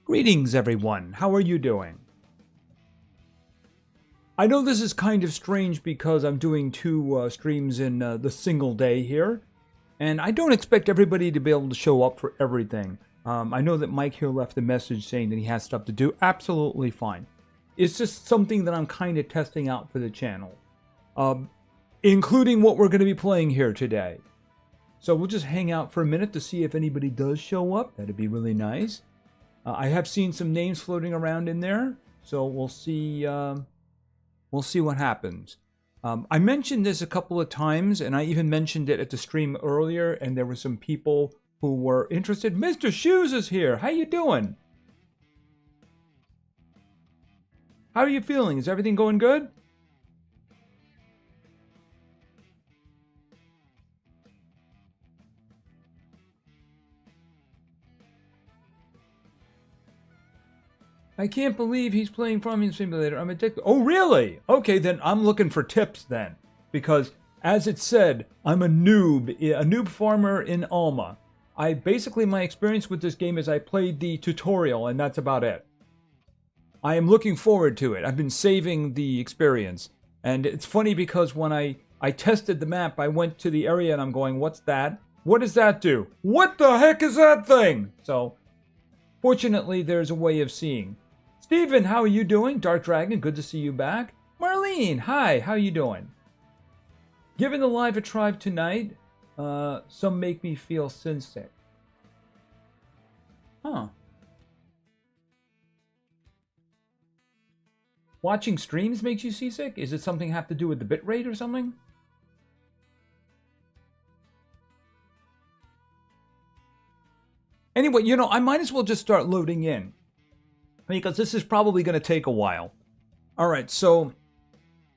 Greetings, everyone. How are you doing? I know this is kind of strange because I'm doing two streams in the single day here, and I don't expect everybody to be able to show up for everything. I know that Mike here left a message saying that he has stuff to do. Absolutely fine. It's just something that I'm kind of testing out for the channel, including what we're going to be playing here today. So we'll just hang out for a minute to see if anybody does show up. That'd be really nice. I have seen some names floating around in there, so we'll see. We'll see what happens. I mentioned this a couple of times, and I even mentioned it at the stream earlier, and there were some people who were interested. Mr. Shoes is here. How you doing? How are you feeling? Is everything going good? I can't believe he's playing Farming Simulator. I'm addicted. Oh, really? Okay, then I'm looking for tips then. Because, as it said, I'm a noob farmer in Alma. Basically, my experience with this game is I played the tutorial, and that's about it. I am looking forward to it. I've been saving the experience. And it's funny because when I tested the map, I went to the area and I'm going, what's that? What does that do? What the heck is that thing? So, fortunately, there's a way of seeing. Steven, how are you doing? Dark Dragon, good to see you back. Marlene, hi, how you doing? Giving the live a try tonight. Some make me feel sick. Huh. Watching streams makes you seasick? Is it something have to do with the bitrate or something? Anyway, you know, I might as well just start loading in, because this is probably going to take a while. All right, so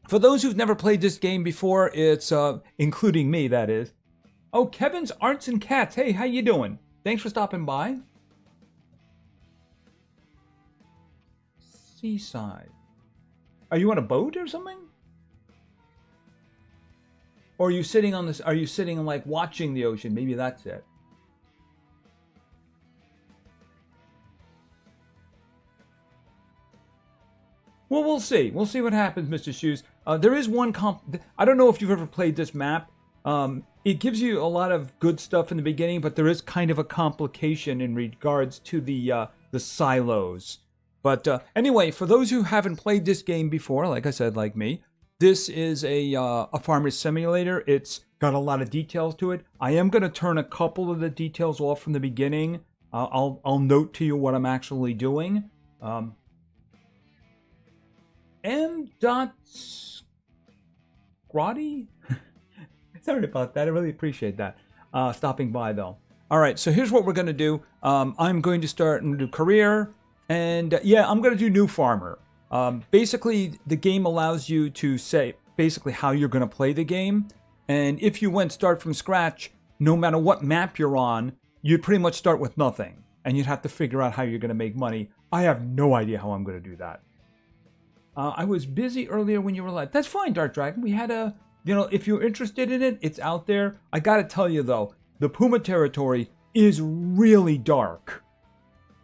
for those who've never played this game before, it's, including me, that is. Oh, Kevin's Arts and Cats. Hey, how you doing? Thanks for stopping by. Seaside. Are you on a boat or something? Or are you sitting on this? Are you sitting and like watching the ocean? Maybe that's it. Well, we'll see. We'll see what happens, Mr. Shoes. There is one I don't know if you've ever played this map. It gives you a lot of good stuff in the beginning, but there is kind of a complication in regards to the silos. But anyway, for those who haven't played this game before, like I said, like me, this is a farmer's simulator. It's got a lot of details to it. I am going to turn a couple of the details off from the beginning. I'll note to you what I'm actually doing. M.Scrotty? Sorry about that. I really appreciate that. Stopping by, though. All right, so here's what we're going to do. I'm going to start a new career. And yeah, I'm going to do new farmer. Basically, the game allows you to say basically how you're going to play the game. And if you went start from scratch, no matter what map you're on, you'd pretty much start with nothing. And you'd have to figure out how you're going to make money. I have no idea how I'm going to do that. I was busy earlier when you were live. That's fine, Dark Dragon. We had a, you know, if you're interested in it, it's out there. I got to tell you, though, the Puma territory is really dark.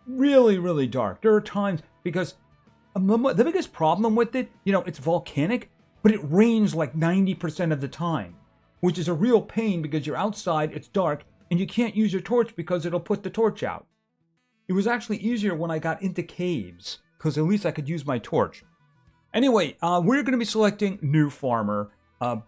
Really, really dark. There are times, because the biggest problem with it, you know, it's volcanic, but it rains like 90% of the time, which is a real pain because you're outside, it's dark, and you can't use your torch because it'll put the torch out. It was actually easier when I got into caves, because at least I could use my torch. Anyway, we're going to be selecting New Farmer.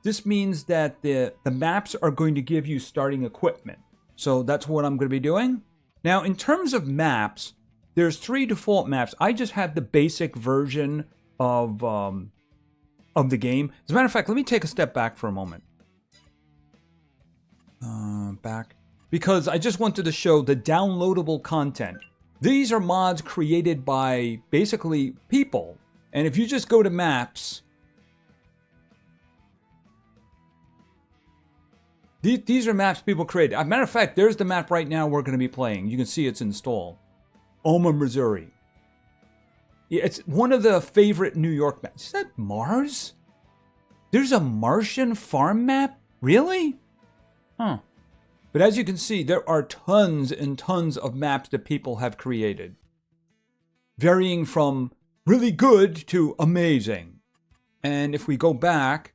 This means that the maps are going to give you starting equipment. So that's what I'm going to be doing. Now, in terms of maps, there's 3 default maps. I just have the basic version of the game. As a matter of fact, let me take a step back for a moment. Back. Because I just wanted to show the downloadable content. These are mods created by basically people. And if you just go to maps, these are maps people created. As a matter of fact, there's the map right now we're going to be playing. You can see it's installed. Alma, Missouri. It's one of the favorite New York maps. Is that Mars? There's a Martian farm map? Really? Huh. But as you can see, there are tons and tons of maps that people have created. varying from really good to amazing. And if we go back,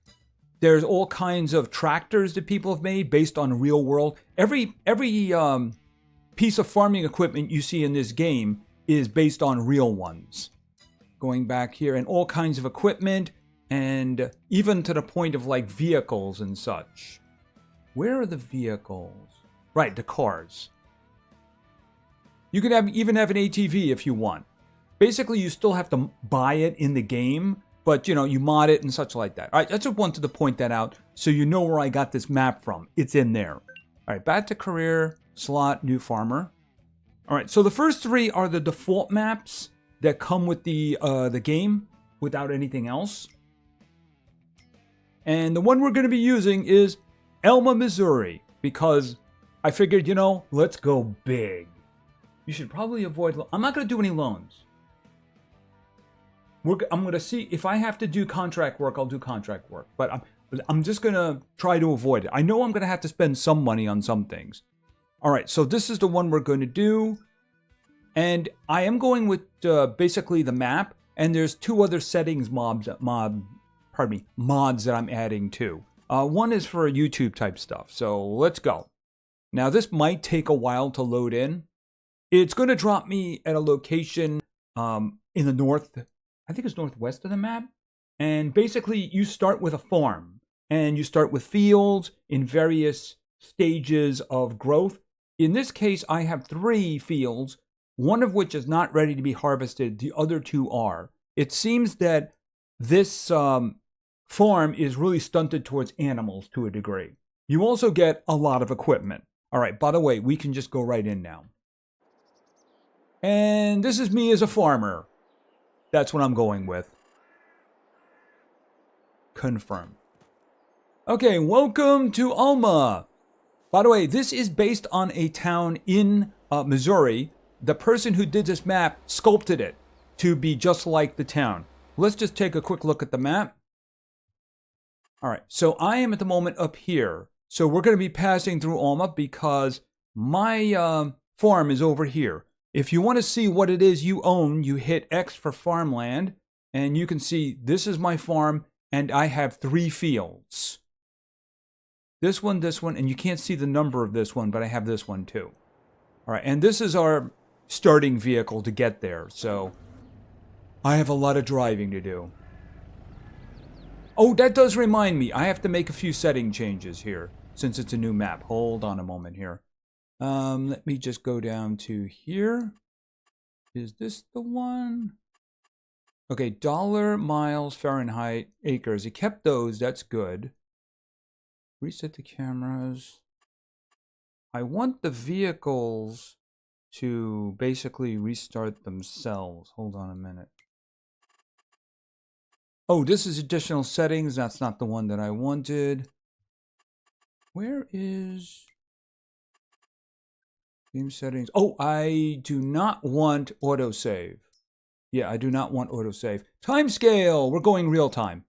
there's all kinds of tractors that people have made based on real world. Every piece of farming equipment you see in this game is based on real ones. Going back here, and all kinds of equipment, and even to the point of like vehicles and such. Where are the vehicles? Right, the cars. You can even have an ATV if you want. Basically, you still have to buy it in the game, but you know, you mod it and such like that. All right, I just wanted to point that out so you know where I got this map from. It's in there. All right, back to career, slot, new farmer. All right, so the first three are the default maps that come with the game without anything else. And the one we're going to be using is Alma, Missouri, because I figured, you know, let's go big. You should probably avoid... I'm not going to do any loans. I'm going to see if I have to do contract work, I'll do contract work. But I'm just going to try to avoid it. I know I'm going to have to spend some money on some things. All right, so this is the one we're going to do. And I am going with basically the map. And there's two other settings mods that I'm adding too. One is for YouTube type stuff. So let's go. Now this might take a while to load in. It's going to drop me at a location in the north. I think it's northwest of the map. And basically you start with a farm. And you start with fields in various stages of growth. In this case, I have 3 fields, one of which is not ready to be harvested. The other 2 are. It seems that this farm is really stunted towards animals to a degree. You also get a lot of equipment. All right, by the way, we can just go right in now. And this is me as a farmer. That's what I'm going with. Confirm. Okay, welcome to Alma. By the way, this is based on a town in Missouri. The person who did this map sculpted it to be just like the town. Let's just take a quick look at the map. All right, so I am at the moment up here. So we're going to be passing through Alma because my farm is over here. If you want to see what it is you own, you hit X for farmland, and you can see this is my farm, and I have 3 fields. This one, and you can't see the number of this one, but I have this one too. All right, and this is our starting vehicle to get there, so I have a lot of driving to do. Oh, that does remind me, I have to make a few setting changes here, since it's a new map. Hold on a moment here. Let me just go down to here. Is this the one? Okay, dollar, miles, Fahrenheit, acres. It kept those, that's good. Reset the cameras. I want the vehicles to basically restart themselves. Hold on a minute. Oh, this is additional settings. That's not the one that I wanted. Where is game settings? Oh, I do not want autosave. Yeah, I do not want autosave. Timescale. We're going real time.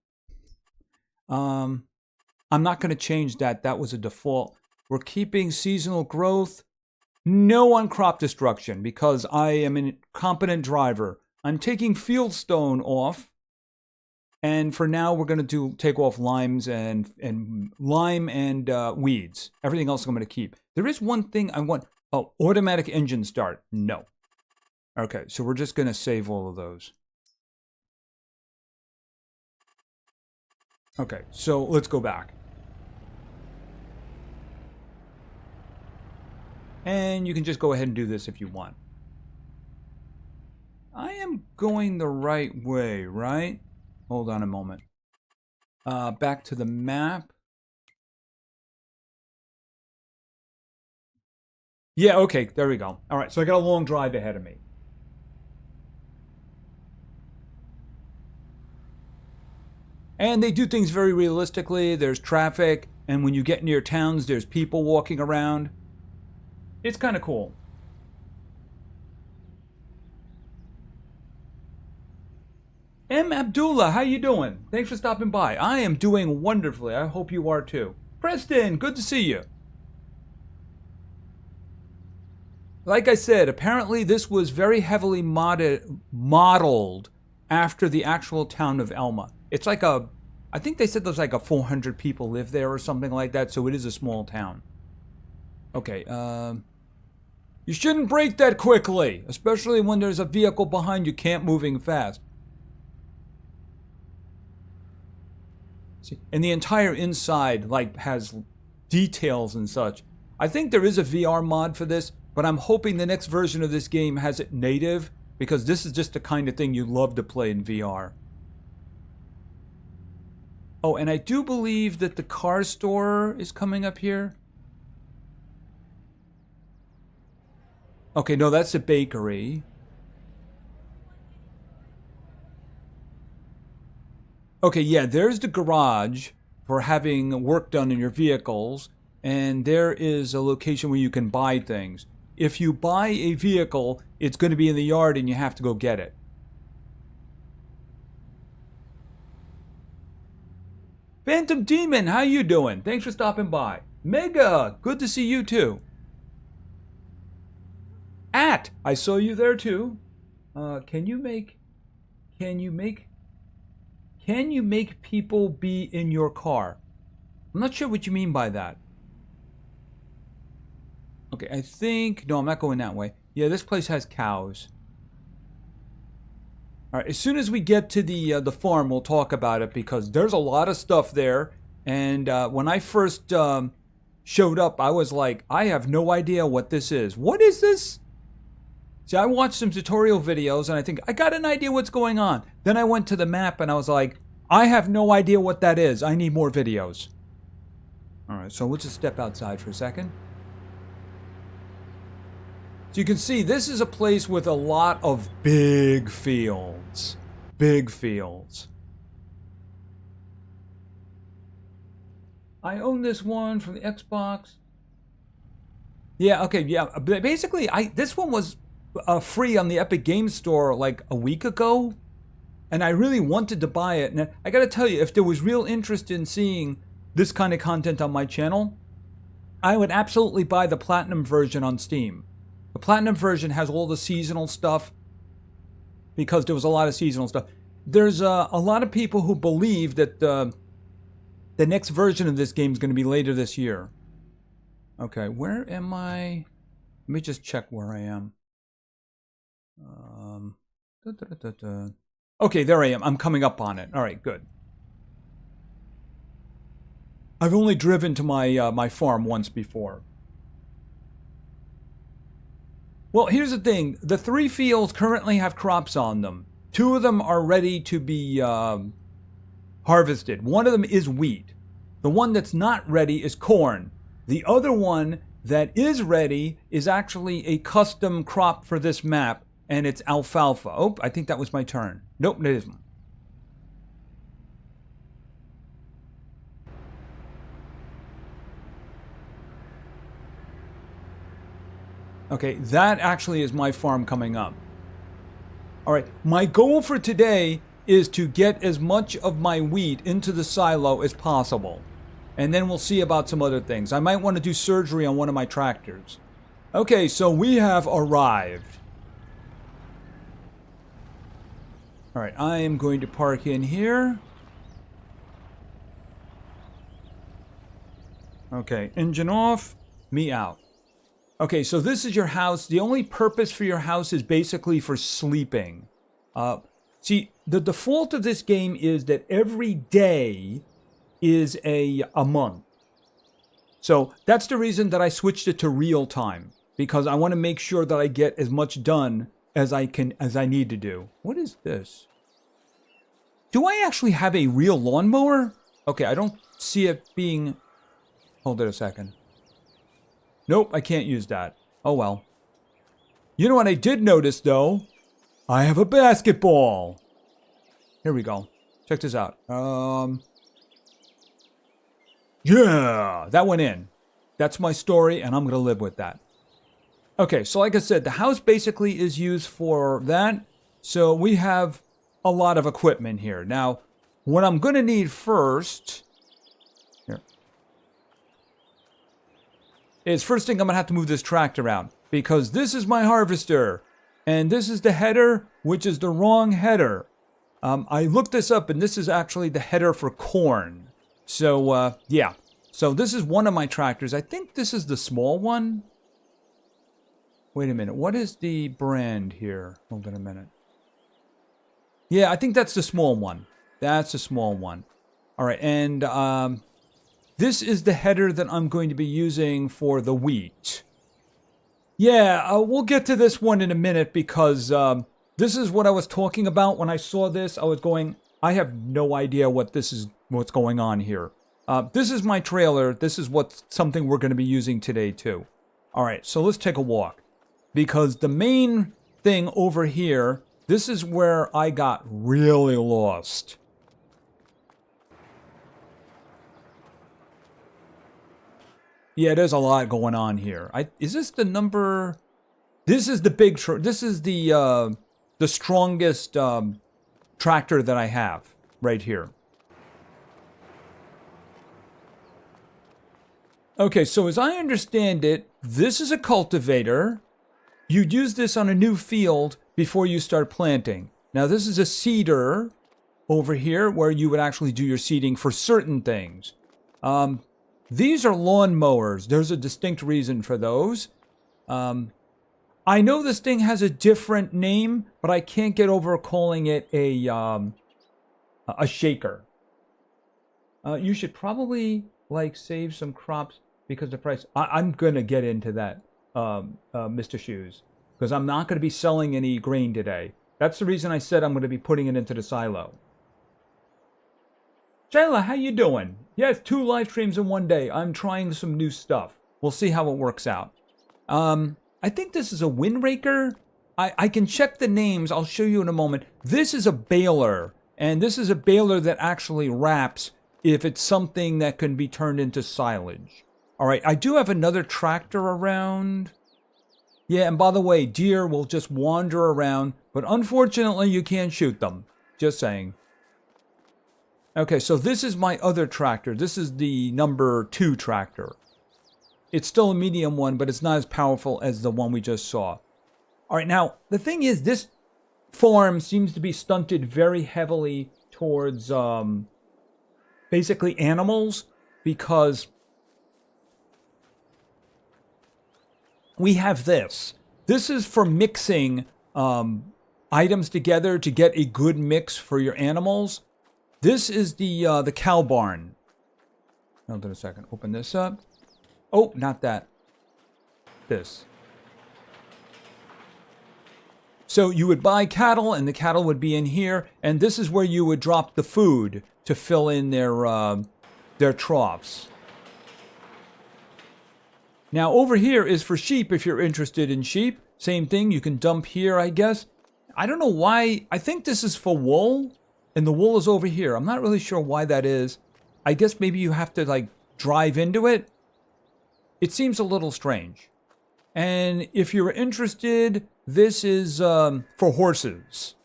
I'm not going to change that. That was a default. We're keeping seasonal growth. No on crop destruction because I am a competent driver. I'm taking fieldstone off. And for now, we're going to take off limes and lime and weeds. Everything else I'm going to keep. There is one thing I want. Oh, automatic engine start. No. Okay, so we're just going to save all of those. Okay, so let's go back. And you can just go ahead and do this if you want. I am going the right way, right? Hold on a moment. Back to the map. Yeah, okay, there we go. All right, so I got a long drive ahead of me. And they do things very realistically. There's traffic, and when you get near towns, there's people walking around. It's kind of cool. M. Abdullah, how you doing? Thanks for stopping by. I am doing wonderfully. I hope you are too. Preston, good to see you. Like I said, apparently this was very heavily modeled after the actual town of Alma. It's like I think they said there's like a 400 people live there or something like that, so it is a small town. Okay, you shouldn't brake that quickly, especially when there's a vehicle behind you moving fast. See, and the entire inside like has details and such. I think there is a VR mod for this, but I'm hoping the next version of this game has it native, because this is just the kind of thing you love to play in VR. Oh, and I do believe that the car store is coming up here. Okay, no, that's a bakery. Okay, yeah, there's the garage for having work done in your vehicles, and there is a location where you can buy things. If you buy a vehicle, it's going to be in the yard and you have to go get it. Phantom Demon, how you doing? Thanks for stopping by. Mega, good to see you too. I saw you there too. Can you make people be in your car? I'm not sure what you mean by that. Okay, I think, no, I'm not going that way. Yeah, this place has cows. All right, as soon as we get to the farm, we'll talk about it, because there's a lot of stuff there. And when I first showed up, I was like, I have no idea what this is. What is this? See, I watched some tutorial videos and I think I got an idea what's going on. Then I went to the map and I was like, I have no idea what that is. I need more videos. All right, so we'll just step outside for a second. So you can see this is a place with a lot of big fields. Big fields. I own this one from the Xbox. Yeah, okay, yeah. Basically, this one was free on the Epic Games Store like a week ago, and I really wanted to buy it. And I gotta tell you, if there was real interest in seeing this kind of content on my channel, I would absolutely buy the Platinum version on Steam. The Platinum version has all the seasonal stuff, because there was a lot of seasonal stuff. There's a lot of people who believe that the next version of this game is going to be later this year. Okay, where am I? Let me just check where I am. Okay, there I am. I'm coming up on it. All right, good. I've only driven to my farm once before. Well, here's the thing. The 3 fields currently have crops on them. 2 of them are ready to be harvested. One of them is wheat. The one that's not ready is corn. The other one that is ready is actually a custom crop for this map, and it's alfalfa. Oh, I think that was my turn. Nope, it isn't. Okay, that actually is my farm coming up. All right, my goal for today is to get as much of my wheat into the silo as possible. And then we'll see about some other things. I might want to do surgery on one of my tractors. Okay, so we have arrived. All right, I am going to park in here. Okay, engine off, me out. Okay, so this is your house. The only purpose for your house is basically for sleeping. See, the default of this game is that every day is a month. So that's the reason that I switched it to real time, because I want to make sure that I get as much done as I need to do. What is this? Do I actually have a real lawnmower? Okay, I don't see it being... Hold it a second. Nope, I can't use that. Oh well. You know what I did notice though? I have a basketball. Here we go. Check this out. Yeah, that went in. That's my story, and I'm going to live with that. Okay, so like I said, the house basically is used for that. So we have a lot of equipment here. Now, what I'm going to need first... Here. Is first thing I'm going to have to move this tractor out. because this is my harvester. And this is the header, which is the wrong header. I looked this up, and this is actually the header for corn. So, yeah. So this is one of my tractors. I think this is the small one. Wait a minute. What is the brand here? Hold on a minute. Yeah, I think that's the small one. That's the small one. All right, and this is the header that I'm going to be using for the wheat. Yeah, we'll get to this one in a minute because this is what I was talking about when I saw this. I was going, I have no idea what's going on here. This is my trailer. This is something we're going to be using today too. All right, so let's take a walk because the main thing over here, this is where I got really lost. Yeah, there's a lot going on here. Is this the number? This is the big. This is the strongest tractor that I have right here. Okay, so as I understand it, this is a cultivator. You'd use this on a new field before you start planting. Now, this is a seeder over here where you would actually do your seeding for certain things. These are lawn mowers. There's a distinct reason for those. I know this thing has a different name, but I can't get over calling it a shaker. You should probably like save some crops because the price. I'm gonna get into that, Mr. Shoes, because I'm not gonna be selling any grain today. That's the reason I said I'm gonna be putting it into the silo. Jayla, how you doing? Yes, 2 live streams in one day. I'm trying some new stuff. We'll see how it works out. I think this is a windraker. I can check the names. I'll show you in a moment. This is a baler, and this is a baler that actually wraps if it's something that can be turned into silage. All right, I do have another tractor around. Yeah, and by the way, deer will just wander around, but unfortunately you can't shoot them. Just saying. Okay, so this is my other tractor. This is the number 2 tractor. It's still a medium one, but it's not as powerful as the one we just saw. All right, now, the thing is, this farm seems to be stunted very heavily towards basically animals because we have this. This is for mixing items together to get a good mix for your animals. This is the cow barn. Hold on a second. Open this up. Oh, not that. This. So you would buy cattle, and the cattle would be in here, and this is where you would drop the food to fill in their troughs. Now over here is for sheep if you're interested in sheep. Same thing. You can dump here, I guess. I don't know why. I think this is for wool. And the wool is over here. I'm not really sure why that is. I guess maybe you have to, like, drive into it. It seems a little strange. And if you're interested, this is for horses.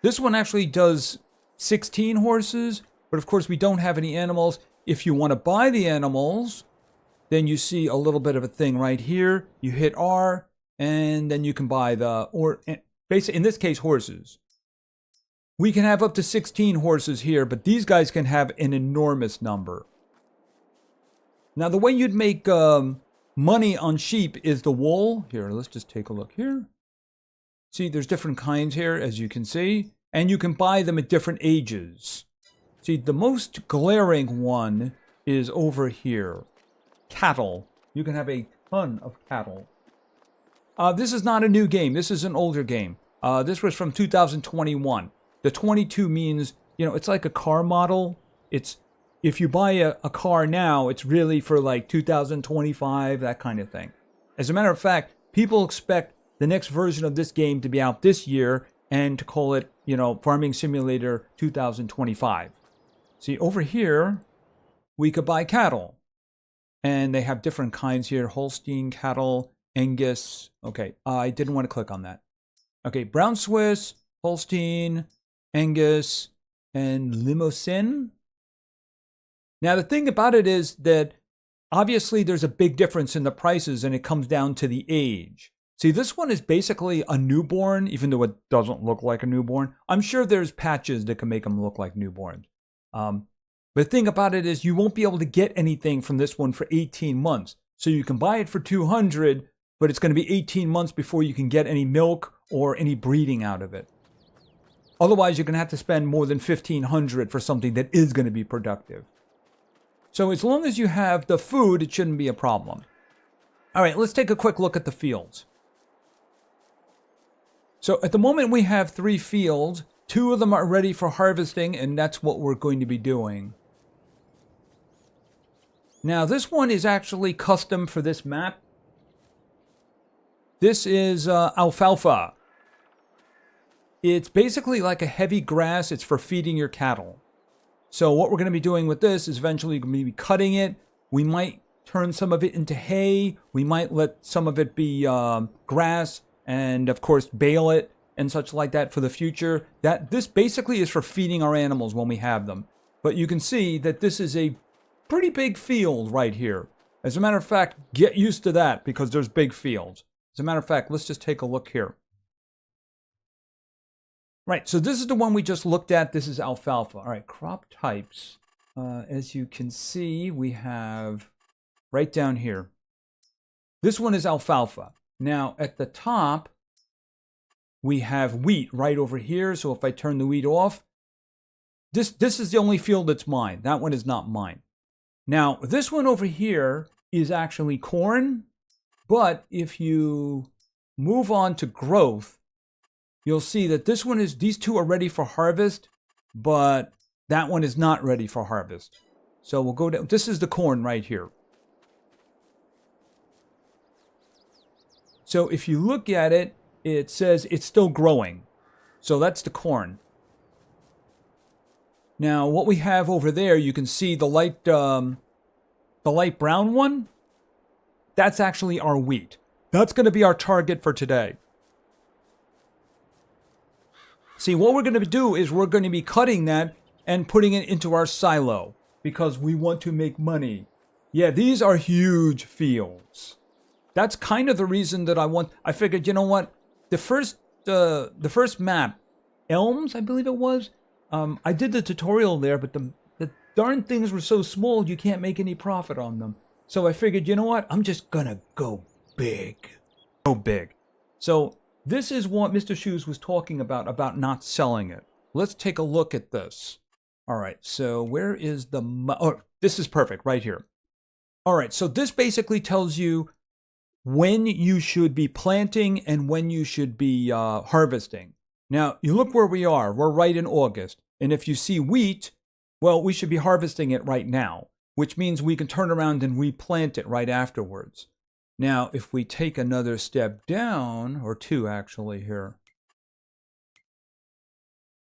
This one actually does 16 horses. But, of course, we don't have any animals. If you want to buy the animals, then you see a little bit of a thing right here. You hit R, and then you can buy basically, in this case, horses. We can have up to 16 horses here, but these guys can have an enormous number. Now, the way you'd make money on sheep is the wool. Here, let's just take a look here. See, there's different kinds here, as you can see. And you can buy them at different ages. See, the most glaring one is over here. Cattle. You can have a ton of cattle. This is not a new game. This is an older game. This was from 2021. The 22 means, you know, it's like a car model. It's, if you buy a car now, it's really for like 2025, that kind of thing. As a matter of fact, people expect the next version of this game to be out this year and to call it, you know, Farming Simulator 2025. See, over here, we could buy cattle. And they have different kinds here. Holstein cattle, Angus. Okay, I didn't want to click on that. Okay, Brown Swiss, Holstein, Angus, and Limousin. Now, the thing about it is that obviously there's a big difference in the prices, and it comes down to the age. See, this one is basically a newborn, even though it doesn't look like a newborn. I'm sure there's patches that can make them look like newborns. But the thing about it is you won't be able to get anything from this one for 18 months. So you can buy it for 200, but it's going to be 18 months before you can get any milk or any breeding out of it. Otherwise, you're going to have to spend more than 1,500 for something that is going to be productive. So as long as you have the food, it shouldn't be a problem. All right, let's take a quick look at the fields. So at the moment we have 3 fields. 2 of them are ready for harvesting, and that's what we're going to be doing. Now this one is actually custom for this map. This is alfalfa. It's basically like a heavy grass. It's for feeding your cattle. So what we're going to be doing with this is eventually going to be cutting it. We might turn some of it into hay. We might let some of it be grass. And of course, bale it and such like that for the future. This basically is for feeding our animals when we have them. But you can see that this is a pretty big field right here. As a matter of fact, get used to that because there's big fields. As a matter of fact, let's just take a look here. Right, so this is the one we just looked at. This is alfalfa. All right, crop types. As you can see, we have right down here. This one is alfalfa. Now, at the top, we have wheat right over here. So if I turn the wheat off, this is the only field that's mine. That one is not mine. Now, this one over here is actually corn. But if you move on to growth, you'll see that this one is, these 2 are ready for harvest, but that one is not ready for harvest. So we'll go down. This is the corn right here. So if you look at it, it says it's still growing. So that's the corn. Now what we have over there, you can see the light brown one. That's actually our wheat. That's going to be our target for today. See, what we're going to do is we're going to be cutting that and putting it into our silo because we want to make money. Yeah, these are huge fields. That's kind of the reason that I figured, you know what? The first map, Elms, I believe it was. I did the tutorial there, but the darn things were so small you can't make any profit on them. So I figured, you know what? I'm just gonna go big. Go big. So this is what Mr. Shoes was talking about not selling it. Let's take a look at this. All right, so where is the... Oh, this is perfect, right here. All right, so this basically tells you when you should be planting and when you should be harvesting. Now, you look where we are. We're right in August. And if you see wheat, well, we should be harvesting it right now, which means we can turn around and replant it right afterwards. Now, if we take another step down, or 2 actually here.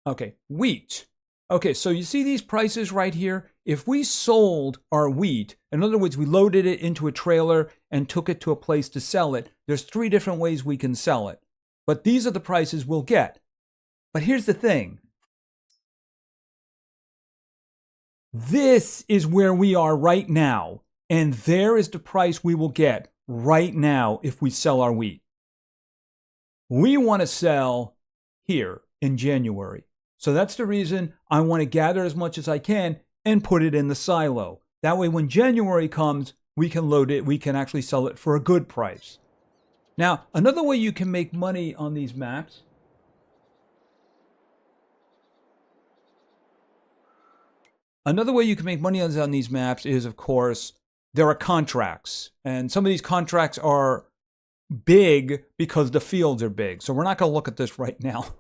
Okay, wheat. Okay, so you see these prices right here? If we sold our wheat, in other words, we loaded it into a trailer and took it to a place to sell it, there's 3 different ways we can sell it. But these are the prices we'll get. But here's the thing. This is where we are right now, and there is the price we will get right now if we sell our wheat. We want to sell here in January. So that's the reason I want to gather as much as I can and put it in the silo. That way when January comes, we can load it, we can actually sell it for a good price. Now, another way you can make money on these maps is, of course, there are contracts. And some of these contracts are big because the fields are big. So we're not going to look at this right now.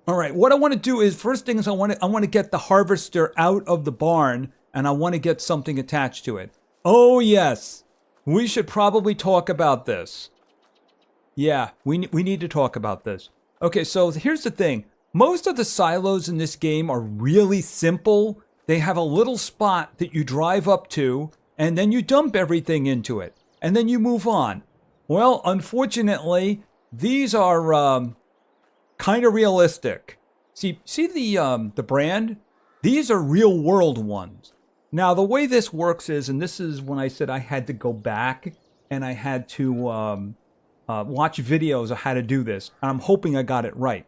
All right, what I want to do is, first thing is I want to get the harvester out of the barn, and I want to get something attached to it. Oh, yes. We should probably talk about this. Yeah, we need to talk about this. Okay, so here's the thing. Most of the silos in this game are really simple. They have a little spot that you drive up to, and then you dump everything into it, and then you move on. Well, unfortunately, these are kind of realistic. See the brand? These are real world ones. Now, the way this works is, and this is when I said I had to go back and I had to watch videos of how to do this. And I'm hoping I got it right.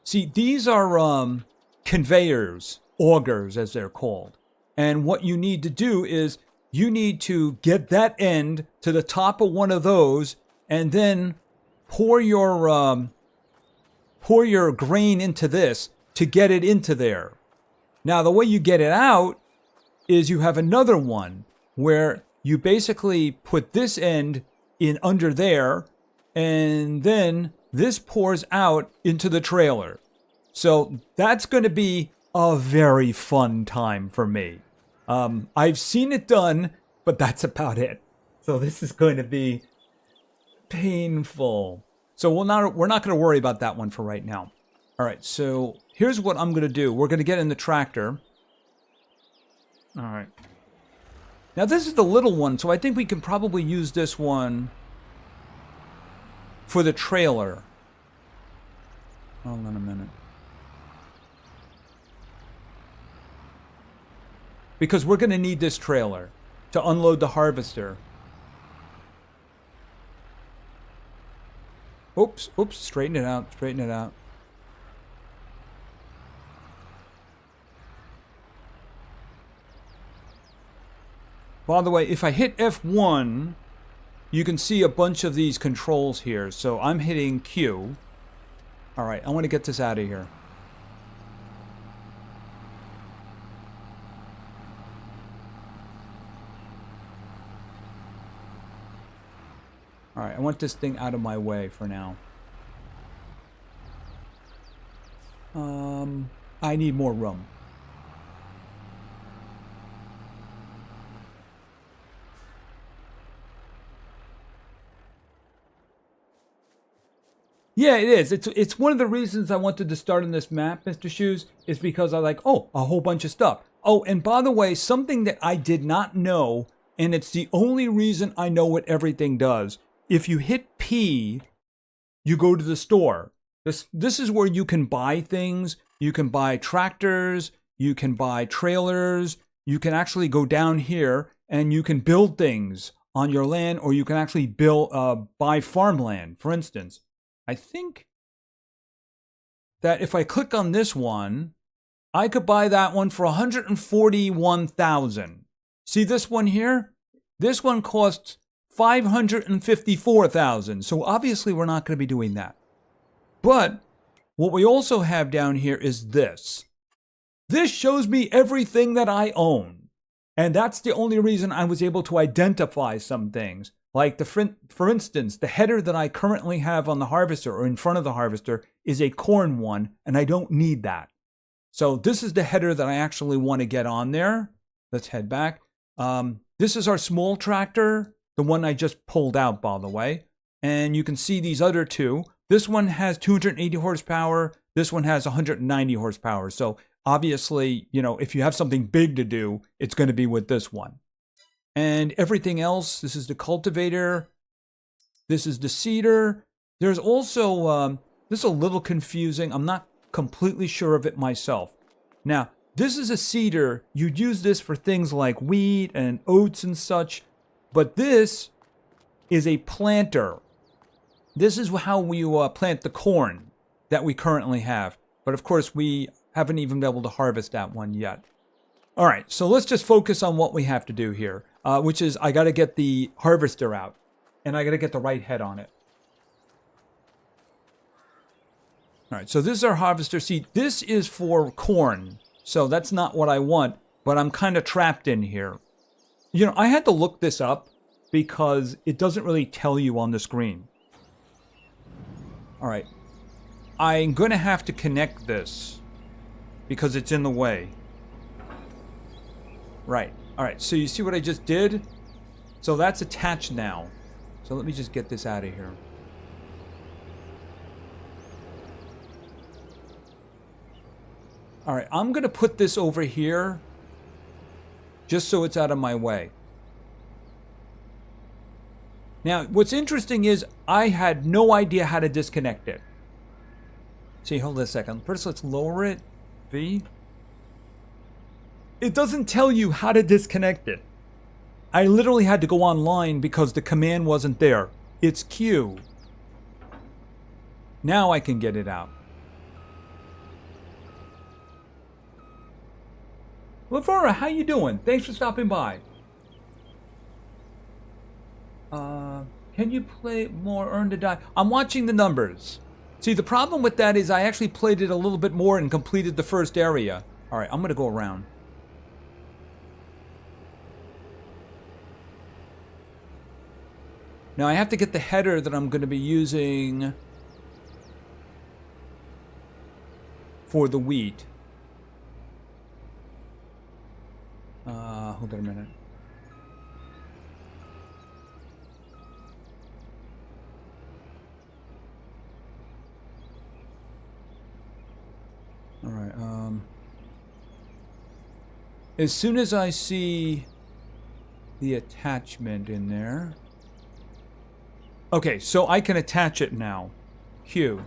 See, these are conveyors, augers as they're called. And what you need to do is you need to get that end to the top of one of those and then pour your grain into this to get it into there. Now, the way you get it out is you have another one where you basically put this end in under there, and then this pours out into the trailer. So that's going to be a very fun time for me. I've seen it done, but that's about it. So this is going to be painful. So we're not going to worry about that one for right now. All right, so here's what I'm going to do. We're going to get in the tractor. All right. Now this is the little one, so I think we can probably use this one for the trailer. Hold on a minute. Because we're going to need this trailer to unload the harvester. Oops, straighten it out, straighten it out. By the way, if I hit F1, you can see a bunch of these controls here. So I'm hitting Q. All right, I want to get this out of here. All right, I want this thing out of my way for now. I need more room. Yeah, it is. It's one of the reasons I wanted to start on this map, Mr. Shoes, is because I like, a whole bunch of stuff. Oh, and by the way, something that I did not know, and it's the only reason I know what everything does. If you hit P, you go to the store. This is where you can buy things. You can buy tractors. You can buy trailers. You can actually go down here and you can build things on your land, or you can actually buy farmland, for instance. I think that if I click on this one, I could buy that one for 141,000. See this one here? This one costs 554,000. So obviously we're not going to be doing that. But what we also have down here is this. This shows me everything that I own. And that's the only reason I was able to identify some things. Like, for instance, the header that I currently have on the harvester or in front of the harvester is a corn one, and I don't need that. So this is the header that I actually want to get on there. Let's head back. This is our small tractor, the one I just pulled out, by the way. And you can see these other two. This one has 280 horsepower. This one has 190 horsepower. So obviously, if you have something big to do, it's going to be with this one. And everything else, this is the cultivator. This is the seeder. There's also, this is a little confusing. I'm not completely sure of it myself. Now, this is a seeder. You'd use this for things like wheat and oats and such. But this is a planter. This is how we plant the corn that we currently have. But of course, we haven't even been able to harvest that one yet. All right, so let's just focus on what we have to do here, which is I got to get the harvester out, and I got to get the right head on it. All right, so this is our harvester. See, this is for corn, so that's not what I want, but I'm kind of trapped in here. I had to look this up because it doesn't really tell you on the screen. All right, I'm going to have to connect this because it's in the way. Right. All right. So you see what I just did? So that's attached now. So let me just get this out of here. All right. I'm going to put this over here just so it's out of my way. Now, what's interesting is I had no idea how to disconnect it. See, hold on a second. First, let's lower it. V. It doesn't tell you how to disconnect it. I literally had to go online because the command wasn't there. It's Q. Now I can get it out. LaFora, how you doing? Thanks for stopping by. Can you play more Earn to Die? I'm watching the numbers. See, the problem with that is I actually played it a little bit more and completed the first area. All right, I'm going to go around. Now I have to get the header that I'm going to be using for the wheat. Hold on a minute. All right. As soon as I see the attachment in there. Okay, so I can attach it now. Q.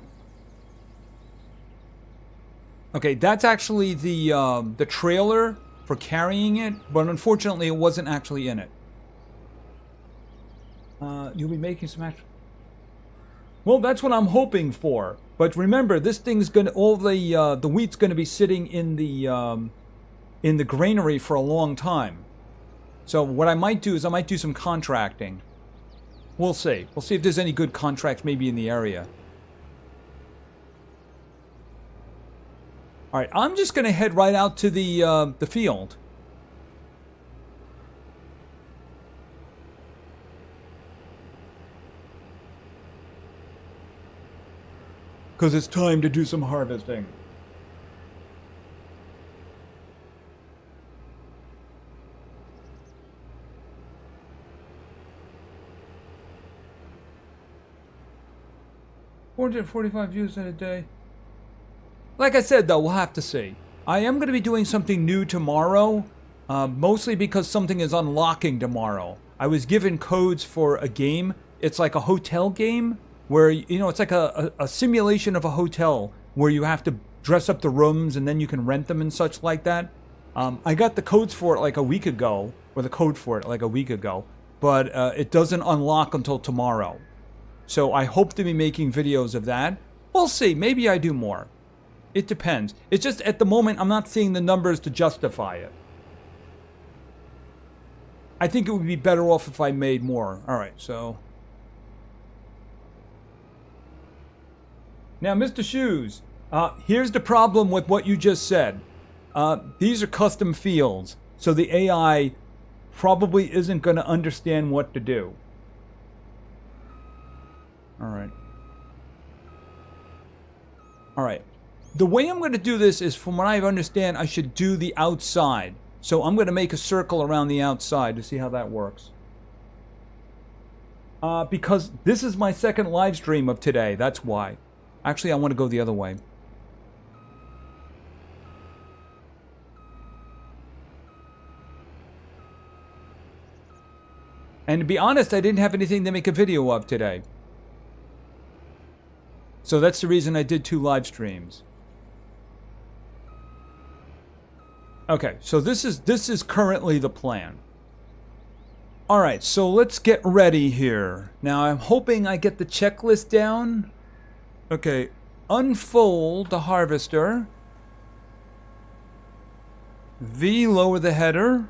Okay, that's actually the trailer for carrying it, but unfortunately it wasn't actually in it. You'll be making some action. Well, that's what I'm hoping for. But remember, this thing's gonna the wheat's gonna be sitting in the granary for a long time. So what I might do is I might do some contracting. We'll see. We'll see if there's any good contracts maybe in the area. All right, I'm just gonna head right out to the field. Because it's time to do some harvesting. $445 views in a day. Like I said, though, we'll have to see. I am going to be doing something new tomorrow, mostly because something is unlocking tomorrow. I was given codes for a game. It's like a hotel game where, you know, it's like a simulation of a hotel where you have to dress up the rooms and then you can rent them and such like that. I got the codes for it like a week ago, or the code for it like a week ago, but it doesn't unlock until tomorrow. So I hope to be making videos of that. We'll see. Maybe I do more. It depends. It's just at the moment I'm not seeing the numbers to justify it. I think it would be better off if I made more. All right, so. Now, Mr. Shoes, here's the problem with what you just said. These are custom fields, so the AI probably isn't going to understand what to do. All right. All right. The way I'm going to do this is, from what I understand, I should do the outside. So I'm going to make a circle around the outside to see how that works. Because this is my second live stream of today. That's why. Actually, I want to go the other way. And to be honest, I didn't have anything to make a video of today. So that's the reason I did 2 live streams. Okay, so this is currently the plan. All right, so let's get ready here. Now I'm hoping I get the checklist down. Okay, unfold the harvester. V, lower the header.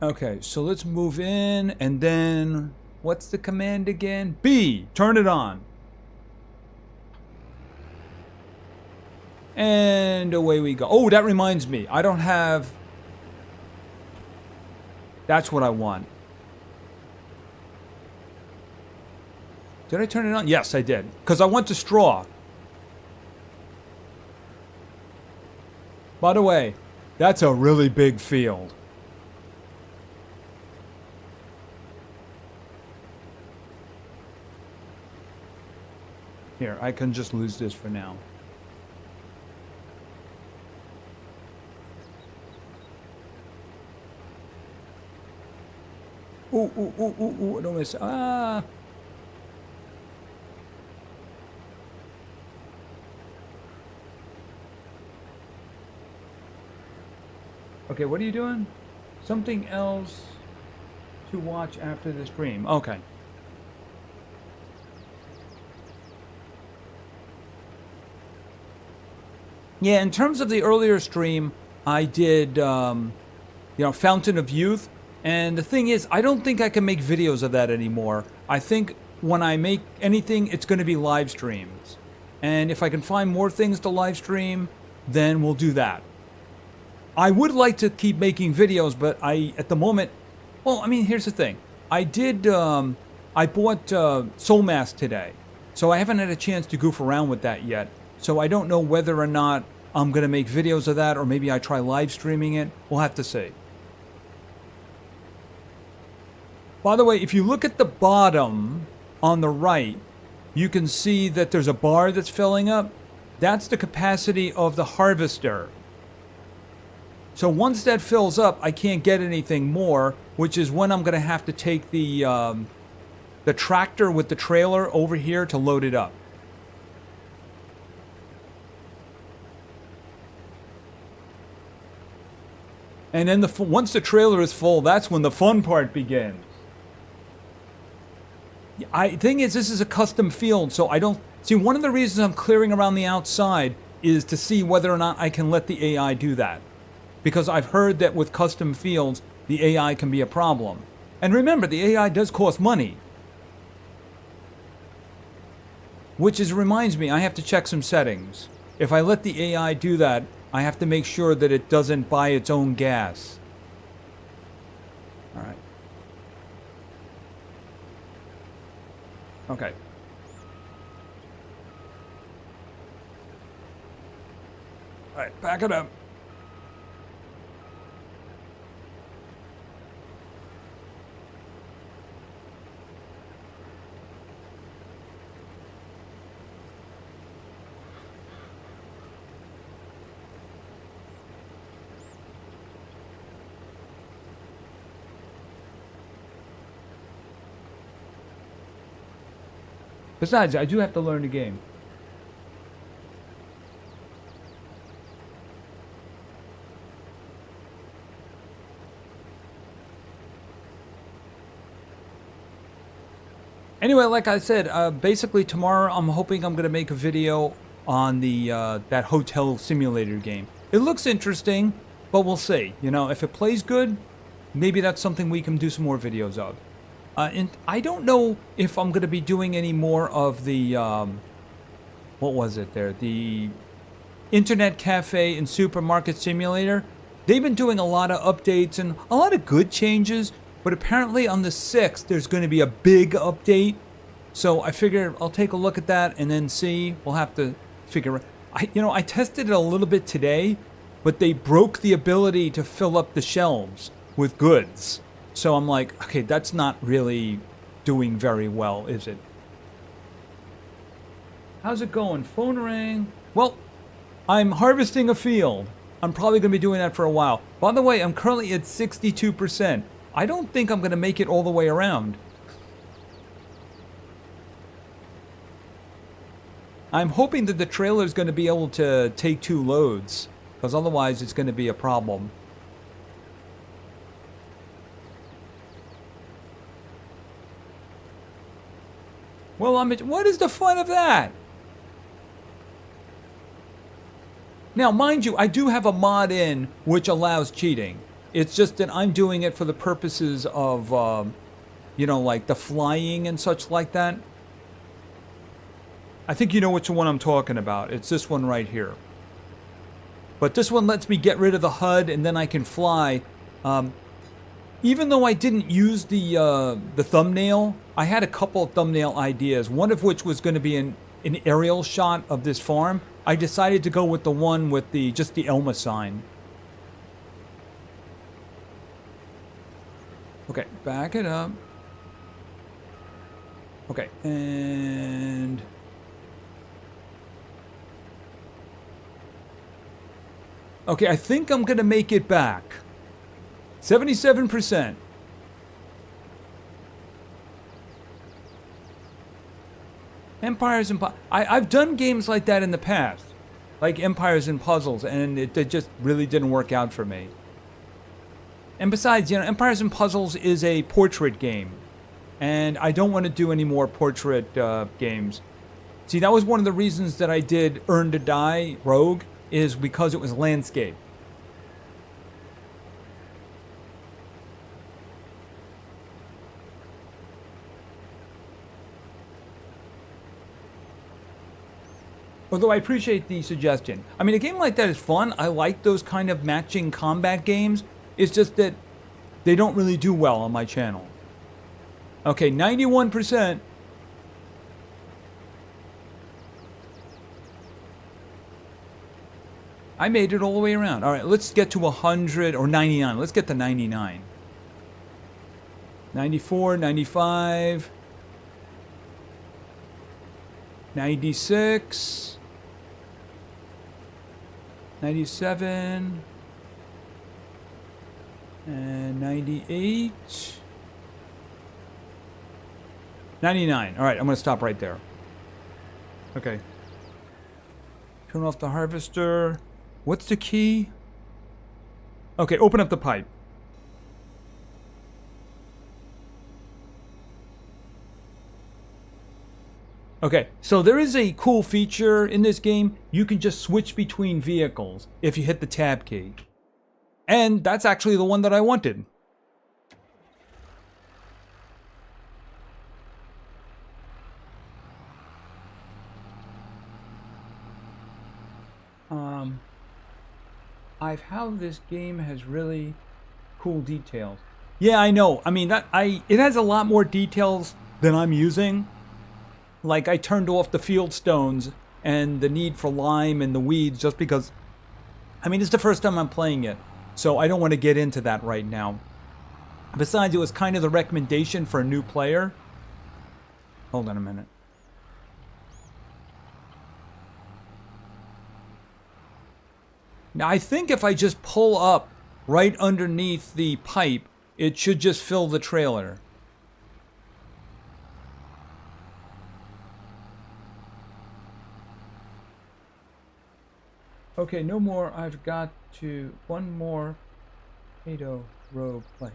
Okay, so let's move in, and then what's the command again? B, turn it on. And away we go. Oh, that reminds me. I don't have... That's what I want. Did I turn it on? Yes, I did. Because I want the straw. By the way, that's a really big field. Here, I can just lose this for now. Ooh, ooh, ooh, ooh, ooh, don't miss. Ah. Okay, what are you doing? Something else. to watch after the stream. Okay. Yeah, in terms of the earlier stream, I did, Fountain of Youth. And the thing is, I don't think I can make videos of that anymore. I think when I make anything, it's going to be live streams. And if I can find more things to live stream, then we'll do that. I would like to keep making videos, but at the moment, well, I mean, here's the thing. I bought Soul Mask today. So I haven't had a chance to goof around with that yet. So I don't know whether or not I'm going to make videos of that, or maybe I try live streaming it. We'll have to see. By the way, if you look at the bottom on the right, you can see that there's a bar that's filling up. That's the capacity of the harvester. So once that fills up, I can't get anything more, which is when I'm going to have to take the tractor with the trailer over here to load it up. And then once the trailer is full, that's when the fun part begins. Thing is, this is a custom field, so I don't... See, one of the reasons I'm clearing around the outside is to see whether or not I can let the AI do that. Because I've heard that with custom fields, the AI can be a problem. And remember, the AI does cost money. Which reminds me, I have to check some settings. If I let the AI do that, I have to make sure that it doesn't buy its own gas. All right. Okay. All right, back it up. Besides, I do have to learn the game. Anyway, like I said, basically tomorrow I'm hoping I'm going to make a video on the that hotel simulator game. It looks interesting, but we'll see. You know, if it plays good, maybe that's something we can do some more videos of. And I don't know if I'm going to be doing any more of the, what was it there? The Internet Cafe and Supermarket Simulator. They've been doing a lot of updates and a lot of good changes, but apparently on the 6th, there's going to be a big update. So I figure I'll take a look at that and then see. We'll have to figure out. I tested it a little bit today, but they broke the ability to fill up the shelves with goods. So I'm like, okay, that's not really doing very well, is it? How's it going? Phone ring. Well, I'm harvesting a field. I'm probably going to be doing that for a while. By the way, I'm currently at 62%. I don't think I'm going to make it all the way around. I'm hoping that the trailer is going to be able to take 2 loads, because otherwise it's going to be a problem. Well, what is the fun of that? Now, mind you, I do have a mod in which allows cheating. It's just that I'm doing it for the purposes of, like the flying and such like that. I think you know which one I'm talking about. It's this one right here. But this one lets me get rid of the HUD and then I can fly. Even though I didn't use the thumbnail, I had a couple of thumbnail ideas, one of which was going to be an aerial shot of this farm. I decided to go with the one with just the Alma sign. Okay, back it up. Okay, and... Okay, I think I'm going to make it back. 77%. Empires and I've done games like that in the past, like Empires and Puzzles, and it just really didn't work out for me. And besides, you know, Empires and Puzzles is a portrait game. And I don't want to do any more portrait games. See, that was one of the reasons that I did Earn to Die Rogue, is because it was landscape. Although I appreciate the suggestion. I mean, a game like that is fun. I like those kind of matching combat games. It's just that they don't really do well on my channel. Okay, 91%. I made it all the way around. All right, let's get to 100 or 99. Let's get to 99. 94, 95. 96. 97. And 98. 99. All right, I'm going to stop right there. Okay. Turn off the harvester. What's the key? Okay, open up the pipe. Okay, so there is a cool feature in this game. You can just switch between vehicles if you hit the tab key. And that's actually the one that I wanted. How this game has really cool details. Yeah, I know. I mean, it has a lot more details than I'm using. Like, I turned off the field stones and the need for lime and the weeds just because, I mean, it's the first time I'm playing it. So I don't want to get into that right now. Besides, it was kind of the recommendation for a new player. Hold on a minute. Now, I think if I just pull up right underneath the pipe, it should just fill the trailer. Okay, no more. I've got to... one more potato row plate.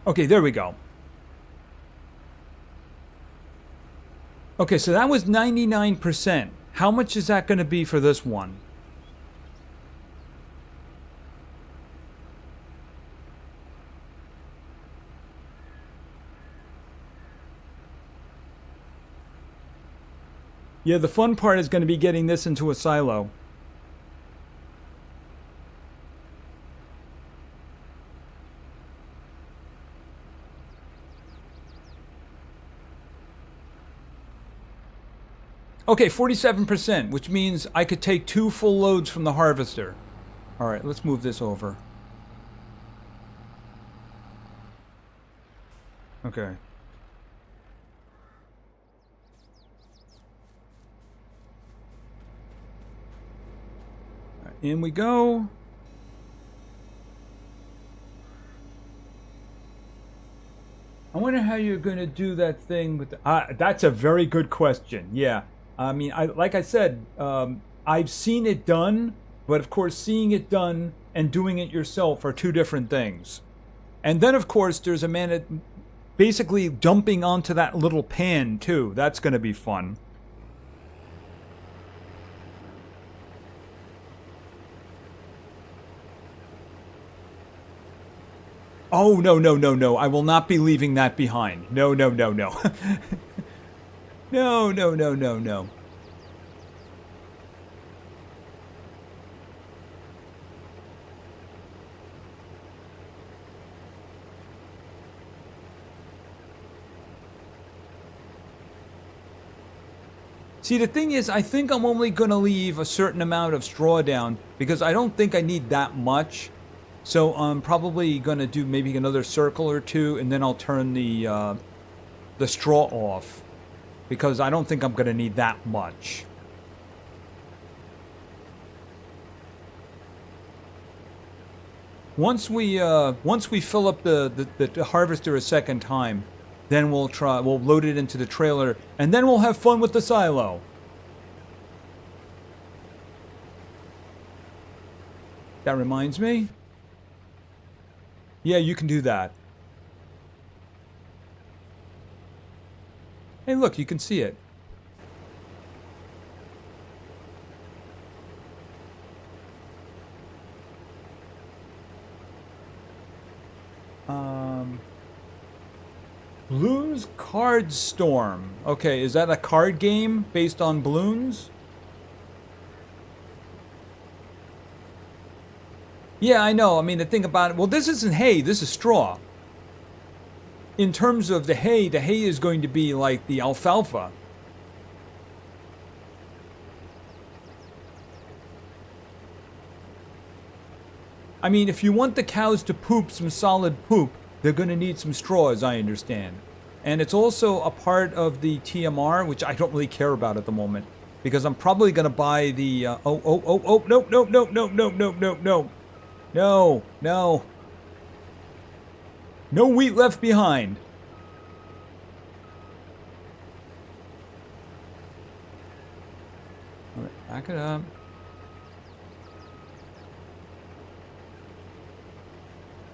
Okay, there we go. Okay, so that was 99%. How much is that going to be for this one? Yeah, the fun part is going to be getting this into a silo. Okay, 47%, which means I could take 2 full loads from the harvester. All right, let's move this over. Okay. In we go. I wonder how you're going to do that thing with the... that's a very good question. Yeah. I mean, like I said, I've seen it done, but of course, seeing it done and doing it yourself are two different things. And then, of course, there's a man basically dumping onto that little pan, too. That's going to be fun. Oh, no, no, no, no. I will not be leaving that behind. No, no, no, no. No, no, no, no, no. See, the thing is, I think I'm only going to leave a certain amount of straw down because I don't think I need that much. So I'm probably going to do maybe another circle or two, and then I'll turn the straw off because I don't think I'm going to need that much. Once we fill up the harvester a second time, then we'll load it into the trailer, and then we'll have fun with the silo. That reminds me. Yeah, you can do that. Hey, look, you can see it. Blues Card Storm. Okay, is that a card game based on balloons? Yeah, I know. I mean, the thing about it, well, this isn't hay, this is straw. In terms of the hay is going to be like the alfalfa. I mean, if you want the cows to poop some solid poop, they're going to need some straw, as I understand. And it's also a part of the TMR, which I don't really care about at the moment. Because I'm probably going to buy the... No. No wheat left behind. All right, back it up.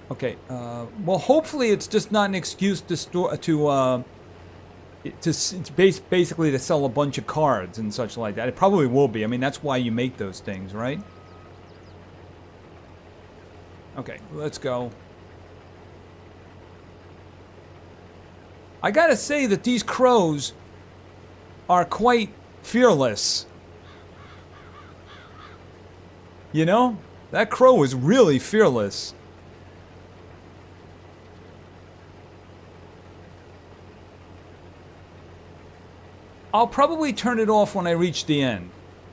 Okay, well, hopefully it's just not an excuse to basically to sell a bunch of cards and such like that. It probably will be. I mean, that's why you make those things, right? Okay, let's go. I gotta say that these crows are quite fearless. You know? That crow is really fearless. I'll probably turn it off when I reach the end.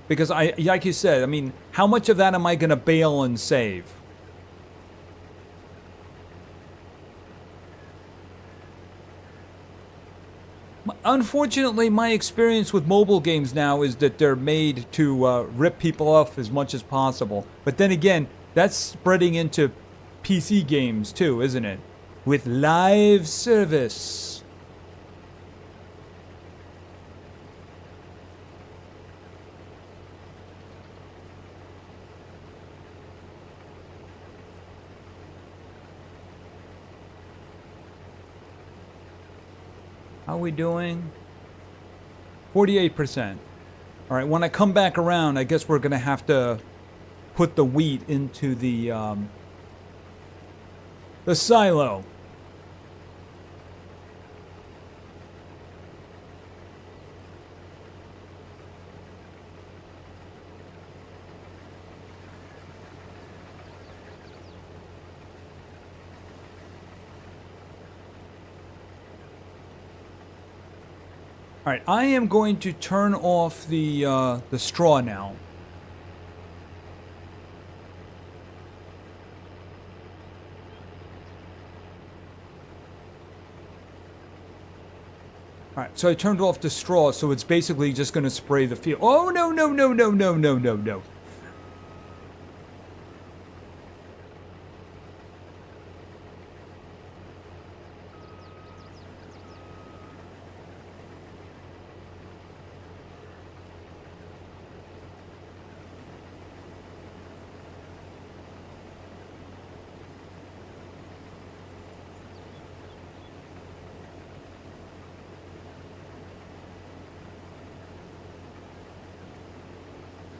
Because like you said, I mean, how much of that am I going to bale and save? Unfortunately, my experience with mobile games now is that they're made to rip people off as much as possible. But then again, that's spreading into PC games too, isn't it? With live service. How are we doing? 48%. All right, when I come back around, I guess we're going to have to put the wheat into the silo. All right, I am going to turn off the straw now. All right, so I turned off the straw, so it's basically just going to spray the field. Oh, no.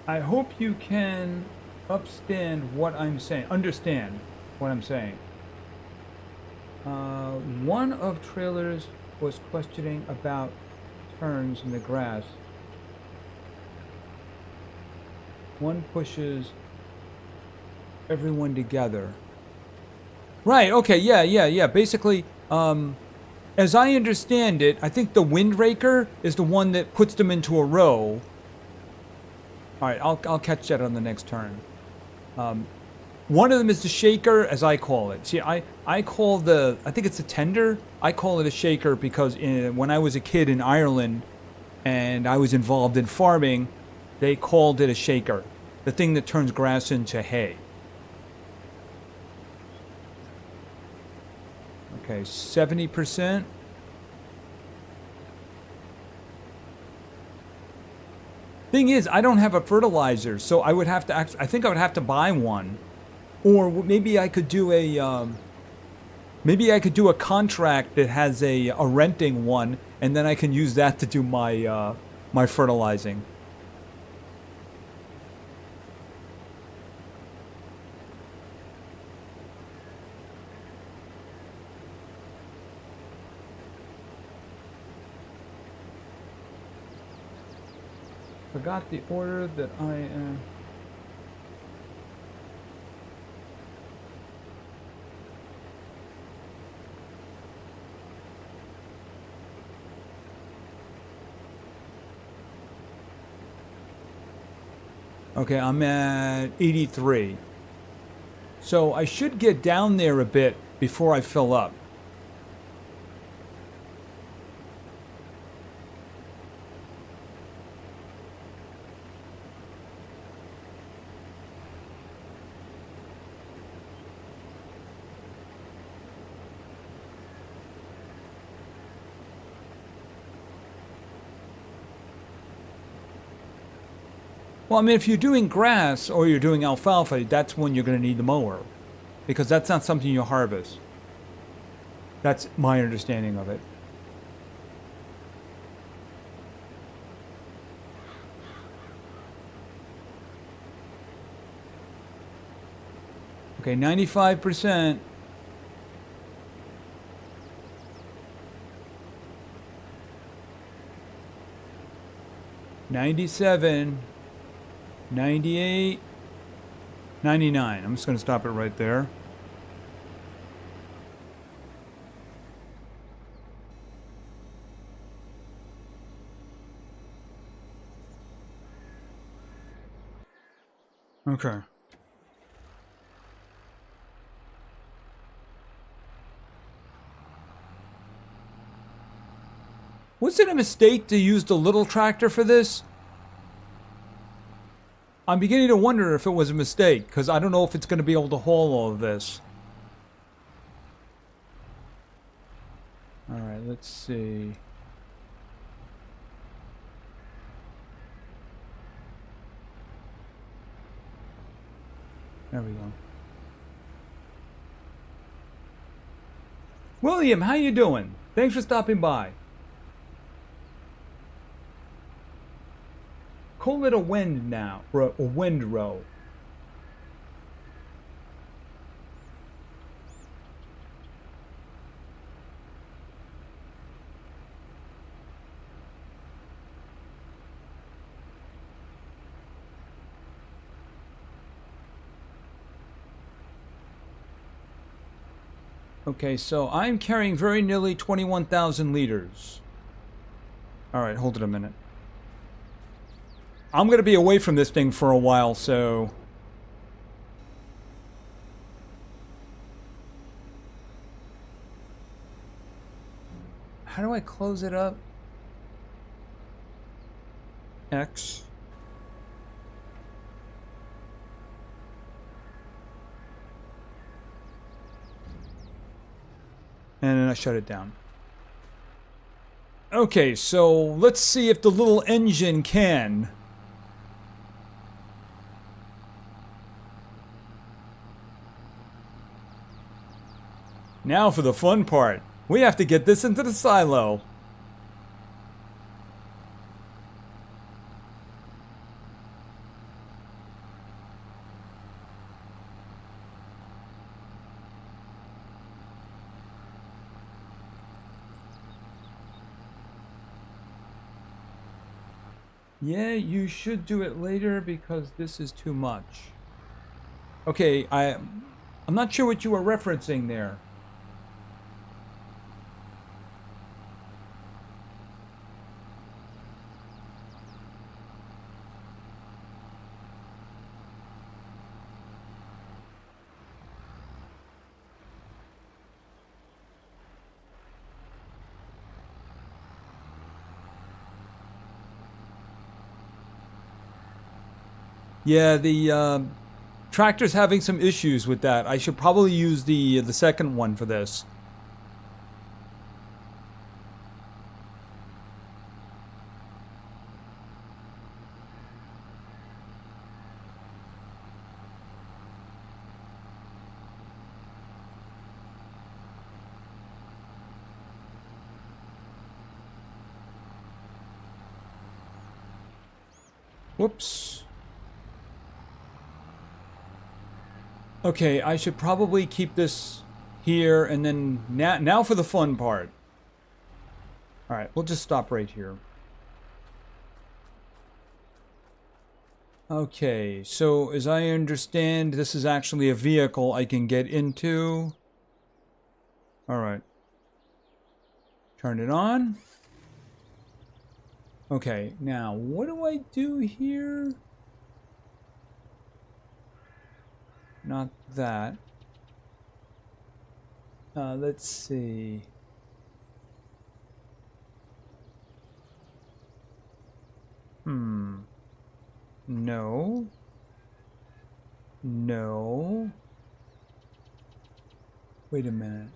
I hope you can understand what I'm saying. One of trailers was questioning about turns in the grass. One pushes everyone together. Right, okay, yeah. Basically, as I understand it, I think the windraker is the one that puts them into a row. All right, I'll catch that on the next turn. One of them is the shaker, as I call it. See, I call I think it's a tender. I call it a shaker because when I was a kid in Ireland and I was involved in farming, they called it a shaker. The thing that turns grass into hay. Okay, 70%. Thing is, I don't have a fertilizer, so I would have to I think I would have to buy one. Or maybe I could do a maybe I could do a contract that has a renting one, and then I can use that to do my my fertilizing. Forgot the order that I Okay, I'm at 83. So I should get down there a bit before I fill up. Well, I mean, if you're doing grass or you're doing alfalfa, that's when you're going to need the mower. Because that's not something you harvest. That's my understanding of it. Okay, 95%. $97. 98, 99. I'm just going to stop it right there. Okay. Was it a mistake to use the little tractor for this? I'm beginning to wonder if it was a mistake, because I don't know if it's going to be able to haul all of this. Alright, let's see. There we go. William, how you doing? Thanks for stopping by. Call it a wind now, or a windrow. Okay, so I'm carrying very nearly 21,000 liters. Alright, hold it a minute. I'm going to be away from this thing for a while, so... How do I close it up? X. And then I shut it down. Okay, so let's see if the little engine can. Now for the fun part. We have to get this into the silo. Yeah, you should do it later because this is too much. Okay, I'm not sure what you were referencing there. Yeah, the tractor's having some issues with that. I should probably use the second one for this. Whoops. Okay, I should probably keep this here, and then now for the fun part. All right, we'll just stop right here. Okay, so as I understand, this is actually a vehicle I can get into. All right. Turn it on. Okay, now what do I do here? Not that. Let's see. No. No. Wait a minute.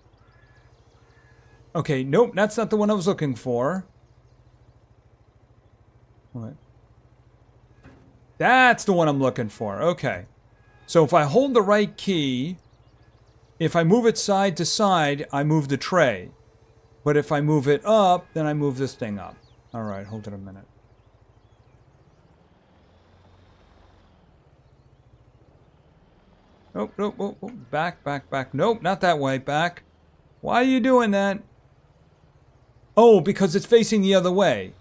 Okay, nope, that's not the one I was looking for. What? That's the one I'm looking for. Okay. So if I hold the right key, if I move it side to side, I move the tray. But if I move it up, then I move this thing up. All right, hold it a minute. Oh, nope, oh, oh, back, back, back. Nope, not that way, back. Why are you doing that? Oh, because it's facing the other way.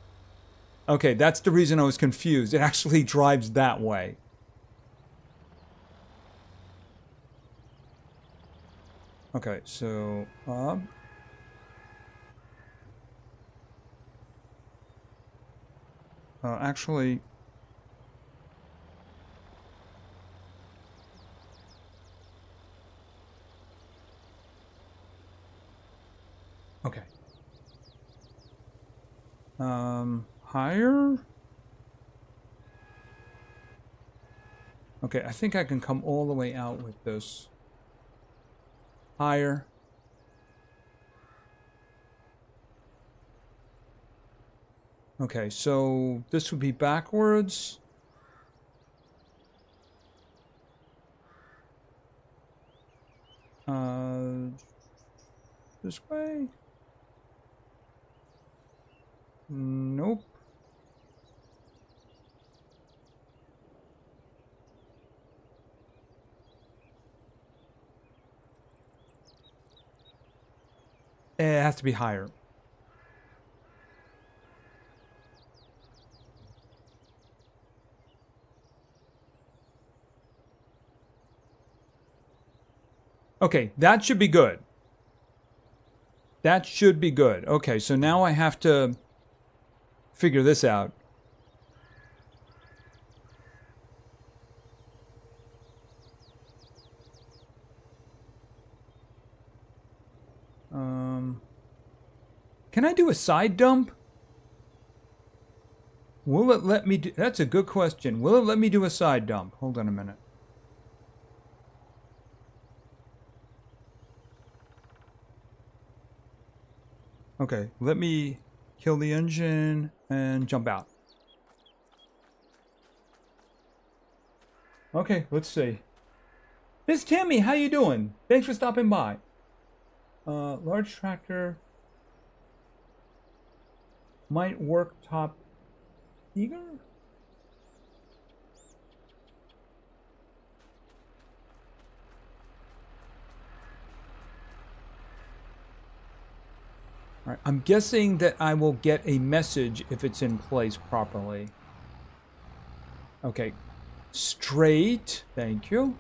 Okay, that's the reason I was confused. It actually drives that way. Okay, so actually, okay. Higher? Okay, I think I can come all the way out with this. Higher. Okay, so this would be backwards. This way? Nope. It has to be higher. Okay, that should be good. That should be good. Okay, so now I have to figure this out. Can I do a side dump? Will it let me do... That's a good question. Will it let me do a side dump? Hold on a minute. Okay, let me kill the engine and jump out. Okay, let's see. Miss Tammy, how you doing? Thanks for stopping by. Large tractor might work top eager? All right, I'm guessing that I will get a message if it's in place properly. Okay, straight, thank you.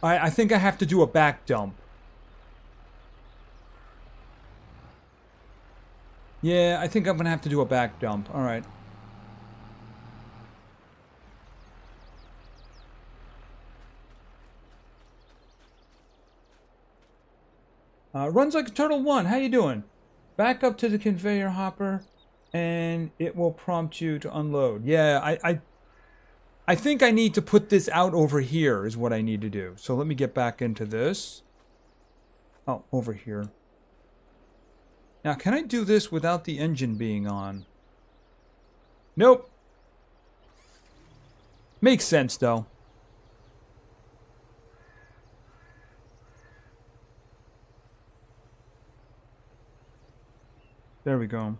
I think I have to do a back dump. Yeah, I think I'm gonna have to do a back dump. All right. Runs like a turtle one. How you doing? Back up to the conveyor hopper, and it will prompt you to unload. Yeah, I think I need to put this out over here is what I need to do. So let me get back into this. Oh, over here. Now, can I do this without the engine being on? Nope. Makes sense, though. There we go.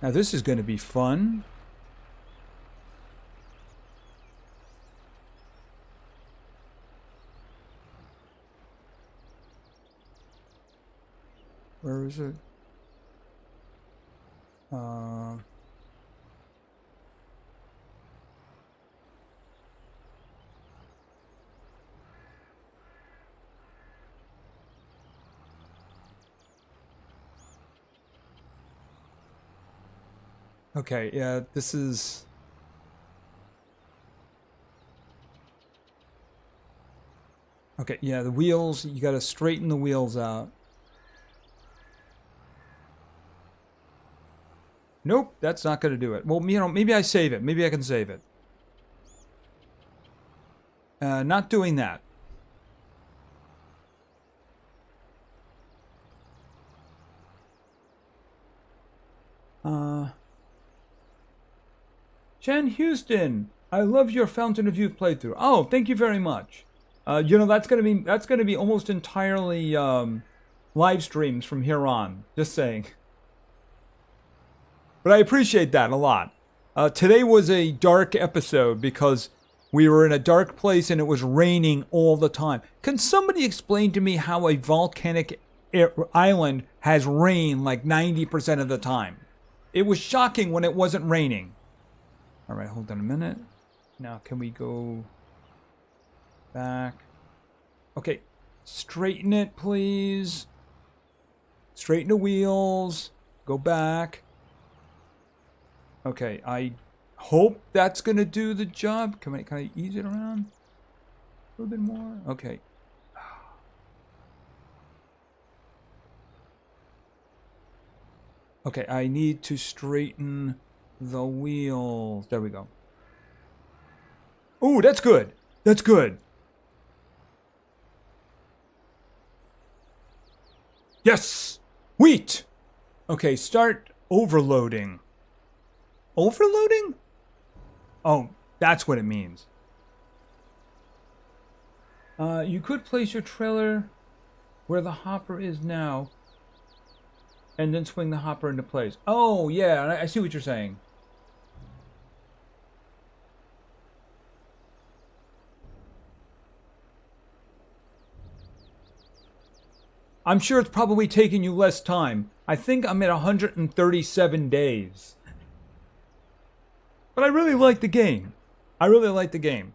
Now, this is going to be fun. Where is it? Okay, yeah, this is... Okay, yeah, the wheels, you gotta straighten the wheels out. Nope, that's not gonna do it. Well, you know, maybe I save it. Maybe I can save it. Not doing that. Chen Houston, I love your Fountain of Youth playthrough. Oh, thank you very much. You know, that's gonna be almost entirely live streams from here on. Just saying. But I appreciate that a lot. Today was a dark episode because we were in a dark place and it was raining all the time. Can somebody explain to me how a volcanic island has rain like 90% of the time? It was shocking when it wasn't raining. All right, hold on a minute. Now, can we go back? Okay, straighten it, please. Straighten the wheels. Go back. Okay, I hope that's gonna do the job. Can I ease it around a little bit more? Okay. Okay, I need to straighten the wheels. There we go. Ooh, that's good. That's good. Yes! Wheat! Okay, start overloading. Overloading? Oh, that's what it means. You could place your trailer where the hopper is now and then swing the hopper into place. Oh, yeah, I see what you're saying. I'm sure it's probably taking you less time. I think I'm at 137 days. But I really like the game. I really like the game.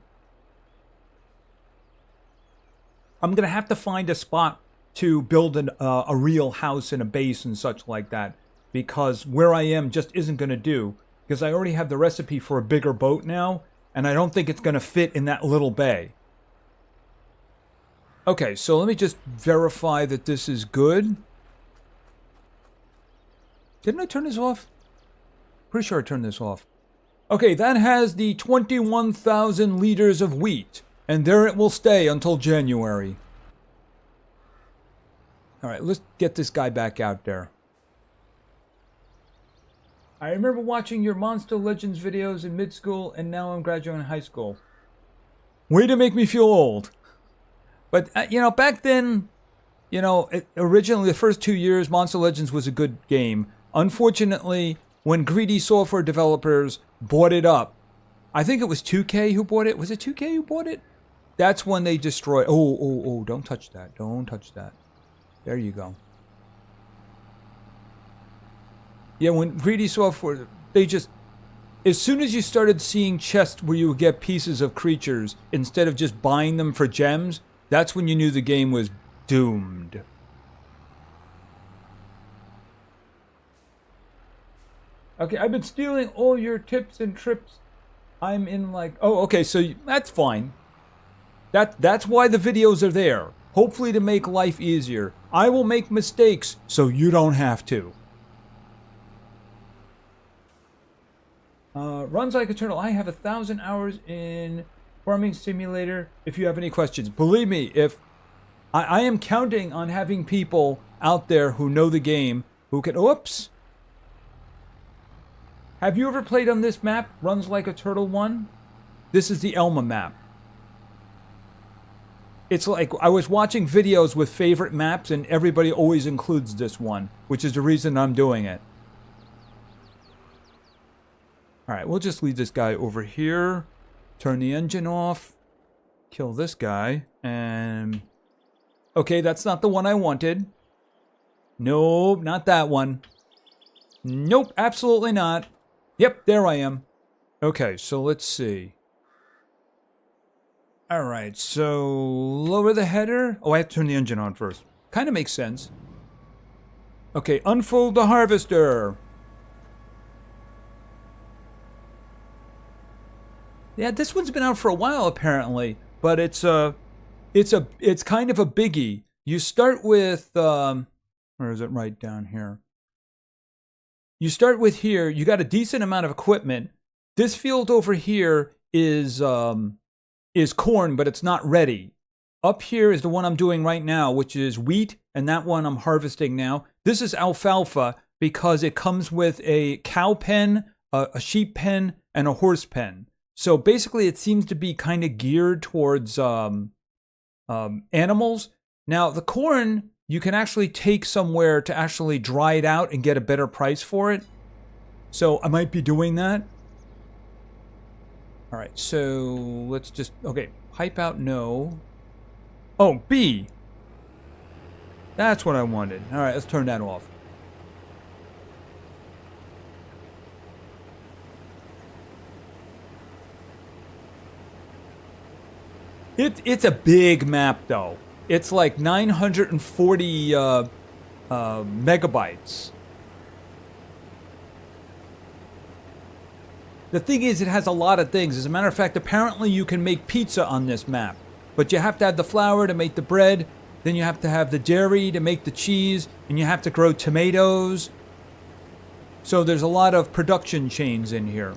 I'm going to have to find a spot to build a real house and a base and such like that. Because where I am just isn't going to do. Because I already have the recipe for a bigger boat now. And I don't think it's going to fit in that little bay. Okay, so let me just verify that this is good. Didn't I turn this off? Pretty sure I turned this off. Okay, that has the 21,000 liters of wheat. And there it will stay until January. Alright, let's get this guy back out there. I remember watching your Monster Legends videos in mid-school, and now I'm graduating high school. Way to make me feel old. But, you know, back then, you know, originally the first 2 years, Monster Legends was a good game. Unfortunately, when greedy software developers bought it up, I think it was 2K who bought it. Was it 2K who bought it? That's when they destroyed... Oh, don't touch that. Don't touch that. There you go. Yeah, when greedy software, they just... As soon as you started seeing chests where you would get pieces of creatures, instead of just buying them for gems, that's when you knew the game was doomed. Okay, I've been stealing all your tips and trips. I'm in like... Oh, okay, so that's fine. That's why the videos are there. Hopefully to make life easier. I will make mistakes so you don't have to. Runs like a turtle. I have 1,000 hours in Farming Simulator, if you have any questions. Believe me, if I am counting on having people out there who know the game, who can... Oops! Have you ever played on this map, Runs Like a Turtle 1? This is the Alma map. It's like, I was watching videos with favorite maps, and everybody always includes this one, which is the reason I'm doing it. Alright, we'll just leave this guy over here. Turn the engine off. Kill this guy. And... okay, that's not the one I wanted. Nope, not that one. Nope, absolutely not. Yep, there I am. Okay, so let's see. Alright, so lower the header. Oh, I have to turn the engine on first. Kind of makes sense. Okay, unfold the harvester. Yeah, this one's been out for a while apparently, but it's kind of a biggie. You start with where is it? Right down here. You start with here. You got a decent amount of equipment. This field over here is corn, but it's not ready. Up here is the one I'm doing right now, which is wheat, and that one I'm harvesting now. This is alfalfa because it comes with a cow pen, a sheep pen, and a horse pen. So basically, it seems to be kind of geared towards animals. Now, the corn, you can actually take somewhere to actually dry it out and get a better price for it. So I might be doing that. All right, so let's just, okay, pipe out, no. Oh, B. That's what I wanted. All right, let's turn that off. It's a big map, though. It's like 940 megabytes. The thing is, it has a lot of things. As a matter of fact, apparently you can make pizza on this map. But you have to have the flour to make the bread. Then you have to have the dairy to make the cheese. And you have to grow tomatoes. So there's a lot of production chains in here.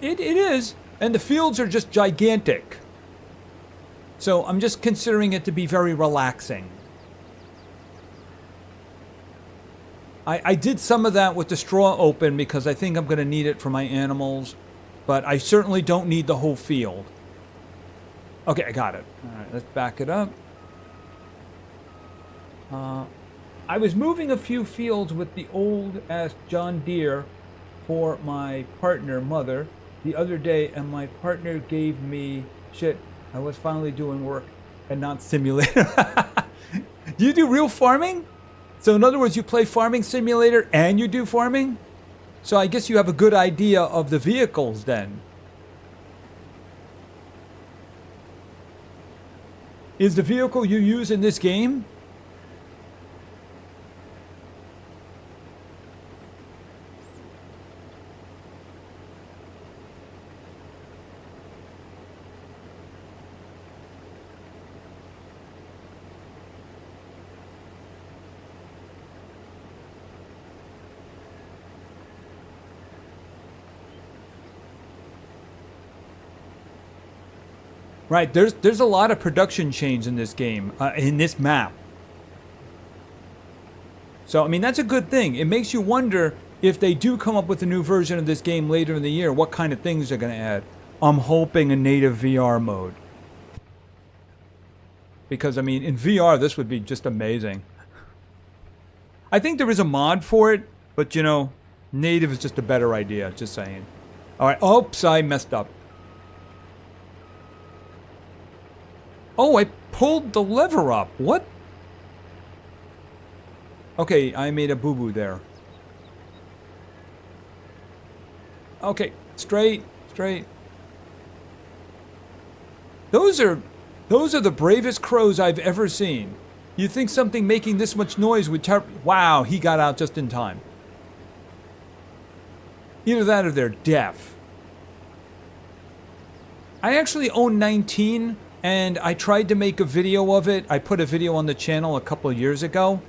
It is. And the fields are just gigantic. So I'm just considering it to be very relaxing. I did some of that with the straw open because I think I'm going to need it for my animals. But I certainly don't need the whole field. Okay, I got it. All right, let's back it up. I was moving a few fields with the old-ass John Deere for my partner, mother, the other day, and my partner gave me shit. I was finally doing work and not simulator. Do you do real farming? So in other words, you play Farming Simulator and you do farming? So I guess you have a good idea of the vehicles then. Is the vehicle you use in this game? Right, there's a lot of production chains in this game, in this map. So, I mean, that's a good thing. It makes you wonder if they do come up with a new version of this game later in the year, what kind of things they're going to add. I'm hoping a native VR mode. Because, I mean, in VR, this would be just amazing. I think there is a mod for it, but, you know, native is just a better idea, just saying. All right, oops, I messed up. Oh, I pulled the lever up. What? Okay, I made a boo-boo there. Okay, straight. Those are the bravest crows I've ever seen. You think something making this much noise would wow, he got out just in time. Either that or they're deaf. I actually own 19, and I tried to make a video of it. I put a video on the channel a couple of years ago.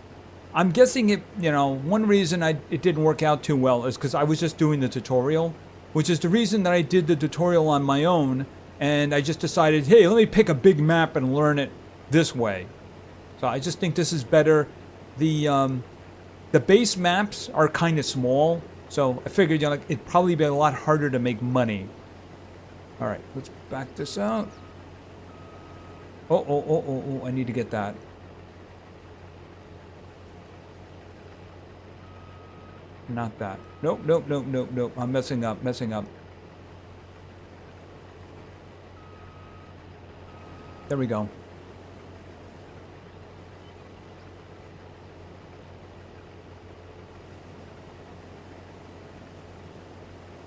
I'm guessing it, you know, one reason it didn't work out too well is because I was just doing the tutorial. which is the reason that I did the tutorial on my own. And I just decided, hey, let me pick a big map and learn it this way. So I just think this is better. The base maps are kind of small, so I figured, you know, like, it'd probably be a lot harder to make money. All right, let's back this out. Oh, I need to get that. Not that. Nope. I'm messing up. There we go.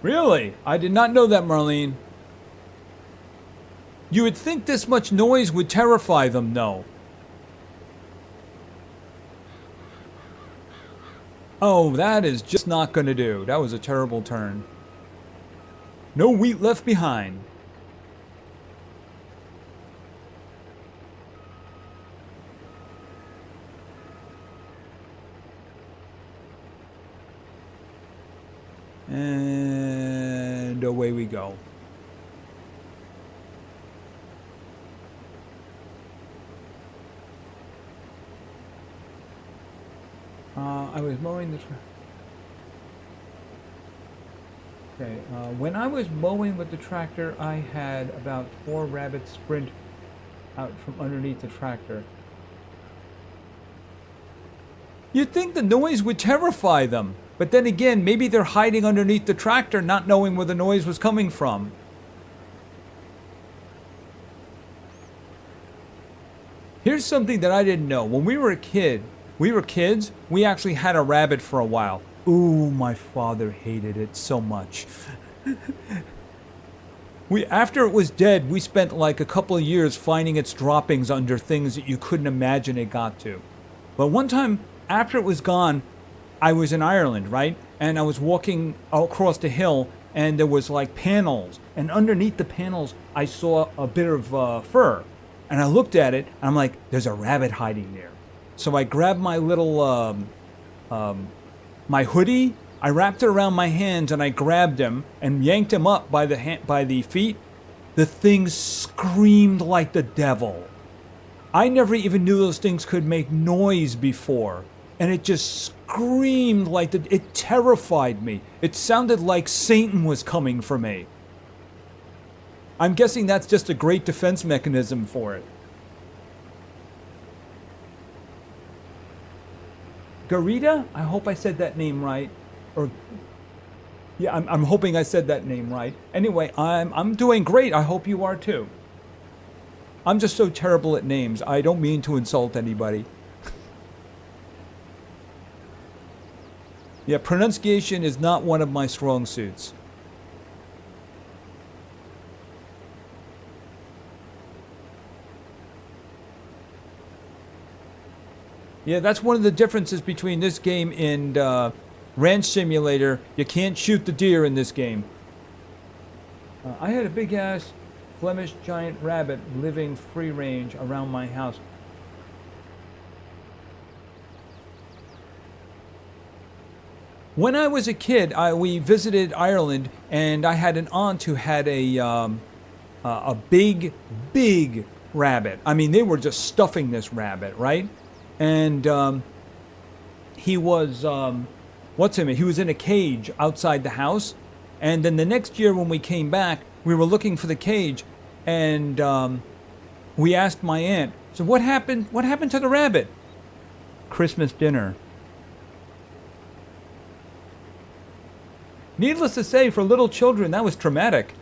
Really? I did not know that, Marlene. You would think this much noise would terrify them, though. Oh, that is just not going to do. That was a terrible turn. No wheat left behind. And away we go. I was mowing this. Okay, when I was mowing with the tractor, I had about 4 rabbits sprint out from underneath the tractor. You'd think the noise would terrify them, but then again, maybe they're hiding underneath the tractor, not knowing where the noise was coming from. Here's something that I didn't know. When we were kids, we actually had a rabbit for a while. Ooh, my father hated it so much. After it was dead, we spent like a couple of years finding its droppings under things that you couldn't imagine it got to. But one time, after it was gone, I was in Ireland, right? And I was walking across the hill, and there was like panels. And underneath the panels, I saw a bit of fur. And I looked at it, and I'm like, there's a rabbit hiding there. So I grabbed my little, my hoodie, I wrapped it around my hands, and I grabbed him and yanked him up by the feet. The thing screamed like the devil. I never even knew those things could make noise before. And it just screamed like it terrified me. It sounded like Satan was coming for me. I'm guessing that's just a great defense mechanism for it. Garita? I hope I said that name right. Or, yeah, I'm hoping I said that name right. Anyway, I'm doing great. I hope you are too. I'm just so terrible at names. I don't mean to insult anybody. Yeah, pronunciation is not one of my strong suits. Yeah, that's one of the differences between this game and Ranch Simulator. You can't shoot the deer in this game. I had a big-ass Flemish giant rabbit living free range around my house. When I was a kid, we visited Ireland, and I had an aunt who had a big rabbit. I mean, they were just stuffing this rabbit, right? And he was, he was in a cage outside the house. And then the next year when we came back, we were looking for the cage, and we asked my aunt, so what happened to the rabbit? Christmas dinner. Needless to say, for little children, that was traumatic.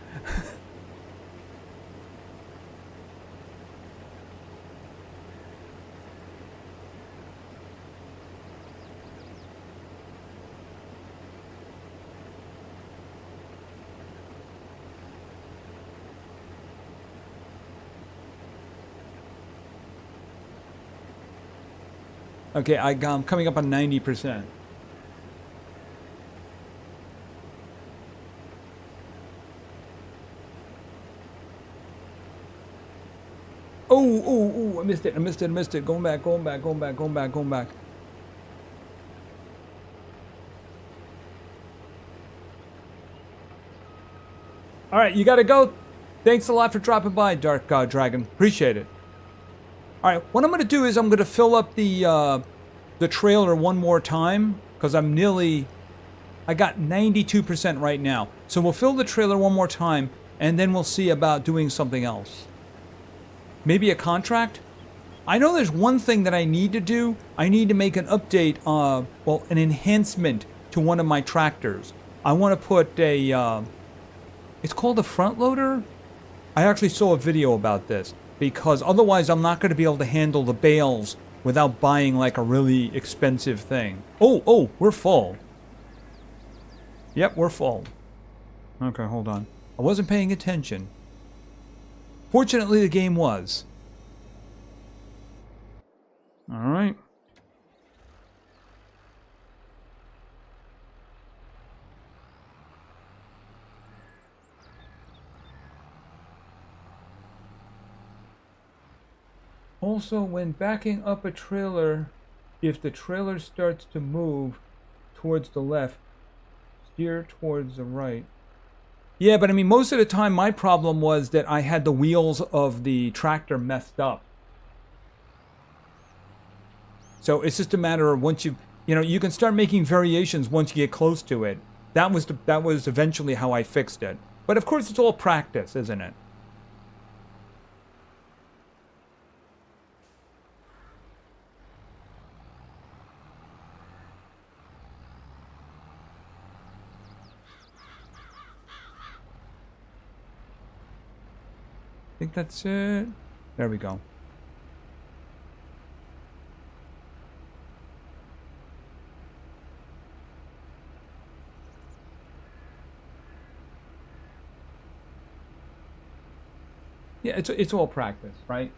Okay, I'm coming up on 90%. Oh, I missed it. Going back. All right, you got to go. Thanks a lot for dropping by, Dark Dragon. Appreciate it. All right, what I'm going to do is I'm going to fill up the trailer one more time because I got 92% right now. So we'll fill the trailer one more time and then we'll see about doing something else. Maybe a contract? I know there's one thing that I need to do. I need to make an update, well, an enhancement to one of my tractors. I want to put it's called a front loader? I actually saw a video about this because otherwise I'm not going to be able to handle the bales without buying like a really expensive thing. Oh, we're full. Yep, we're full. Okay, hold on. I wasn't paying attention. Fortunately, the game was. All right. Also, when backing up a trailer, if the trailer starts to move towards the left, steer towards the right. Yeah, but I mean, most of the time my problem was that I had the wheels of the tractor messed up. So it's just a matter of once you can start making variations once you get close to it. That was eventually how I fixed it. But of course, it's all practice, isn't it? I think that's it. There we go. Yeah, it's all practice, right?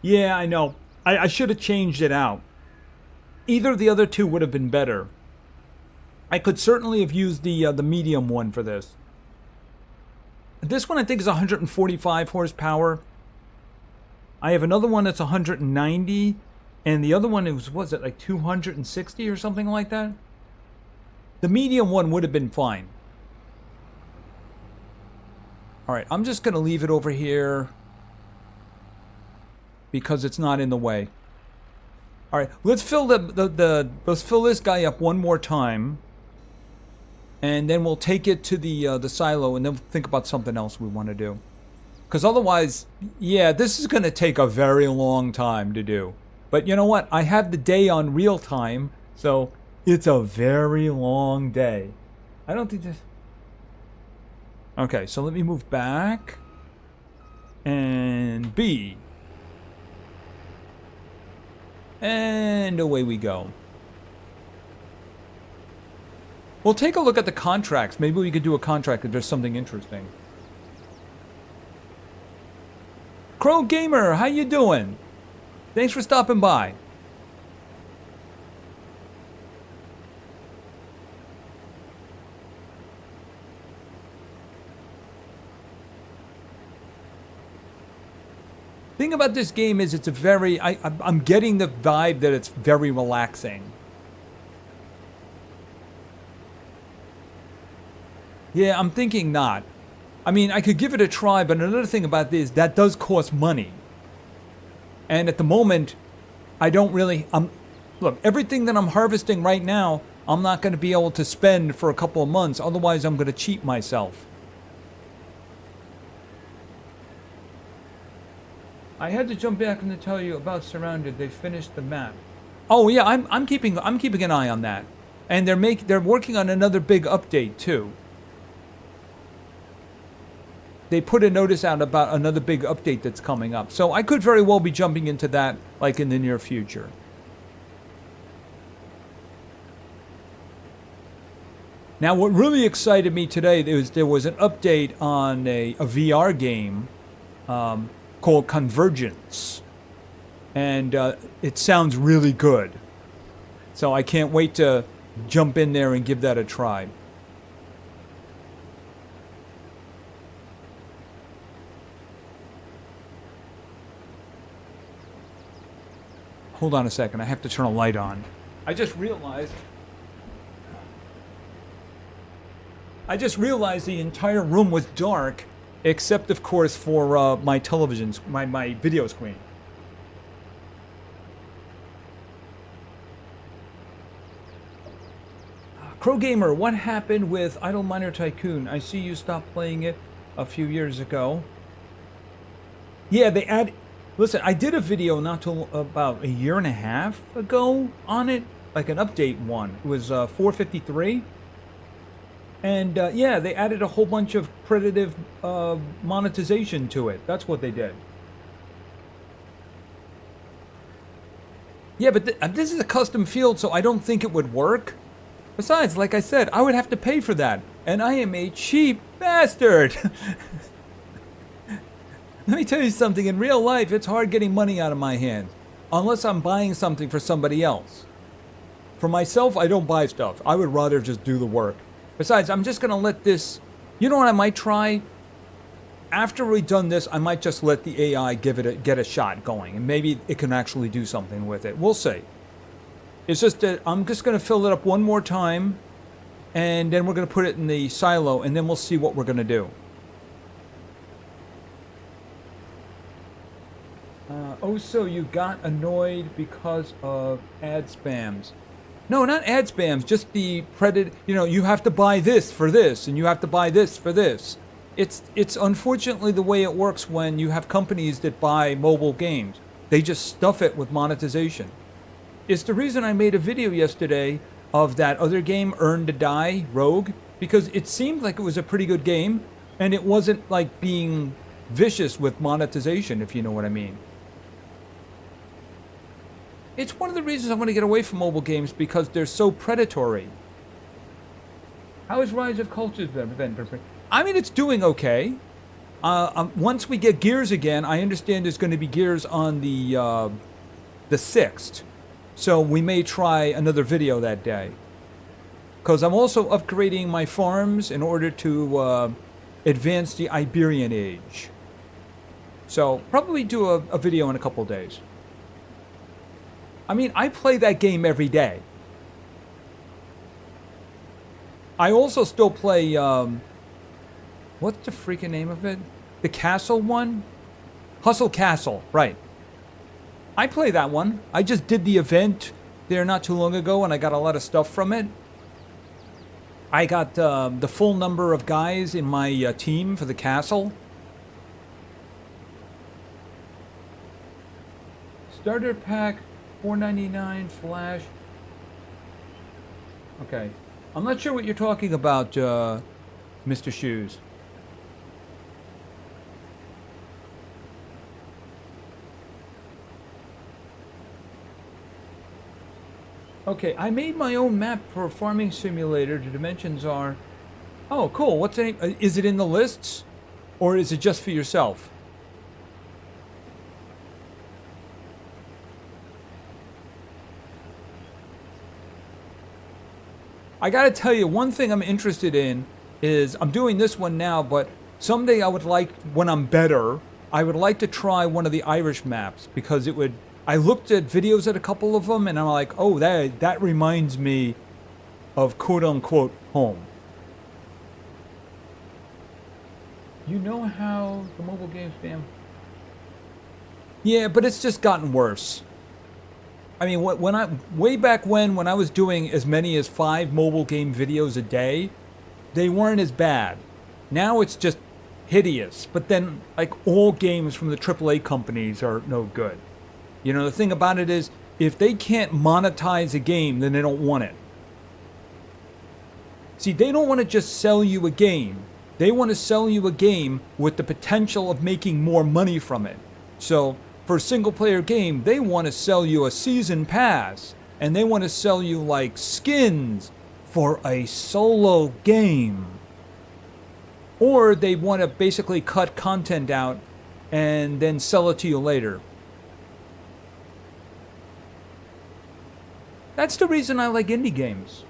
Yeah, I know. I should have changed it out. Either of the other two would have been better. I could certainly have used the medium one for this. This one I think is 145 horsepower. I have another one that's 190, and the other one was it like 260 or something like that? The medium one would have been fine. All right, I'm just going to leave it over here because it's not in the way. All right, let's fill let's fill this guy up one more time, and then we'll take it to the silo, and then think about something else we want to do. Because otherwise, yeah, this is going to take a very long time to do. But you know what? I have the day on real time, so it's a very long day. I don't think this. Okay, so let me move back and B. And away we go. We'll take a look at the contracts. Maybe we could do a contract if there's something interesting. Crow Gamer, how you doing? Thanks for stopping by. Thing about this game is it's a very, I'm getting the vibe that it's very relaxing. Yeah, I'm thinking not. I mean, I could give it a try, but another thing about this, that does cost money. And at the moment, I don't really, look, everything that I'm harvesting right now, I'm not going to be able to spend for a couple of months. Otherwise, I'm going to cheat myself. I had to jump back and to tell you about Surrounded. They finished the map. Oh yeah, I'm keeping an eye on that. And they're working on another big update too. They put a notice out about another big update that's coming up. So I could very well be jumping into that like in the near future. Now what really excited me today there was an update on a VR game called Convergence. And it sounds really good. So I can't wait to jump in there and give that a try. hold on a second. I have to turn a light on. I just realized the entire room was dark, except, of course, for my television, my video screen. Crow Gamer, what happened with Idle Miner Tycoon? I see you stopped playing it a few years ago. Yeah, they add. Listen, I did a video not till about a year and a half ago on it, like an update one. It was 453. And yeah, they added a whole bunch of predative monetization to it. That's what they did. Yeah, but this is a custom field, so I don't think it would work. Besides, like I said, I would have to pay for that. And I am a cheap bastard. Let me tell you something. In real life, it's hard getting money out of my hands. Unless I'm buying something for somebody else. For myself, I don't buy stuff. I would rather just do the work. Besides, I'm just going to let this... You know what I might try? After we've done this, I might just let the AI get a shot going. And maybe it can actually do something with it. We'll see. It's just that I'm just going to fill it up one more time. And then we're going to put it in the silo. And then we'll see what we're going to do. Oh, so you got annoyed because of ad spams. No, not ad spams, just the you know, you have to buy this for this, and you have to buy this for this. It's unfortunately the way it works when you have companies that buy mobile games. They just stuff it with monetization. It's the reason I made a video yesterday of that other game, Earn to Die, Rogue, because it seemed like it was a pretty good game, and it wasn't like being vicious with monetization, if you know what I mean. It's one of the reasons I want to get away from mobile games, because they're so predatory. How is Rise of Cultures been? I mean, it's doing okay. Once we get Gears again, I understand there's going to be Gears on the 6th. So we may try another video that day. Because I'm also upgrading my farms in order to advance the Iberian Age. So probably do a video in a couple days. I mean, I play that game every day. I also still play, what's the freaking name of it? The Castle one? Hustle Castle, right. I play that one. I just did the event there not too long ago, and I got a lot of stuff from it. I got the full number of guys in my team for the castle. Starter pack, $4.99 flash. Okay. I'm not sure what you're talking about, Mr. Shoes. Okay, I made my own map for a farming simulator. The dimensions are... Oh, cool. What's the name? Is it in the lists? Or is it just for yourself? I gotta tell you, one thing I'm interested in is, I'm doing this one now, but someday I would like, when I'm better, I would like to try one of the Irish maps, because it would... I looked at videos at a couple of them, and I'm like, oh, that reminds me of quote-unquote home. You know how the mobile game spam... Yeah, but it's just gotten worse. I mean, way back when I was doing as many as 5 mobile game videos a day, they weren't as bad. Now it's just hideous. But then, like, all games from the AAA companies are no good. You know, the thing about it is, if they can't monetize a game, then they don't want it. See, they don't want to just sell you a game. They want to sell you a game with the potential of making more money from it. So, for a single-player game, they want to sell you a season pass. And they want to sell you, like, skins for a solo game. Or they want to basically cut content out and then sell it to you later. That's the reason I like indie games.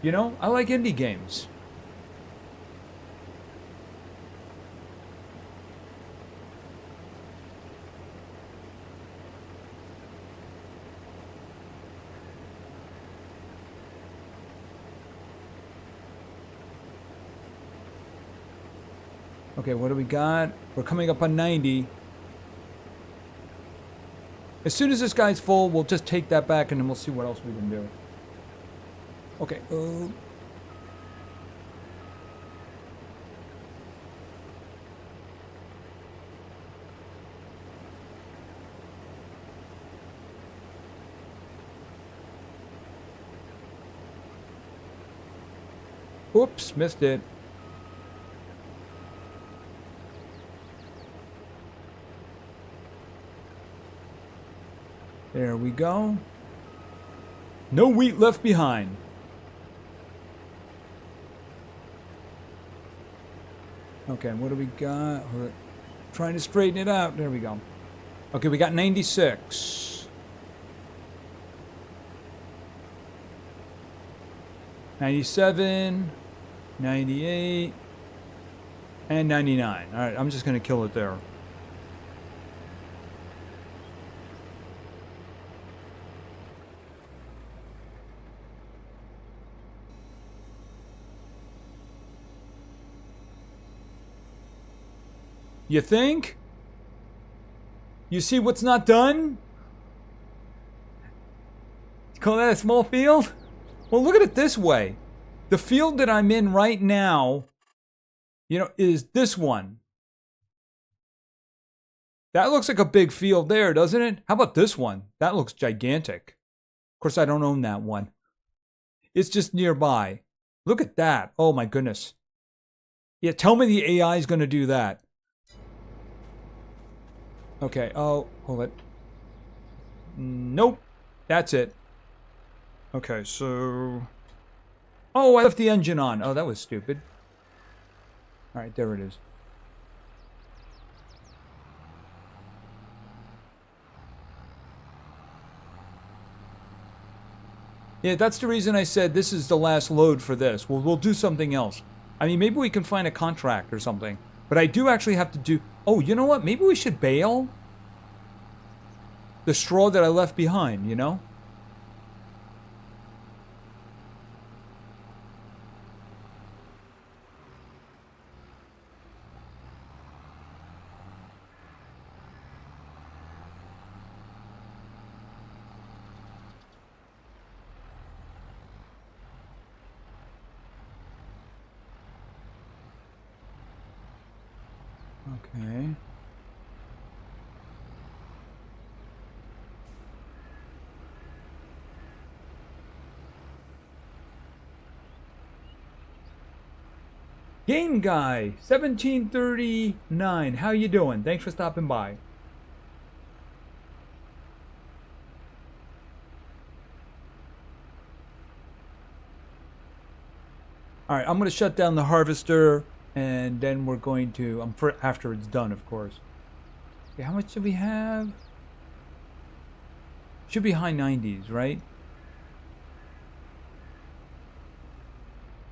You know, I like indie games. Okay, what do we got? We're coming up on 90. As soon as this guy's full, we'll just take that back and then we'll see what else we can do. Okay. Oops, missed it. There we go. No wheat left behind. Okay, what do we got? We're trying to straighten it out. There we go. Okay, we got 96. 97. 98. And 99. All right, I'm just going to kill it there. You think? You see what's not done? You call that a small field? Well, look at it this way. The field that I'm in right now, you know, is this one. That looks like a big field there, doesn't it? How about this one? That looks gigantic. Of course, I don't own that one. It's just nearby. Look at that. Oh, my goodness. Yeah, tell me the AI is going to do that. Okay, oh, hold it. Nope. That's it. Okay, so... Oh, I left the engine on. Oh, that was stupid. Alright, there it is. Yeah, that's the reason I said this is the last load for this. We'll do something else. I mean, maybe we can find a contract or something. But I do actually have to do... Oh, you know what? Maybe we should bale the straw that I left behind, you know? Okay. Game Guy 1739. How you doing? Thanks for stopping by. All right, I'm going to shut down the harvester, and then we're going to after it's done, of course. Okay, how much do we have? Should be high 90s, right?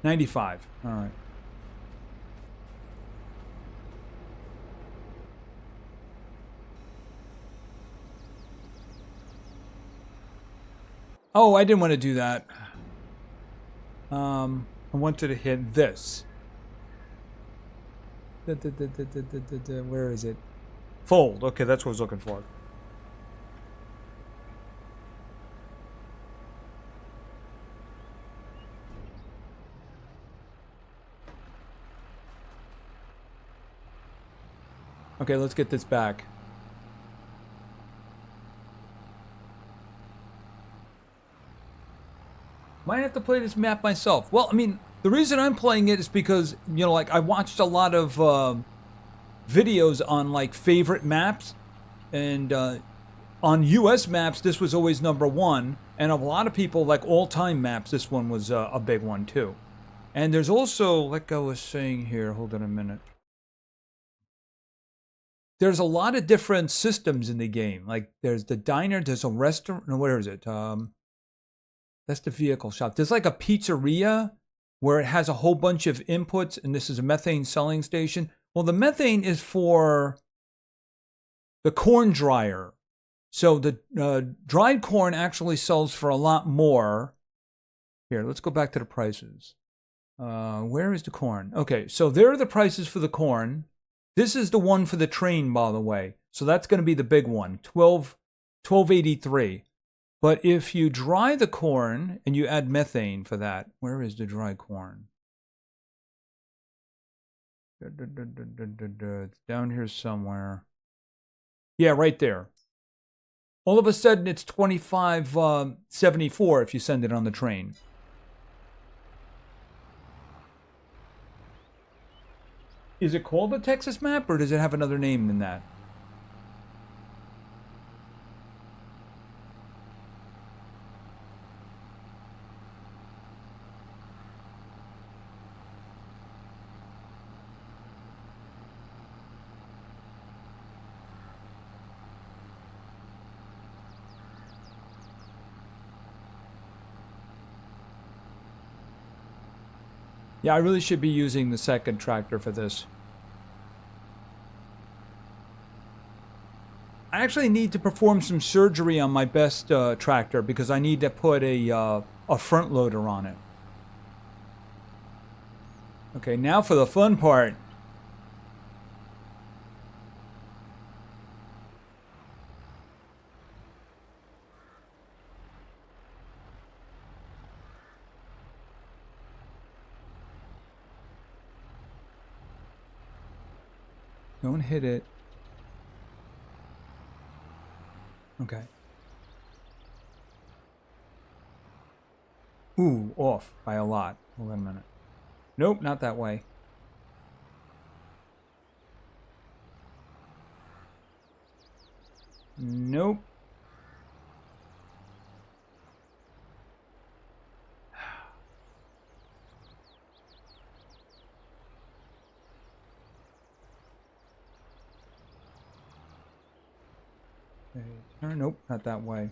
95. All right. Oh, I didn't want to do that. I wanted to hit this. Where is it? Fold. Okay, that's what I was looking for. Okay, let's get this back. Might have to play this map myself. Well, I mean, the reason I'm playing it is because, you know, like I watched a lot of videos on like favorite maps, and on US maps this was always #1, and a lot of people like all-time maps this one was a big one too. And there's also, like I was saying here, hold on a minute. There's a lot of different systems in the game. Like there's the diner, there's a restaurant, no, where is it? That's the vehicle shop. There's like a pizzeria where it has a whole bunch of inputs, and this is a methane selling station. Well, the methane is for the corn dryer. So the dried corn actually sells for a lot more. Here, let's go back to the prices. Where is the corn? Okay, so there are the prices for the corn. This is the one for the train, by the way. So that's going to be the big one, 1283. But if you dry the corn and you add methane for that, where is the dry corn? It's down here somewhere. Yeah, right there. All of a sudden, it's 2574 if you send it on the train. Is it called a Texas map, or does it have another name than that? Yeah, I really should be using the second tractor for this. I actually need to perform some surgery on my best tractor because I need to put a front loader on it. Okay, now for the fun part. Don't hit it. Okay. Ooh, off by a lot. Hold on a minute. Nope, not that way. Nope. Okay, turn. Nope, not that way.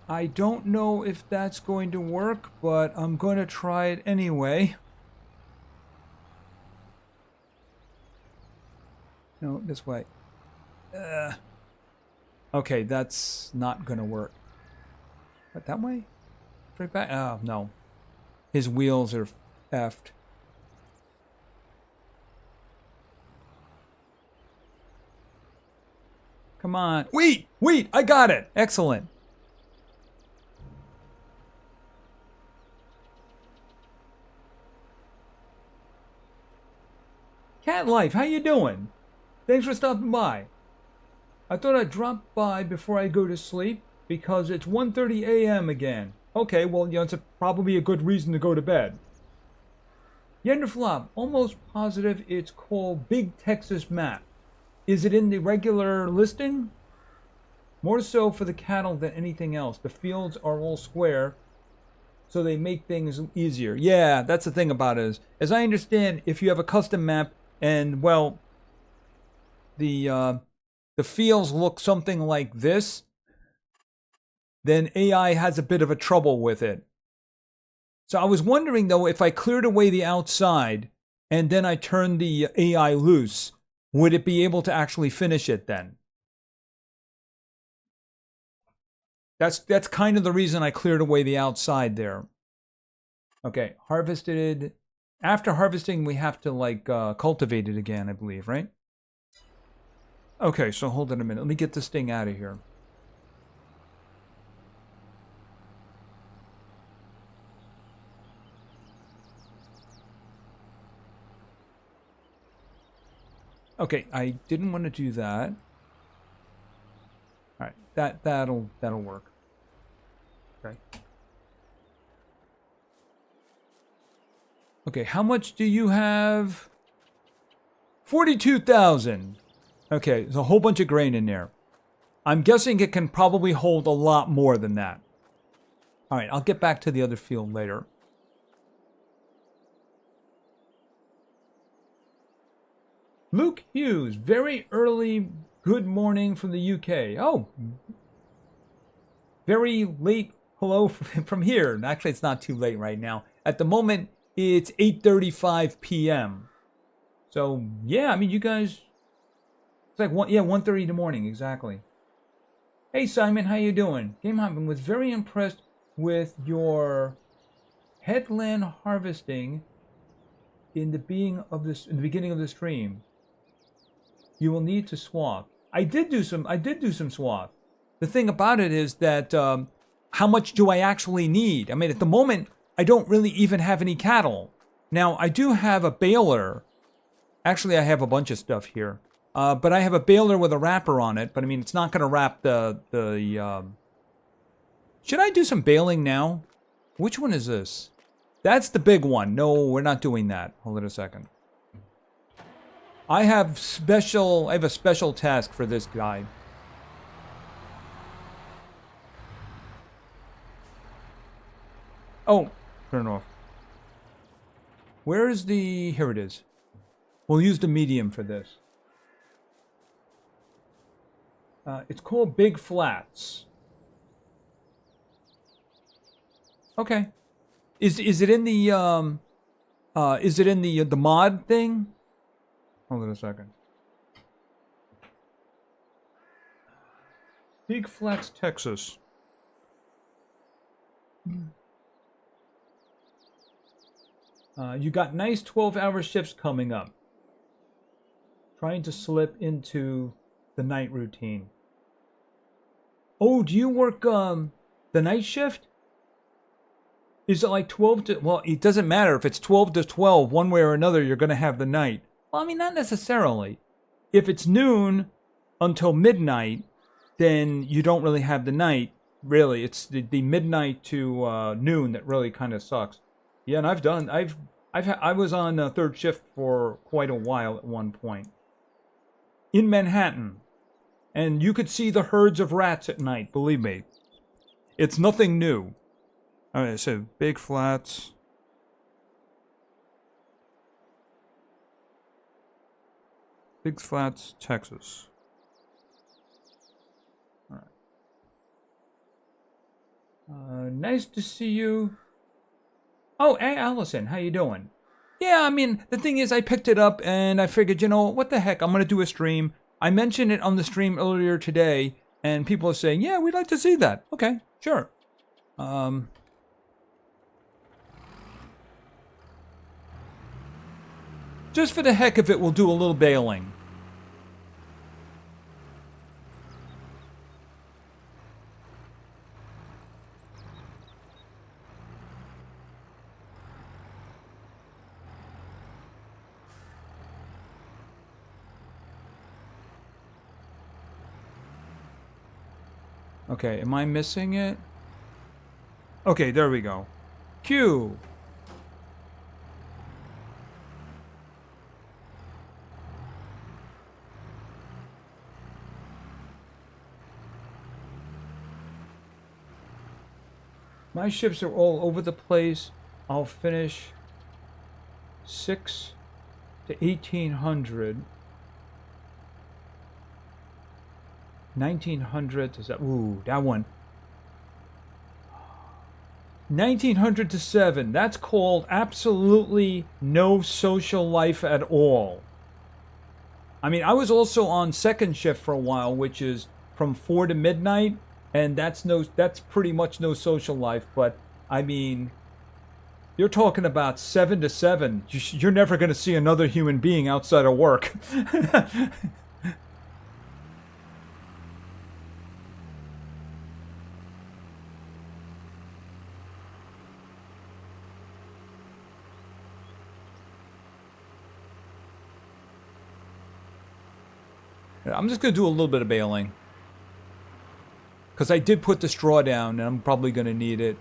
I don't know if that's going to work, but I'm going to try it anyway. No, this way. Okay, that's not going to work. But that way? Straight back? Oh, no. His wheels are effed. Come on. Wait! Wait! I got it! Excellent. Cat Life, how you doing? Thanks for stopping by. I thought I'd drop by before I go to sleep because it's 1:30 a.m. again. Okay, well, you know, it's probably a good reason to go to bed. Yenderflop, almost positive it's called Big Texas Map. Is it in the regular listing? More so for the cattle than anything else. The fields are all square, so they make things easier. Yeah, that's the thing about it. As I understand, if you have a custom map and, well, the fields look something like this, then AI has a bit of a trouble with it. So I was wondering, though, if I cleared away the outside and then I turned the AI loose, would it be able to actually finish it then? That's kind of the reason I cleared away the outside there. Okay, harvested. After harvesting, we have to, like, cultivate it again, I believe, right? Okay, so hold on a minute. Let me get this thing out of here. Okay, I didn't want to do that. All right, that'll work. Okay. Okay, how much do you have? 42,000. Okay, there's a whole bunch of grain in there. I'm guessing it can probably hold a lot more than that. All right, I'll get back to the other field later. Luke Hughes, very early good morning from the UK. Oh, very late hello from here. Actually, it's not too late right now. At the moment, it's 8:35 p.m. So, yeah, I mean, you guys... It's like 1:30 in the morning, exactly. Hey Simon, how you doing? Game Hopping was very impressed with your headland harvesting in the beginning of the stream. You will need to swap. I did do some swap. The thing about it is that how much do I actually need? I mean, at the moment, I don't really even have any cattle. Now, I do have a baler. Actually, I have a bunch of stuff here. But I have a baler with a wrapper on it. But I mean, it's not going to wrap the. Should I do some baling now? Which one is this? That's the big one. No, we're not doing that. Hold it a second. I have a special task for this guy. Oh, turn it off. Where is the... Here it is. We'll use the medium for this. It's called Big Flats. Okay. Is it in the the mod thing? Hold on a second. Big Flats, Texas. You got nice 12-hour shifts coming up. Trying to slip into the night routine. Oh, do you work the night shift? Is it like 12 to... Well, it doesn't matter. If it's 12 to 12, one way or another, you're going to have the night. Well, I mean, not necessarily. If it's noon until midnight, then you don't really have the night. Really, it's the midnight to noon that really kind of sucks. Yeah, and I was on third shift for quite a while at one point. In Manhattan. And you could see the herds of rats at night, believe me. It's nothing new. Alright, so Big Flats. Big Flats, Texas. Alright. Nice to see you. Oh, hey Allison, how you doing? Yeah, I mean, the thing is, I picked it up and I figured, you know, what the heck, I'm gonna do a stream. I mentioned it on the stream earlier today, and people are saying, yeah, we'd like to see that. Okay, sure. Just for the heck of it, we'll do a little baling. Okay, am I missing it? Okay, there we go. Q. My ships are all over the place. I'll finish 6 to 1800. 1900 is that? Ooh, that one. 1900 to 7. That's called absolutely no social life at all. I mean, I was also on second shift for a while, which is from 4 to midnight, and that's pretty much no social life. But I mean, you're talking about 7 to 7. You're never going to see another human being outside of work. I'm just going to do a little bit of baling. Because I did put the straw down, and I'm probably going to need it.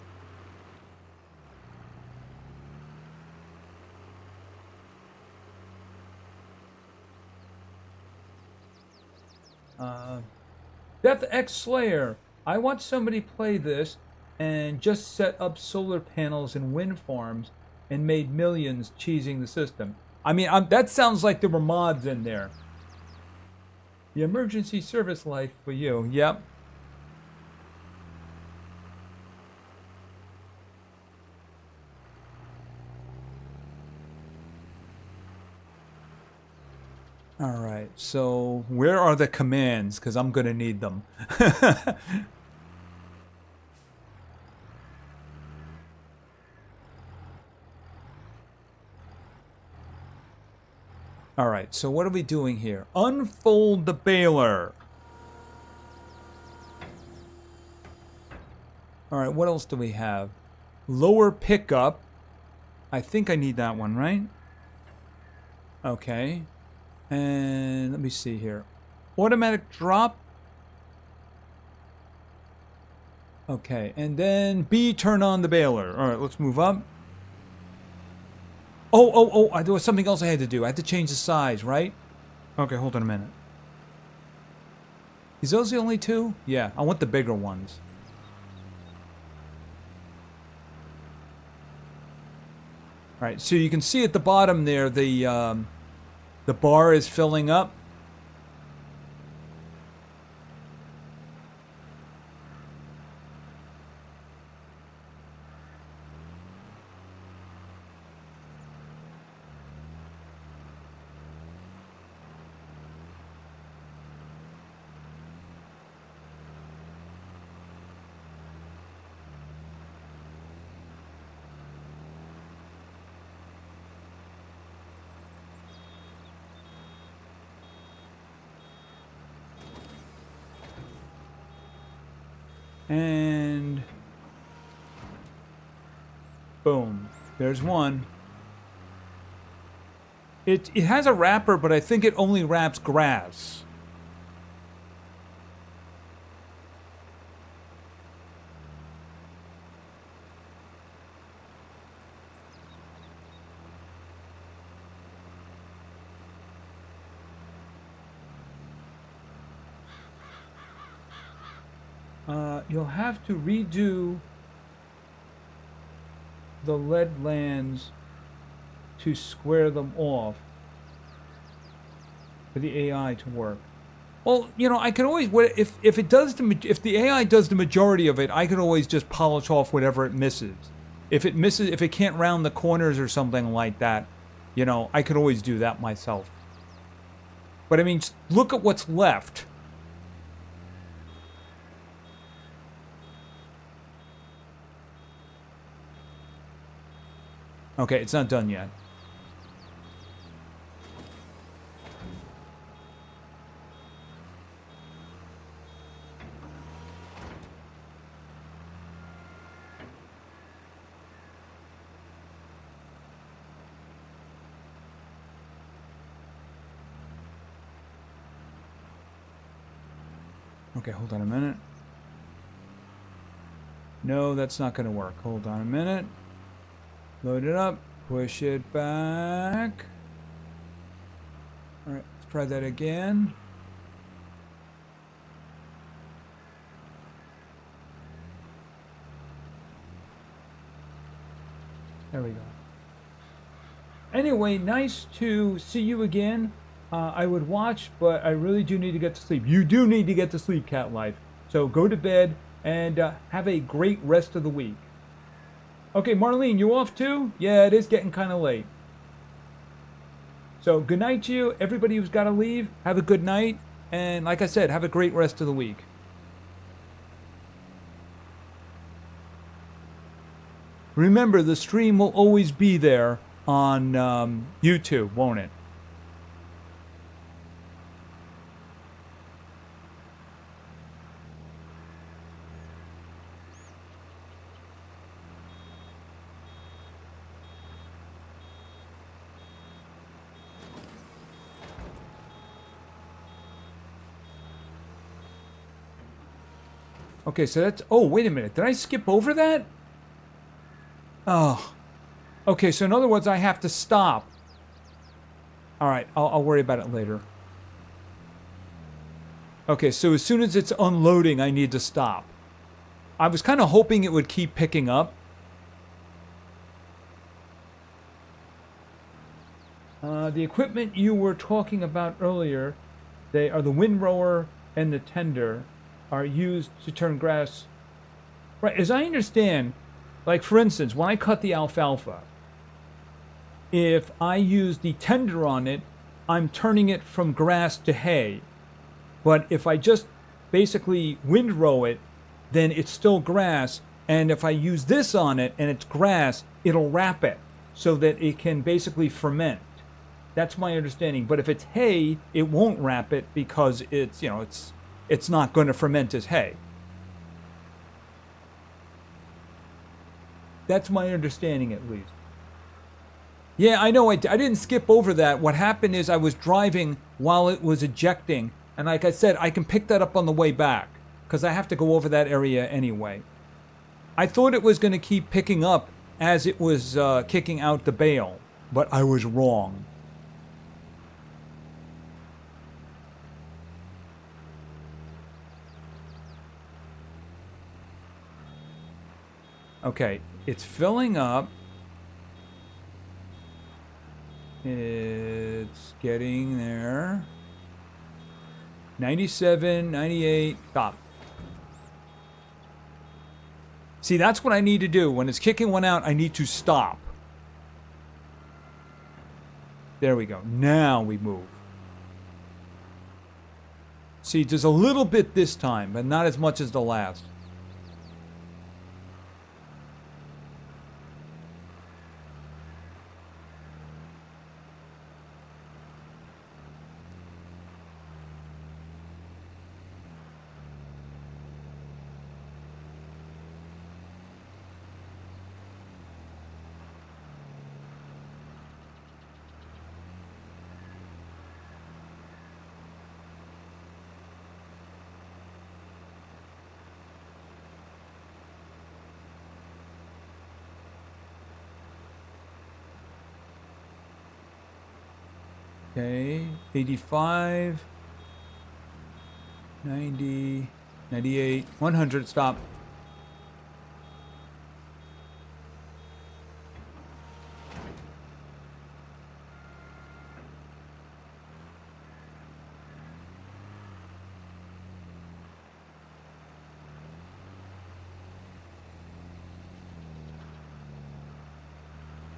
Death X Slayer. I watched somebody play this and just set up solar panels and wind farms and made millions cheesing the system. I mean, that sounds like there were mods in there. The emergency service life for you. Yep. All right, so where are the commands? Because I'm going to need them. All right, so what are we doing here? Unfold the baler. All right, what else do we have? Lower pickup. I think I need that one, right? Okay. And let me see here. Automatic drop. Okay, and then B, turn on the baler. All right, let's move up. Oh, there was something else I had to do. I had to change the size, right? Okay, hold on a minute. Is those the only two? Yeah, I want the bigger ones. All right, so you can see at the bottom there, the bar is filling up. And boom, there's one. It has a wrapper, but I think it only wraps grass. You'll have to redo the lead lands to square them off for the AI to work. Well, you know, I can always, if it does if the AI does the majority of it, I can always just polish off whatever it misses. If it can't round the corners or something like that, you know, I could always do that myself. But I mean, look at what's left. Okay, it's not done yet. Okay, hold on a minute. No, that's not going to work. Hold on a minute. Load it up. Push it back. All right, let's try that again. There we go. Anyway, nice to see you again. I would watch, but I really do need to get to sleep. You do need to get to sleep, Cat Life. So go to bed and have a great rest of the week. Okay, Marlene, you off too? Yeah, it is getting kind of late. So good night to you. Everybody who's got to leave, have a good night. And like I said, have a great rest of the week. Remember, the stream will always be there on YouTube, won't it? Okay, so that's... Oh, wait a minute. Did I skip over that? Oh. Okay, so in other words, I have to stop. All right, I'll worry about it later. Okay, so as soon as it's unloading, I need to stop. I was kind of hoping it would keep picking up. The equipment you were talking about earlier, they are the windrower and the tender, are used to turn grass. Right, as I understand, like for instance, when I cut the alfalfa, if I use the tender on it, I'm turning it from grass to hay. But if I just basically windrow it, then it's still grass. And if I use this on it and it's grass, it'll wrap it so that it can basically ferment. That's my understanding. But if it's hay, it won't wrap it because it's not going to ferment as hay. That's my understanding, at least. Yeah, I know. I didn't skip over that. What happened is I was driving while it was ejecting. And like I said, I can pick that up on the way back because I have to go over that area anyway. I thought it was going to keep picking up as it was kicking out the bale, but I was wrong. Okay, it's filling up. It's getting there. 97, 98, stop. See, that's what I need to do. When it's kicking one out, I need to stop. There we go. Now we move. See, there's a little bit this time, but not as much as the last. Okay, 85, 90, 98, 100, stop.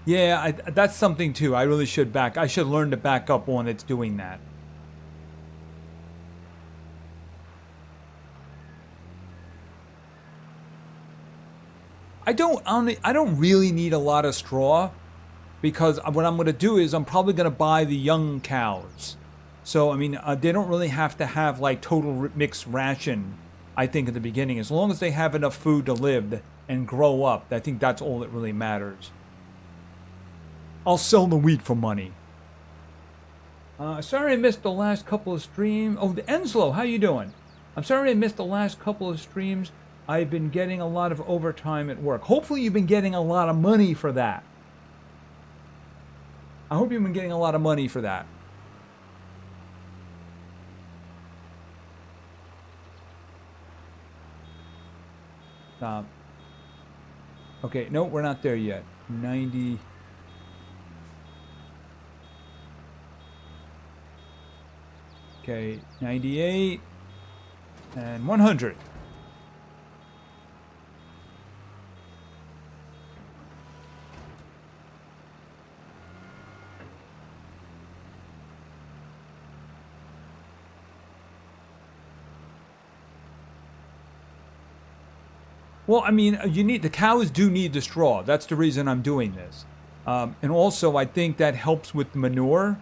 Yeah, that's something too. I really should back. I should learn to back up when it's doing that. I don't really need a lot of straw because what I'm going to do is I'm probably going to buy the young cows. So I mean, they don't really have to have like total mixed ration. I think at the beginning, as long as they have enough food to live and grow up, I think that's all that really matters. I'll sell the wheat for money. Sorry I missed the last couple of streams. Oh, the Enslow, how you doing? I'm sorry I missed the last couple of streams. I've been getting a lot of overtime at work. Hopefully you've been getting a lot of money for that. I hope you've been getting a lot of money for that. Stop. Okay, no, we're not there yet. 90... Okay, 98 and 100. Well, I mean, the cows do need the straw. That's the reason I'm doing this. And also, I think that helps with the manure.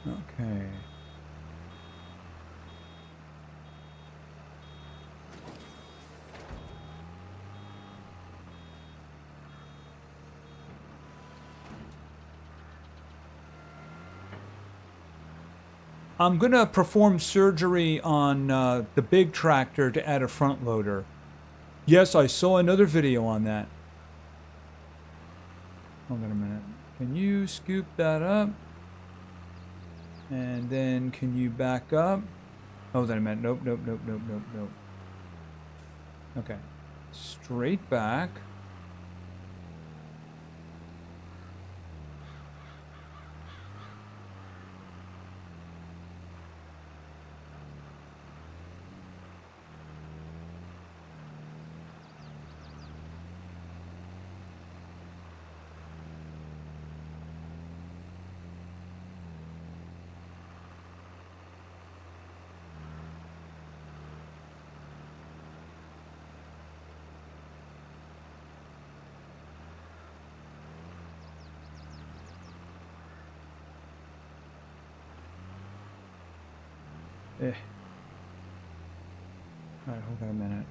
Okay. I'm going to perform surgery on the big tractor to add a front loader. Yes, I saw another video on that. Hold on a minute. Can you scoop that up? And then can you back up? Oh, that I meant nope. Okay. Straight back. Eh. All right, hold on a minute.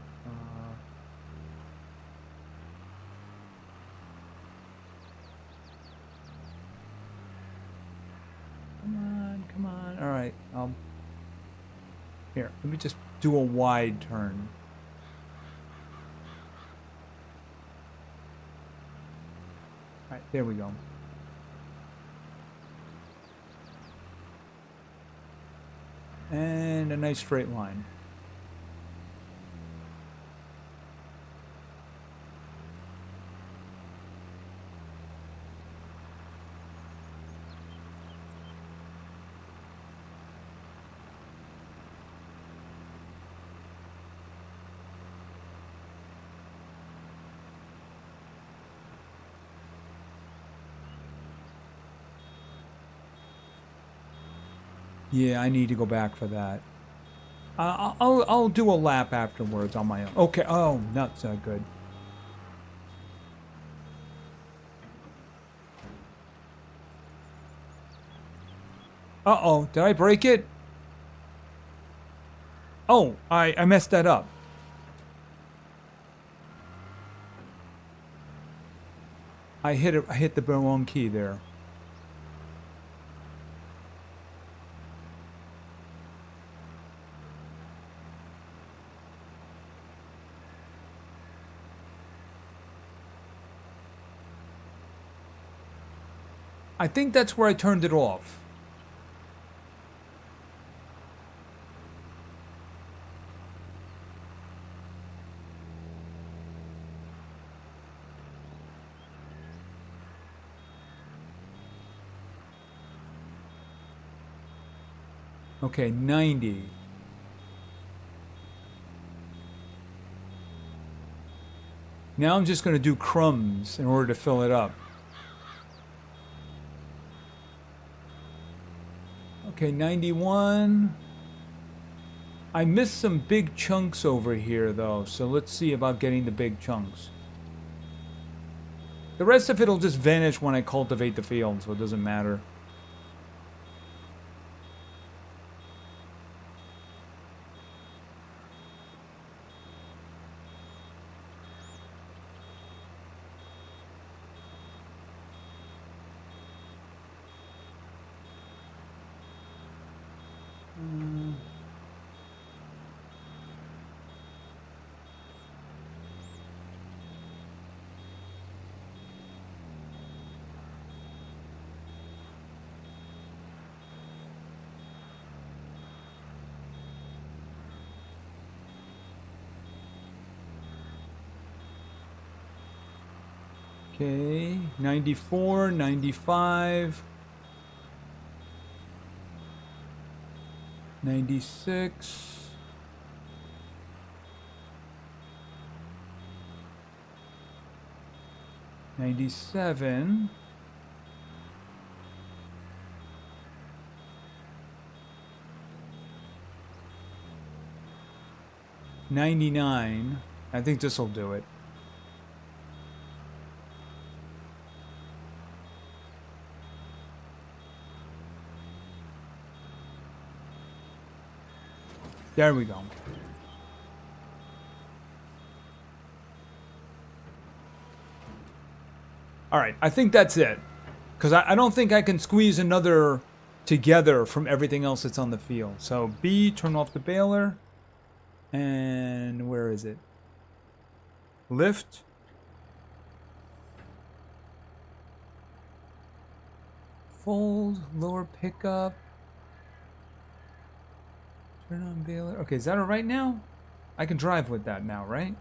Come on, come on. All right. Here, let me just do a wide turn. All right, there we go. And a nice straight line. Yeah, I need to go back for that. I'll do a lap afterwards on my own. Okay. Oh, not so good. Uh-oh, did I break it? Oh, I messed that up. I hit the wrong key there. I think that's where I turned it off. Okay, 90. Now I'm just going to do crumbs in order to fill it up. Okay, 91. I missed some big chunks over here, though, so let's see about getting the big chunks. The rest of it will just vanish when I cultivate the field, so it doesn't matter. Okay, 94, 95, 96, 97, 99. I think this will do it. There we go. All right, I think that's it. Because I don't think I can squeeze another together from everything else that's on the field. So B, turn off the baler. And where is it? Lift. Fold, lower pickup. Turn on baler. Okay, is that all right now? I can drive with that now, right?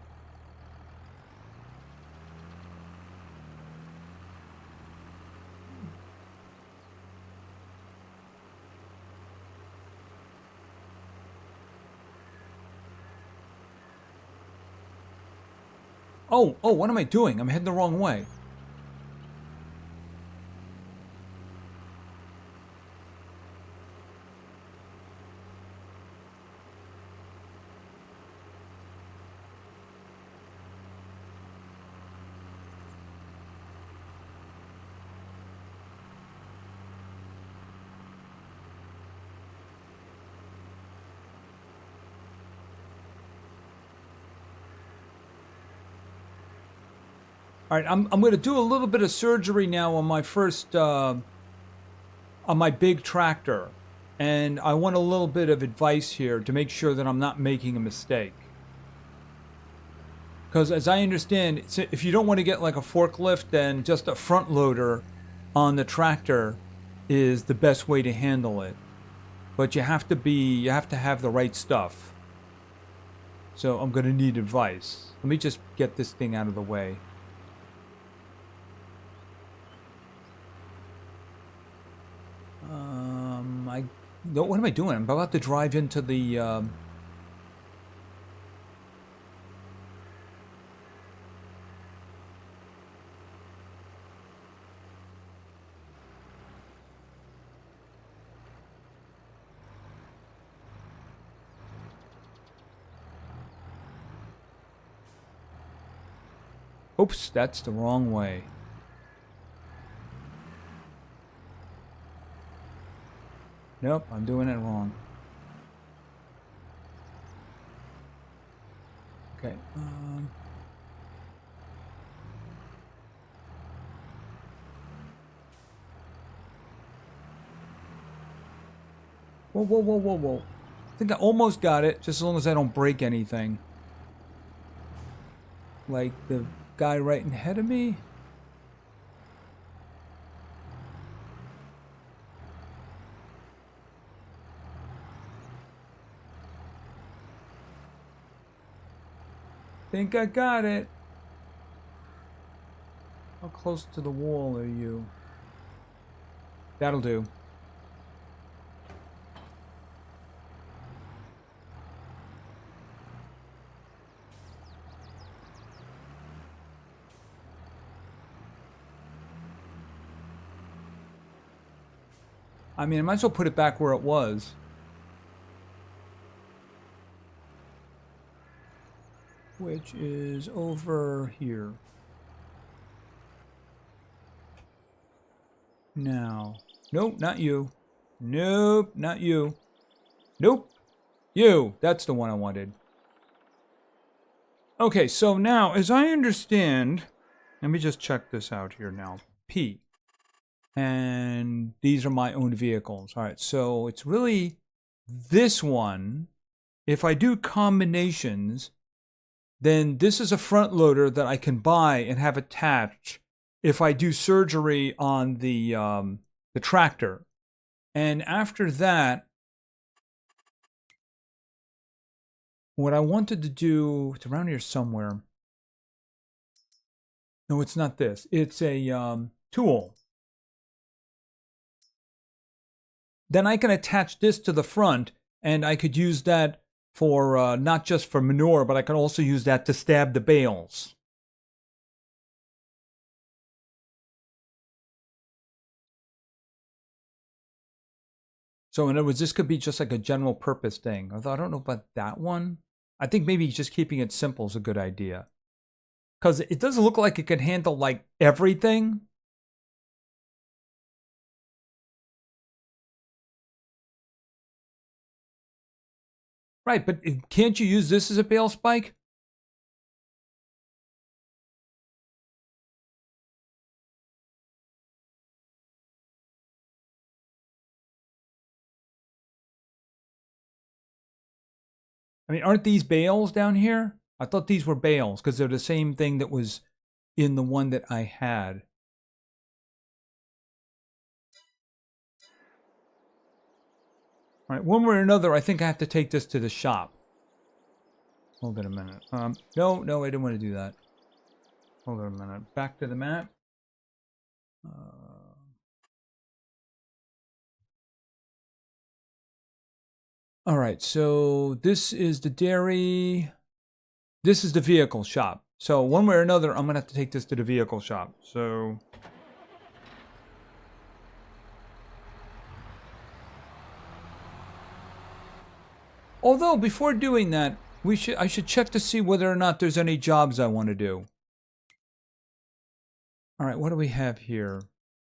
Oh, what am I doing? I'm heading the wrong way. All right, I'm going to do a little bit of surgery now on my first on my big tractor, and I want a little bit of advice here to make sure that I'm not making a mistake. Because as I understand, if you don't want to get like a forklift, then just a front loader on the tractor is the best way to handle it. But you have to have the right stuff. So I'm going to need advice. Let me just get this thing out of the way. What am I doing? I'm about to drive into the oops, that's the wrong way. Nope, I'm doing it wrong. Okay. Whoa. I think I almost got it, just as long as I don't break anything. Like the guy right ahead of me. Think I got it. How close to the wall are you? That'll do. I mean, I might as well put it back where it was. Which is over here. Now. Nope, not you. Nope, not you. Nope. You. That's the one I wanted. Okay, so now, as I understand, let me just check this out here now. P. And these are my own vehicles. All right, so it's really this one. If I do combinations, then this is a front loader that I can buy and have attached if I do surgery on the tractor. And after that, what I wanted to do, it's around here somewhere. No, it's not this. It's a tool. Then I can attach this to the front, and I could use that for not just for manure, but I can also use that to stab the bales. So in other words, this could be just like a general purpose thing. Although I don't know about that one. I think maybe just keeping it simple is a good idea. Because it doesn't look like it can handle like everything. Right, but can't you use this as a bale spike? I mean, aren't these bales down here? I thought these were bales because they're the same thing that was in the one that I had. All right, one way or another, I think I have to take this to the shop. Hold on a minute. No, I didn't want to do that. Hold on a minute. Back to the map. All right, so this is the dairy. This is the vehicle shop. So one way or another, I'm going to have to take this to the vehicle shop. So... Although, before doing that, I should check to see whether or not there's any jobs I want to do. All right, what do we have here?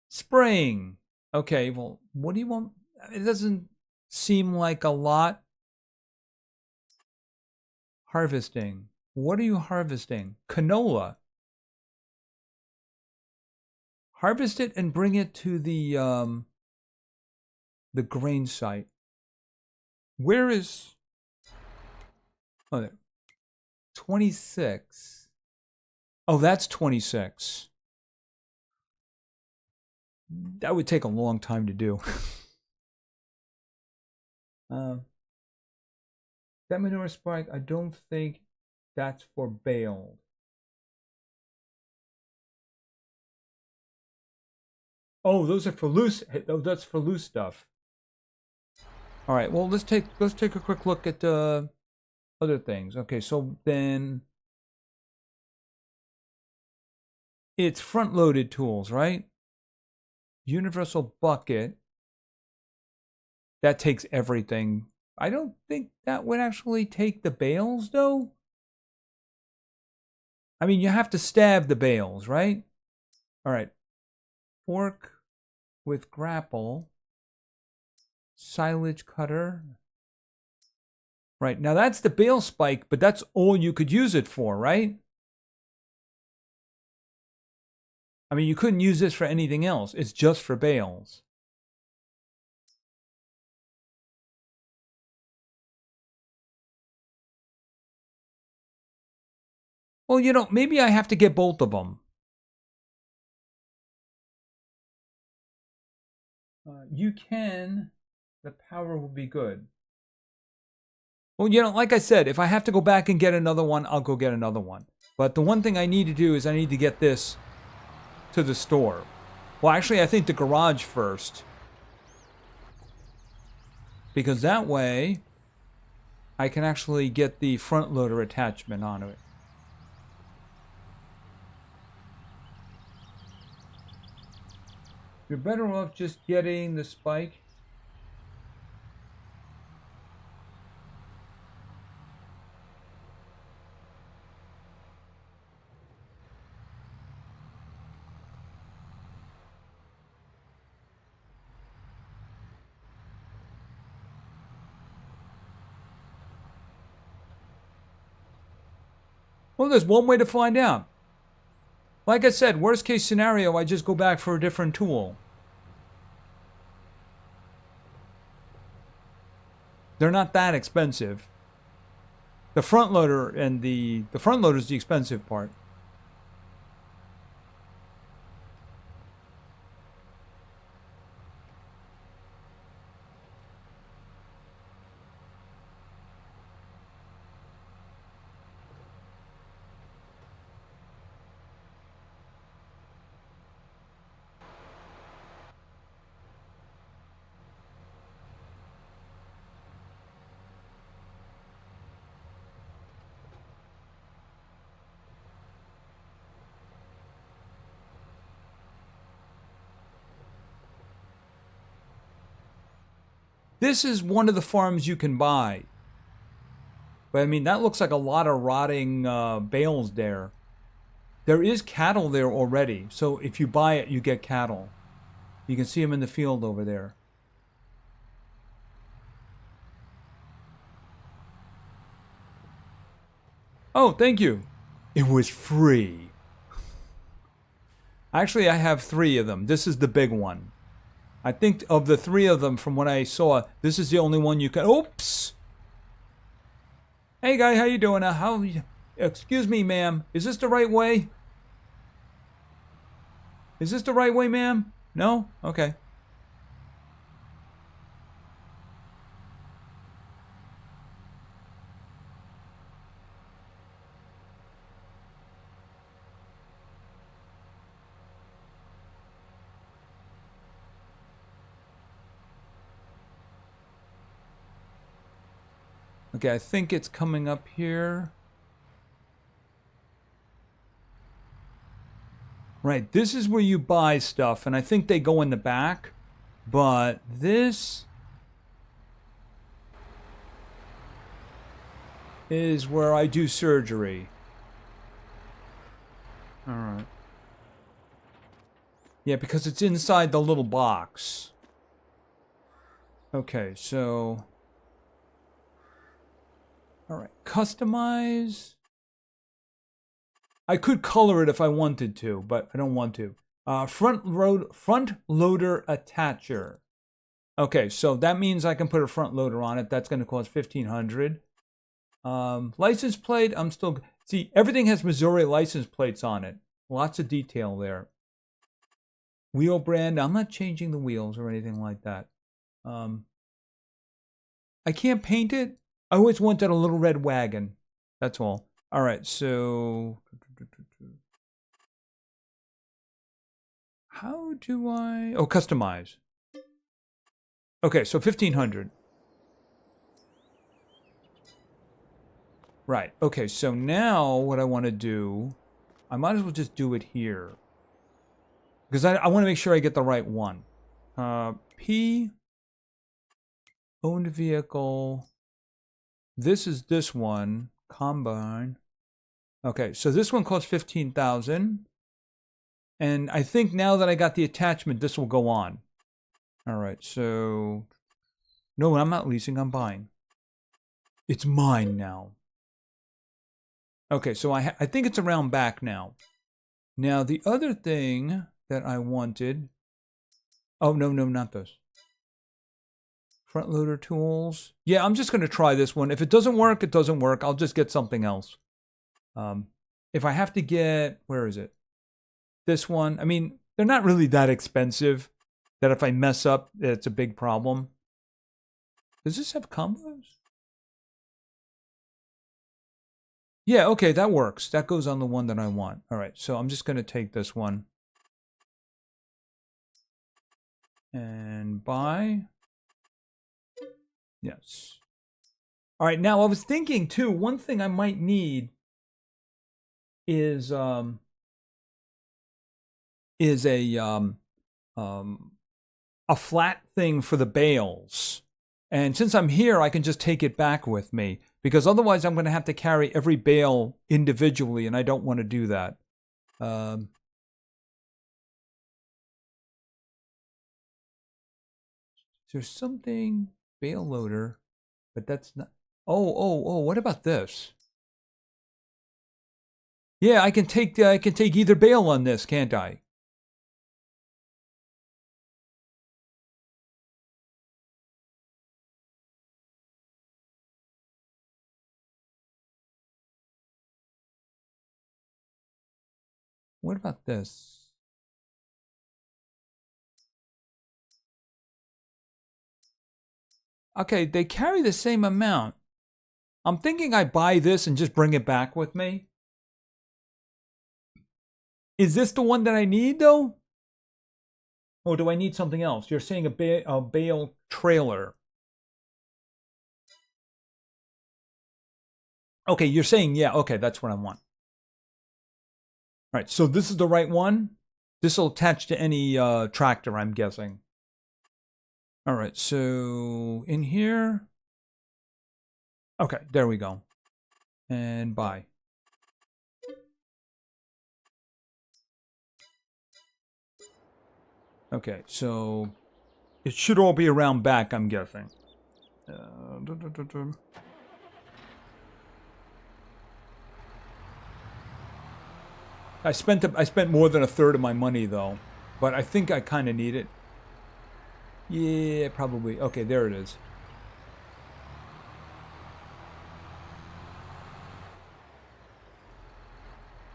Spraying. Okay, well, what do you want? It doesn't seem like a lot. Harvesting. What are you harvesting? Canola. Harvest it and bring it to the grain site. Where is... Oh, there. 26. Oh, that's 26. That would take a long time to do. That manure spike, I don't think that's for Bale. Oh, those are for loose. Oh, that's for loose stuff. All right. Well, let's take a quick look at other things. Okay, so then it's front-loaded tools, right? Universal bucket. That takes everything. I don't think that would actually take the bales, though. I mean, you have to stab the bales, right? All right. Fork with grapple. Silage cutter. Right. Now, that's the bale spike, but that's all you could use it for, right? I mean, you couldn't use this for anything else. It's just for bales. Well, you know, maybe I have to get both of them. You can. The power will be good. Well, you know, like I said, if I have to go back and get another one, I'll go get another one. But the one thing I need to do is I need to get this to the store. Well, actually, I think the garage first. Because that way, I can actually get the front loader attachment onto it. You're better off just getting the spike. Well, there's one way to find out. Like I said, worst case scenario, I just go back for a different tool. They're not that expensive. The front loader and the front loader is the expensive part. This is one of the farms you can buy. But I mean, that looks like a lot of rotting bales there. There is cattle there already. So if you buy it, you get cattle. You can see them in the field over there. Oh, thank you. It was free. Actually, I have 3 of them. This is the big one. I think of the 3 of them, from what I saw, this is the only one you can... Oops! Hey, guy, how you doing? How... Excuse me, ma'am. Is this the right way? Is this the right way, ma'am? No? Okay. Okay, I think it's coming up here. Right, this is where you buy stuff, and I think they go in the back. But this is where I do surgery. All right. Yeah, because it's inside the little box. Okay, so... All right, customize. I could color it if I wanted to, but I don't want to. Front loader attacher. Okay, so that means I can put a front loader on it. That's going to cost $1,500. License plate, I'm still... See, everything has Missouri license plates on it. Lots of detail there. Wheel brand, I'm not changing the wheels or anything like that. I can't paint it. I always wanted a little red wagon. That's all. All right, so... How do I... Oh, customize. Okay, so 1,500. Right. Okay, so now what I want to do, I might as well just do it here. Because I want to make sure I get the right one. P, owned vehicle. This is this one, combine. Okay, so this one costs 15,000. And I think now that I got the attachment, this will go on. All right, so... No, I'm not leasing, I'm buying. It's mine now. Okay, so I think it's around back now. Now, the other thing that I wanted... Oh, no, not those. Front loader tools. Yeah, I'm just going to try this one. If it doesn't work, it doesn't work. I'll just get something else. If I have to get... Where is it? This one. I mean, they're not really that expensive that if I mess up, it's a big problem. Does this have combos? Yeah, okay, that works. That goes on the one that I want. All right, so I'm just going to take this one. And buy. Yes. All right, now I was thinking too, one thing I might need is a flat thing for the bales. And since I'm here, I can just take it back with me. Because otherwise I'm going to have to carry every bale individually, and I don't want to do that. There's something... Bale loader, but that's not... Oh, what about this? Yeah, I can take either bale on this, can't I? What about this? Okay, they carry the same amount. I'm thinking I buy this and just bring it back with me. Is this the one that I need, though? Or do I need something else? You're saying a bale trailer. Okay, you're saying, yeah, okay, that's what I want. All right, so this is the right one? This will attach to any tractor, I'm guessing. All right, so in here. Okay, there we go. And buy. Okay, so it should all be around back, I'm guessing. I spent more than a third of my money though, but I think I kind of need it. Yeah, probably. Okay, there it is.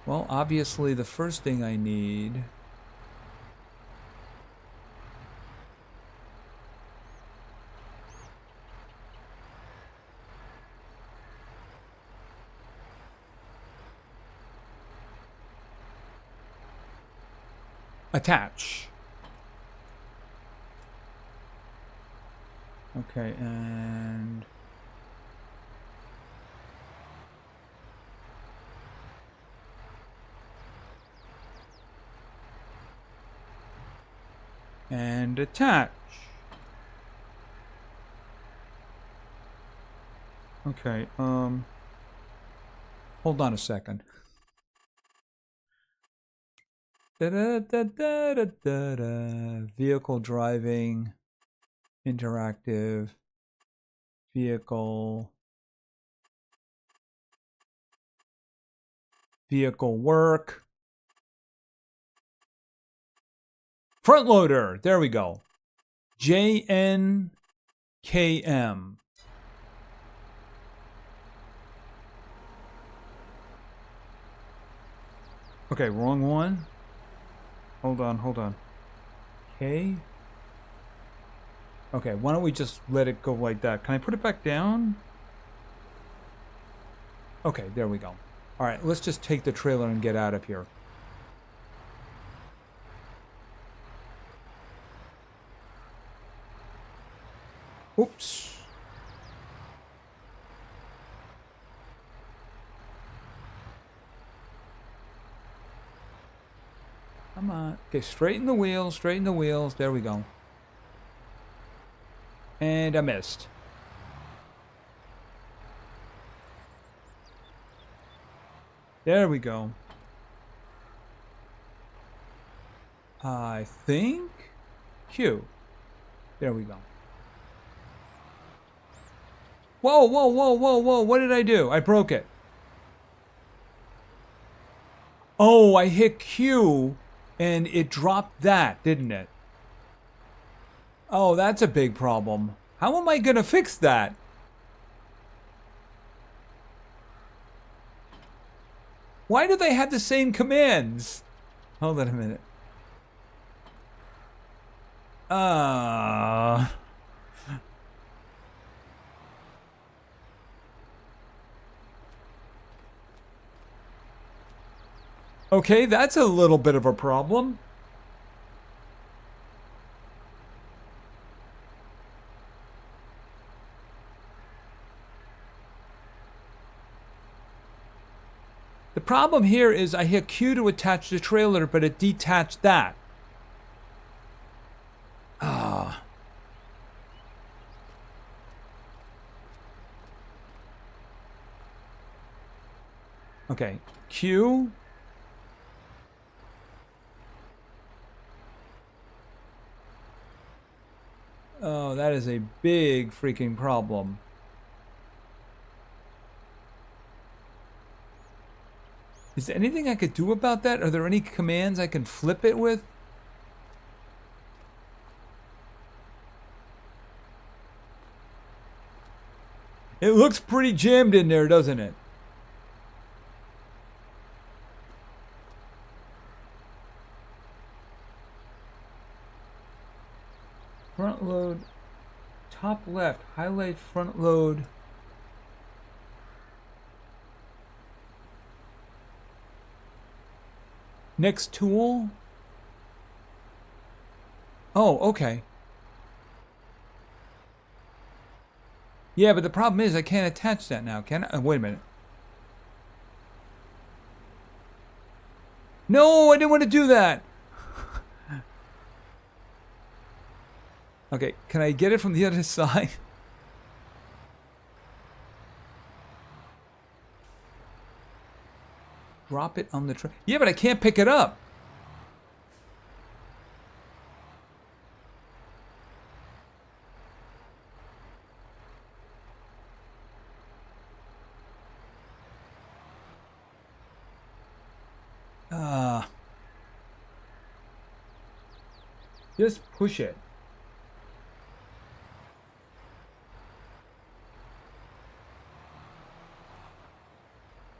Well, obviously the first thing I need... Attach. Okay, and... And attach. Okay, hold on a second. Vehicle driving, interactive, vehicle work. Front loader, there we go. JNKM. Okay, wrong one. Hold on. K. Okay, why don't we just let it go like that? Can I put it back down? Okay, there we go. All right, let's just take the trailer and get out of here. Oops. Come on. Okay, straighten the wheels, There we go. And I missed. There we go. I think Q. There we go. Whoa, what did I do? I broke it. Oh, I hit Q and it dropped that, didn't it? Oh, that's a big problem. How am I gonna fix that? Why do they have the same commands? Hold on a minute. Okay, that's a little bit of a problem. The problem here is I hit Q to attach the trailer, but it detached that. Okay, Q. Oh, that is a big freaking problem. Is there anything I could do about that? Are there any commands I can flip it with? It looks pretty jammed in there, doesn't it? Front load, top left, highlight front load. Next tool. Oh, okay. Yeah, but the problem is I can't attach that now, can I? Wait a minute. No, I didn't want to do that. Okay, can I get it from the other side? Drop it on the tray. Yeah, but I can't pick it up. Just push it.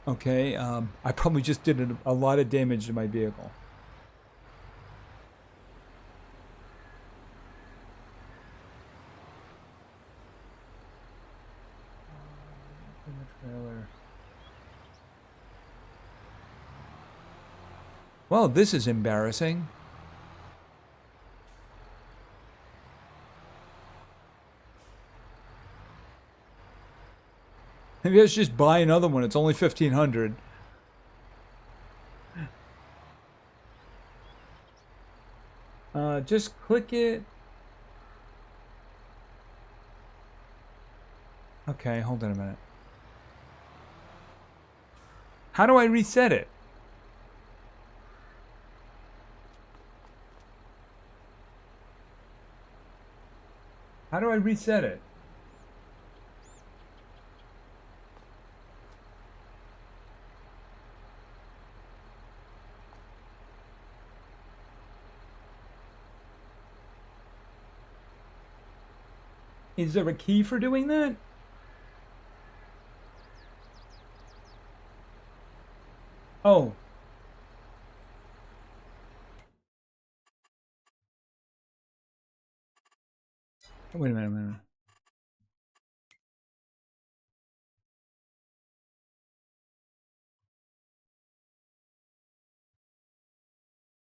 Okay, I probably just did a lot of damage to my vehicle. In the trailer. Well, this is embarrassing. Maybe I should just buy another one. It's only 1,500. just click it. Okay, hold on a minute. How do I reset it? How do I reset it? Is there a key for doing that? Oh. Wait a minute.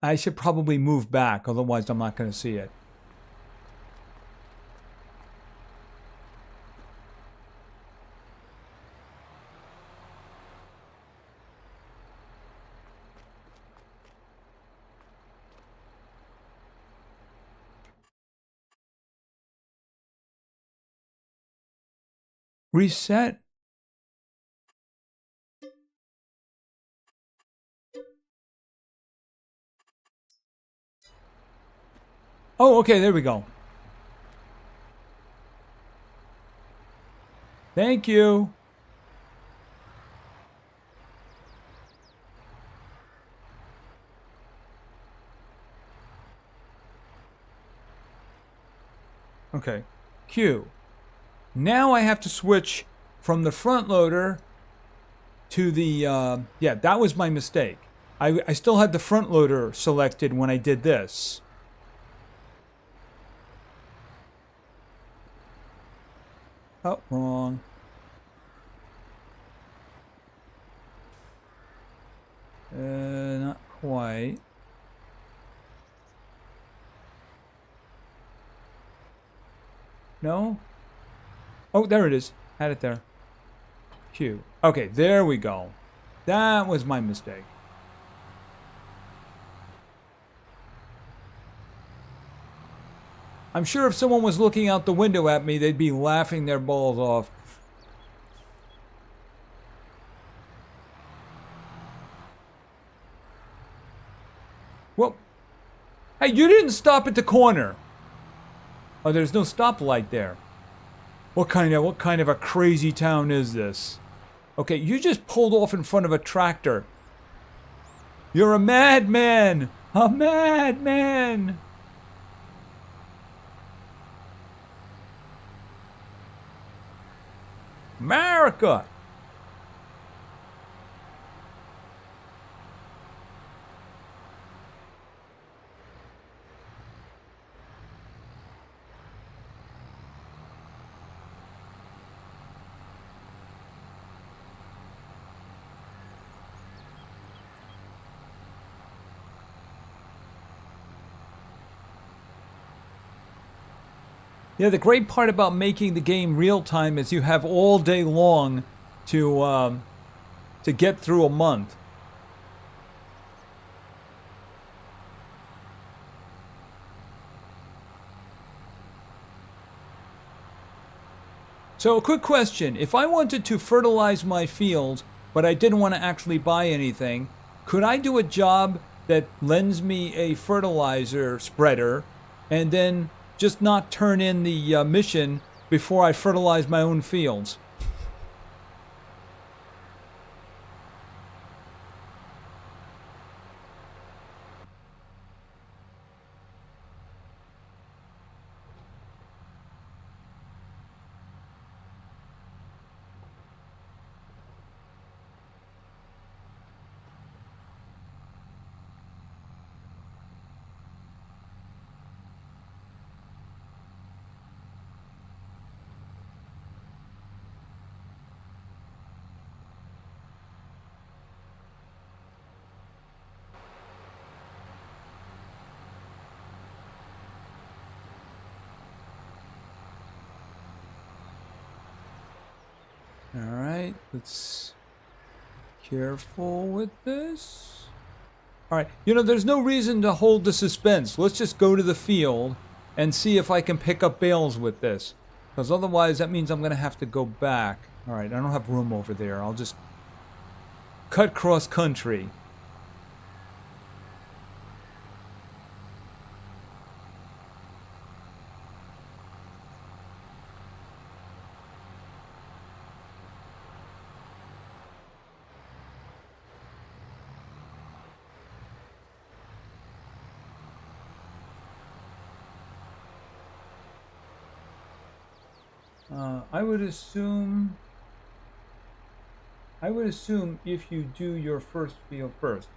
I should probably move back, otherwise I'm not going to see it. Reset? Oh, okay, there we go. Thank you. Okay. Q. Now I have to switch from the front loader to the, yeah, that was my mistake. I still had the front loader selected when I did this. Oh, wrong. Not quite. No? Oh, there it is. Had it there. Q. Okay, there we go. That was my mistake. I'm sure if someone was looking out the window at me, they'd be laughing their balls off. Well, hey, you didn't stop at the corner. Oh, there's no stoplight there. What kind of a crazy town is this? Okay, you just pulled off in front of a tractor. You're a madman! A madman! America! Yeah, the great part about making the game real time is you have all day long to get through a month. So a quick question, if I wanted to fertilize my fields, but I didn't want to actually buy anything, could I do a job that lends me a fertilizer spreader and then just not turn in the mission before I fertilize my own fields? All right, let's careful with this. All right. You know, there's no reason to hold the suspense. Let's just go to the field and see if I can pick up bales with this. Because otherwise, that means I'm going to have to go back. All right. I don't have room over there. I'll just cut cross country. I would assume if you do your first field first.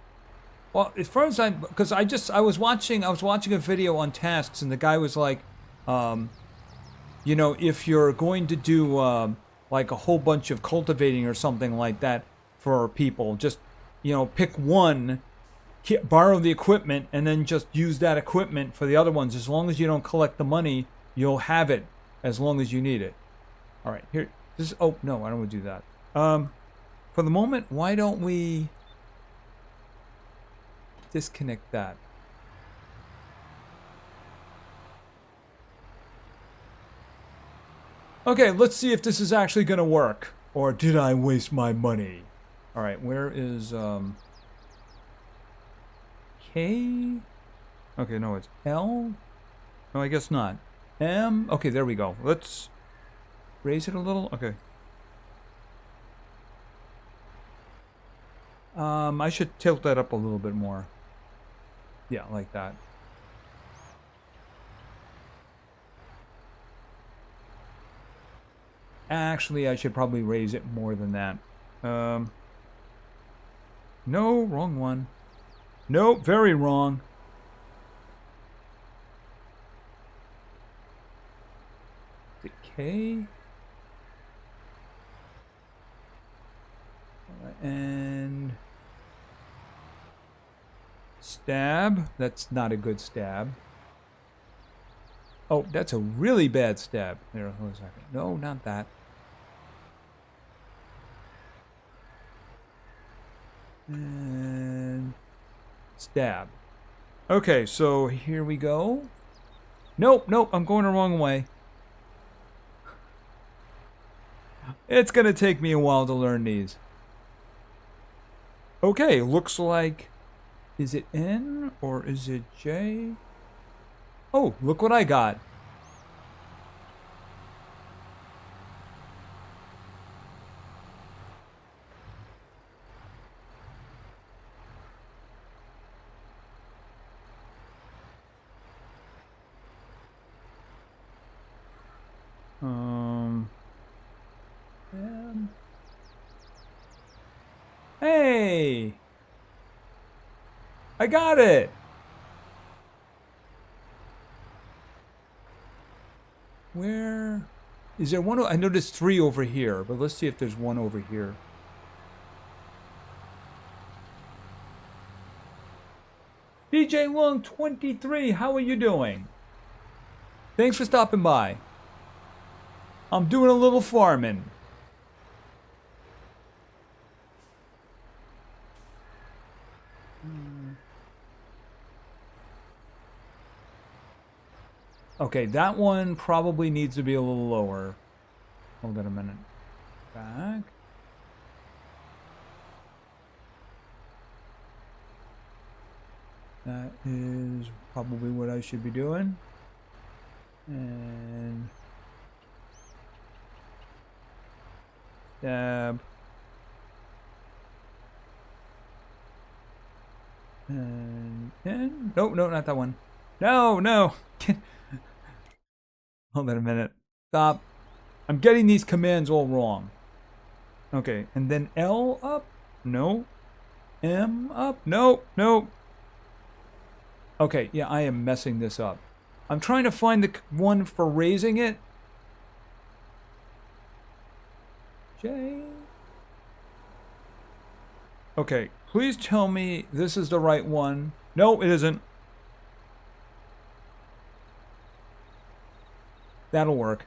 Well, as far as because I was watching a video on tasks, and the guy was like, you know, if you're going to do like a whole bunch of cultivating or something like that for people, just, you know, pick one, borrow the equipment, and then just use that equipment for the other ones. As long as you don't collect the money, you'll have it as long as you need it. All right, here. This. Oh no, I don't want to do that. For the moment, why don't we disconnect that? Okay, let's see if this is actually going to work. Or did I waste my money? All right, where is K? Okay, no, it's L. No, I guess not. M. Okay, there we go. Let's raise it a little. Okay. I should tilt that up a little bit more. Yeah, like that. Actually, I should probably raise it more than that. No, wrong one. Nope, very wrong. Decay. And stab. That's not a good stab. Oh, that's a really bad stab. There, hold on a second. No, not that. And stab. Okay, so here we go. Nope, nope, I'm going the wrong way. It's gonna take me a while to learn these. Okay, looks like... Is it N or is it J? Oh, look what I got. Hey! I got it! Where... Is there one? I noticed 3 over here, but let's see if there's one over here. DJ Long 23, how are you doing? Thanks for stopping by. I'm doing a little farming. Okay, that one probably needs to be a little lower. Hold on a minute. Back. That is probably what I should be doing. And stab. And no, no, not that one. No, no. Hold on a minute. Stop. I'm getting these commands all wrong. Okay, and then L up? No. M up? No, no. Okay, yeah, I am messing this up. I'm trying to find the one for raising it. J. Okay, please tell me this is the right one. No, it isn't. That'll work.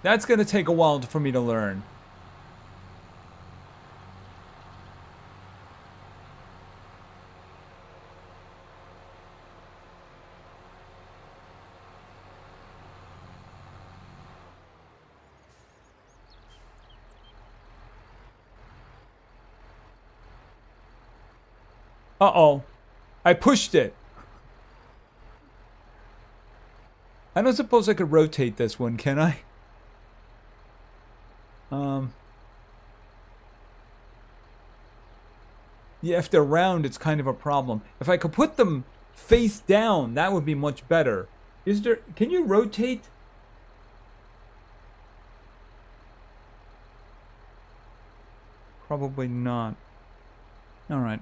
That's going to take a while for me to learn. Uh-oh. I pushed it. I don't suppose I could rotate this one, can I? Yeah, if they're round, it's kind of a problem. If I could put them face down, that would be much better. Is there... Can you rotate? Probably not. Alright,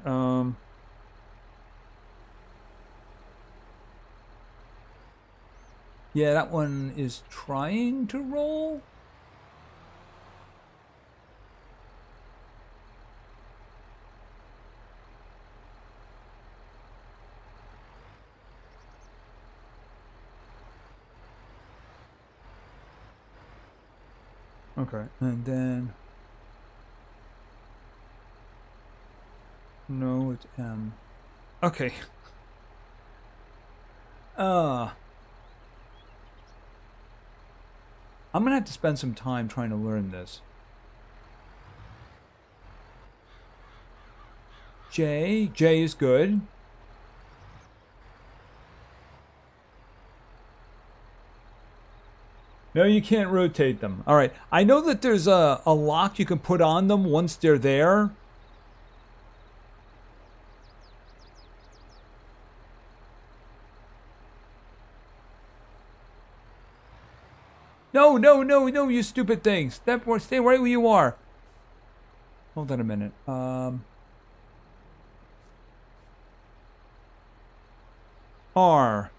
yeah, that one is trying to roll. Okay, and then... No, it's M. Okay. I'm gonna have to spend some time trying to learn this. J is good. No, you can't rotate them. All right. I know that there's a lock you can put on them once they're there. No, no, no, no, you stupid things. Stay right where you are. Hold on a minute. R.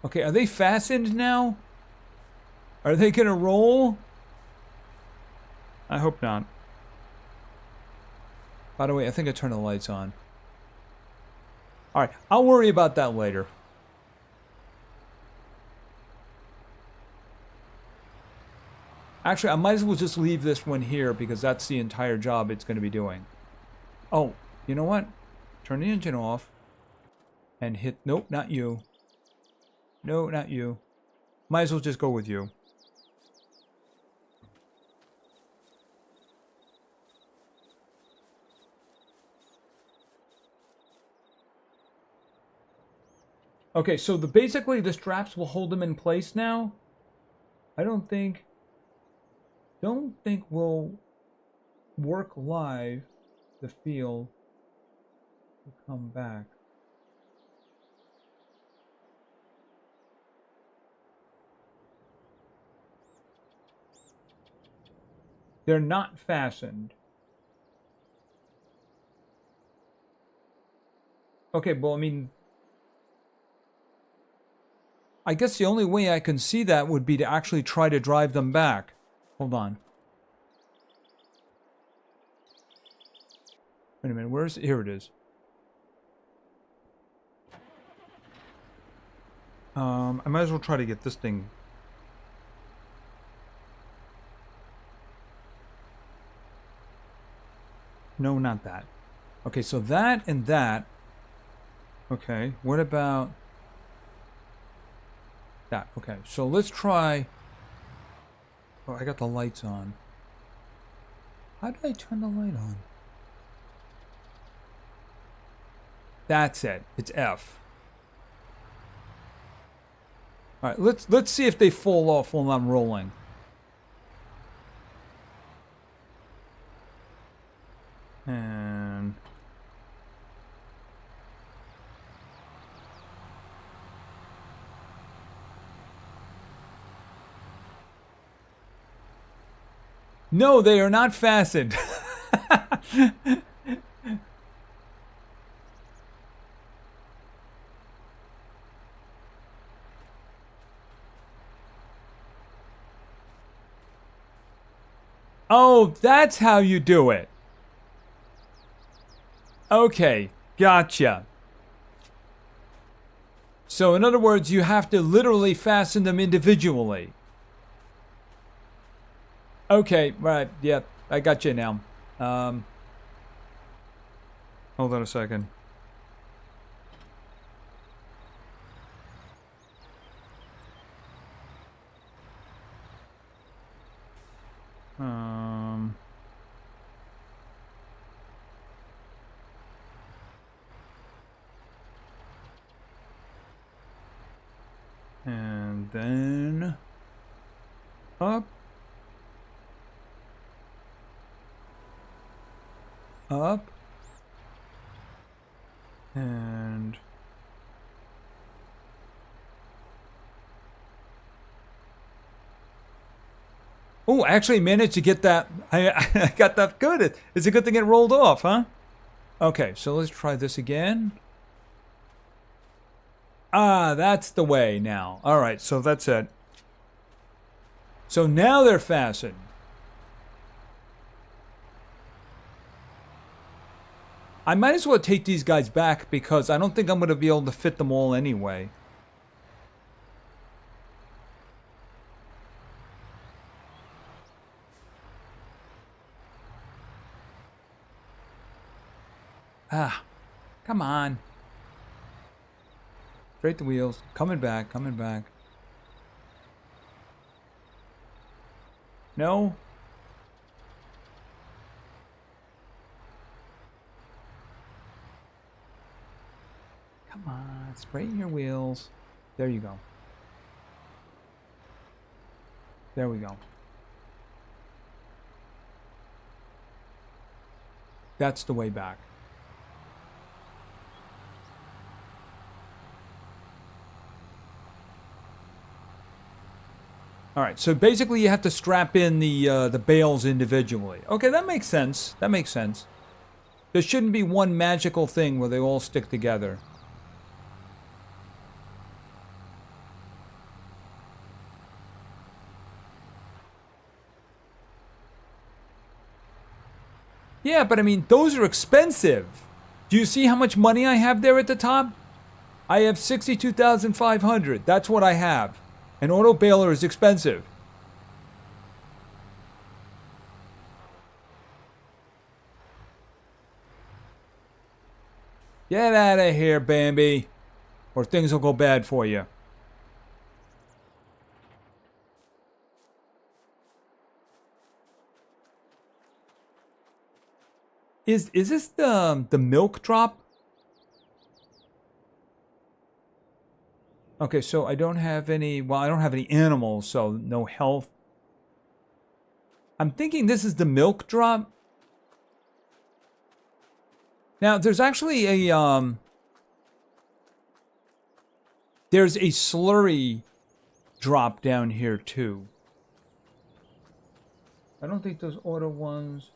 Okay, are they fastened now? Are they gonna roll? I hope not. By the way, I think I turned the lights on. Alright, I'll worry about that later. Actually, I might as well just leave this one here because that's the entire job it's going to be doing. Oh, you know what? Turn the engine off and hit... Nope, not you. No, not you. Might as well just go with you. Okay, so basically the straps will hold them in place now. I don't think we'll work live the field to come back. They're not fastened. Okay, well, I mean, I guess the only way I can see that would be to actually try to drive them back. Hold on. Wait a minute, where's it? Here it is. I might as well try to get this thing. No, not that. Okay, so that and that. Okay, what about that? Okay, so let's try. Oh, I got the lights on. How did I turn the light on? That's it. It's F. All right, let's see if they fall off while I'm rolling. And no, they are not fastened. Oh, that's how you do it. Okay, gotcha. So in other words, you have to literally fasten them individually. Okay, right, yeah, I got you now. Hold on a second. Up. Up. And... oh, I actually managed to get that. I got that good. It's a good thing it rolled off, huh? Okay, so let's try this again. Ah, that's the way now. All right, so that's it. So now they're fastened. I might as well take these guys back because I don't think I'm going to be able to fit them all anyway. Ah, come on. Straight the wheels. Coming back, coming back. No? Come on, straighten your wheels. There you go. There we go. That's the way back. All right, so basically you have to strap in the bales individually. Okay, that makes sense. That makes sense. There shouldn't be one magical thing where they all stick together. Yeah, but I mean, those are expensive. Do you see how much money I have there at the top? I have 62,500. That's what I have. An auto baler is expensive. Get out of here, Bambi, or things will go bad for you. Is this the milk drop? Okay, so I don't have any, well, I don't have any animals, so no health. I'm thinking this is the milk drop. Now, there's actually a, there's a slurry drop down here, too. I don't think those auto ones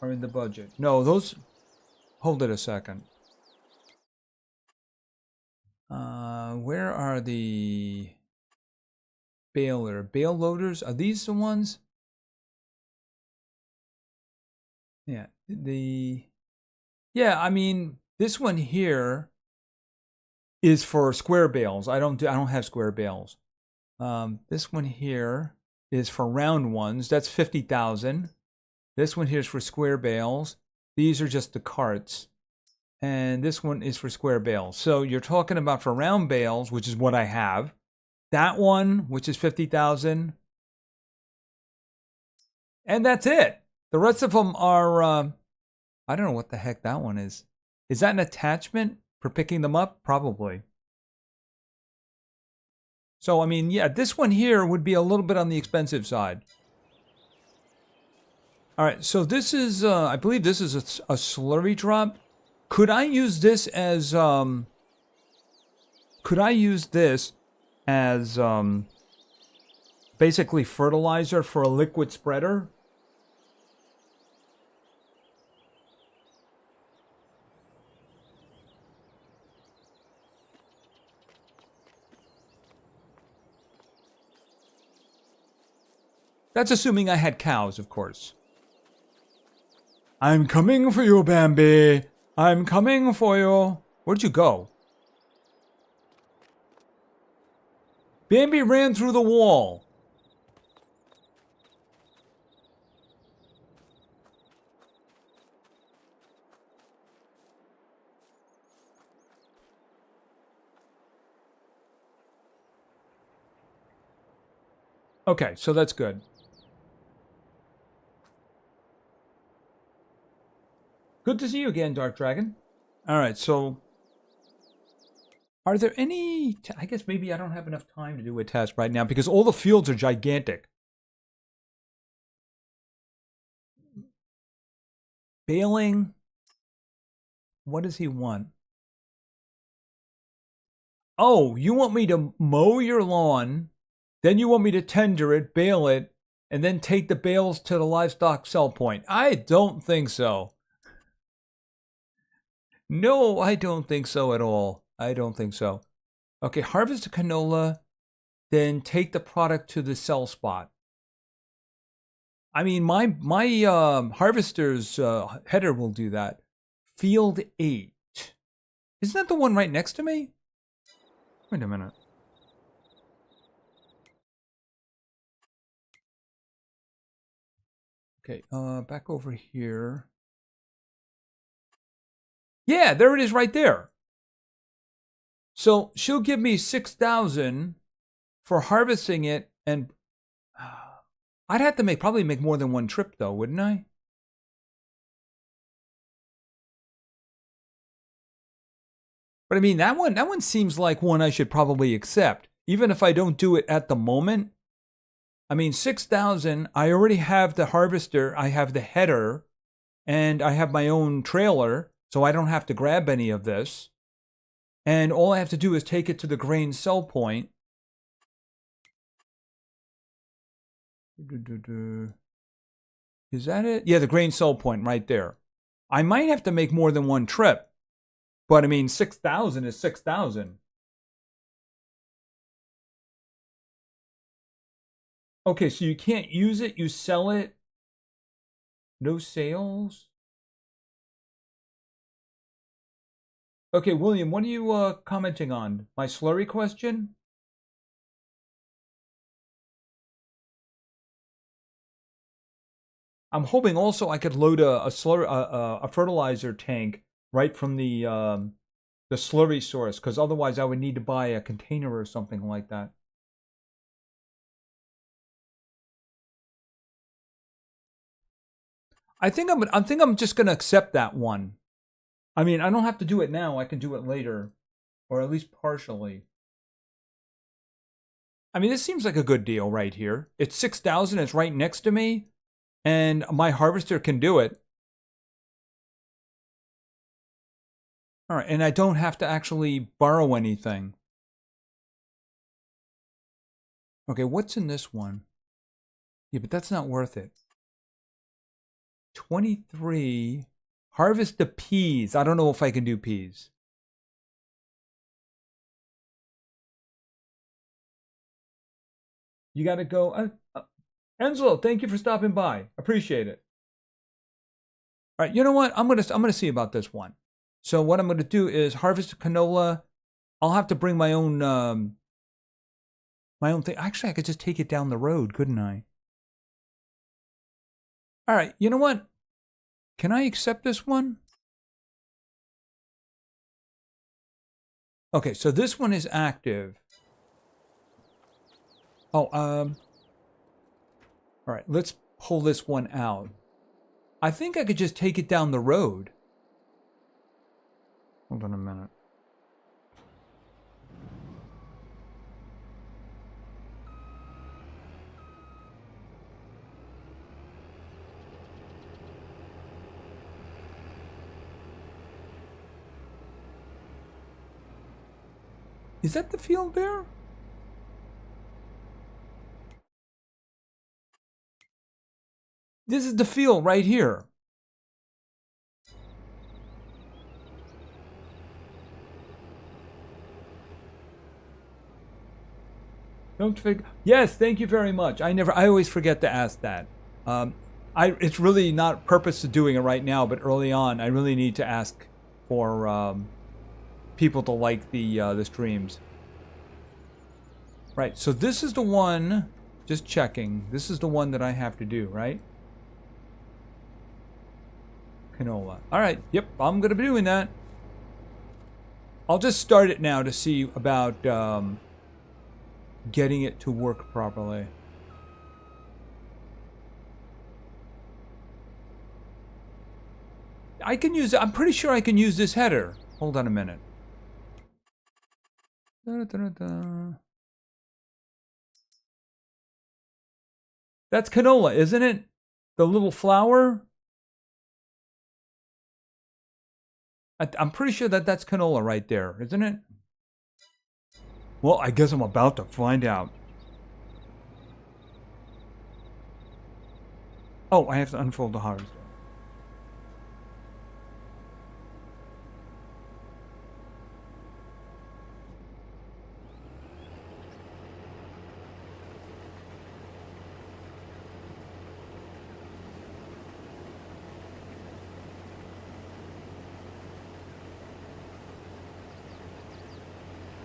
are in the budget. No, those, hold it a second. Where are the bale loaders? Are these the ones? Yeah, yeah, I mean, this one here is for square bales. I don't have square bales. This one here is for round ones. That's 50,000. This one here is for square bales. These are just the carts. And this one is for square bales. So you're talking about for round bales, which is what I have. That one, which is 50,000. And that's it. The rest of them are, I don't know what the heck that one is. Is that an attachment for picking them up? Probably. So, I mean, yeah, this one here would be a little bit on the expensive side. All right, so this is, I believe this is a slurry drop. Could I use this as, basically fertilizer for a liquid spreader? That's assuming I had cows, of course. I'm coming for you, Bambi. I'm coming for you. Where'd you go? Bambi ran through the wall. Okay, so that's good. Good to see you again, Dark Dragon. All right, so are there any... I guess maybe I don't have enough time to do a test right now because all the fields are gigantic. Baling. What does he want? Oh, you want me to mow your lawn, then you want me to tender it, bale it, and then take the bales to the livestock sell point. I don't think so. No, I don't think so at all. I don't think so. Okay, harvest the canola, then take the product to the sell spot. I mean, my harvester's header will do that. Field 8. Isn't that the one right next to me? Wait a minute. Okay, back over here. Yeah, there it is right there. So she'll give me 6,000 for harvesting it, and I'd have to probably make more than one trip though, wouldn't I? But I mean, that one seems like one I should probably accept, even if I don't do it at the moment. I mean, 6,000, I already have the harvester, I have the header, and I have my own trailer, so I don't have to grab any of this. And all I have to do is take it to the grain sell point. Is that it? Yeah, the grain sell point right there. I might have to make more than one trip, but I mean, 6,000 is 6,000. Okay, so you can't use it, you sell it. No sales. Okay, William, what are you commenting on? My slurry question? I'm hoping also I could load a fertilizer tank right from the slurry source, because otherwise I would need to buy a container or something like that. I think I'm just gonna accept that one. I mean, I don't have to do it now. I can do it later, or at least partially. I mean, this seems like a good deal right here. It's 6,000. It's right next to me, and my harvester can do it. All right, and I don't have to actually borrow anything. Okay, what's in this one? Yeah, but that's not worth it. 23. Harvest the peas. I don't know if I can do peas. You got to go. Angelo, thank you for stopping by. Appreciate it. All right, you know what? I'm gonna see about this one. So what I'm gonna do is harvest canola. I'll have to bring my own thing. Actually, I could just take it down the road, couldn't I? All right, you know what? Can I accept this one? Okay, so this one is active. Oh, all right, let's pull this one out. I think I could just take it down the road. Hold on a minute. Is that the field there? This is the field right here. Don't forget. Yes, thank you very much. I always forget to ask that. It's really not purpose to doing it right now, but early on, I really need to ask for people to like the streams. Right. So this is the one. Just checking. This is the one that I have to do, right? Canola. All right. Yep. I'm gonna be doing that. I'll just start it now to see about getting it to work properly. I can use it. I'm pretty sure I can use this header. Hold on a minute. That's canola, isn't it? The little flower? I'm pretty sure that that's canola right there, isn't it? Well, I guess I'm about to find out. Oh, I have to unfold the harvest.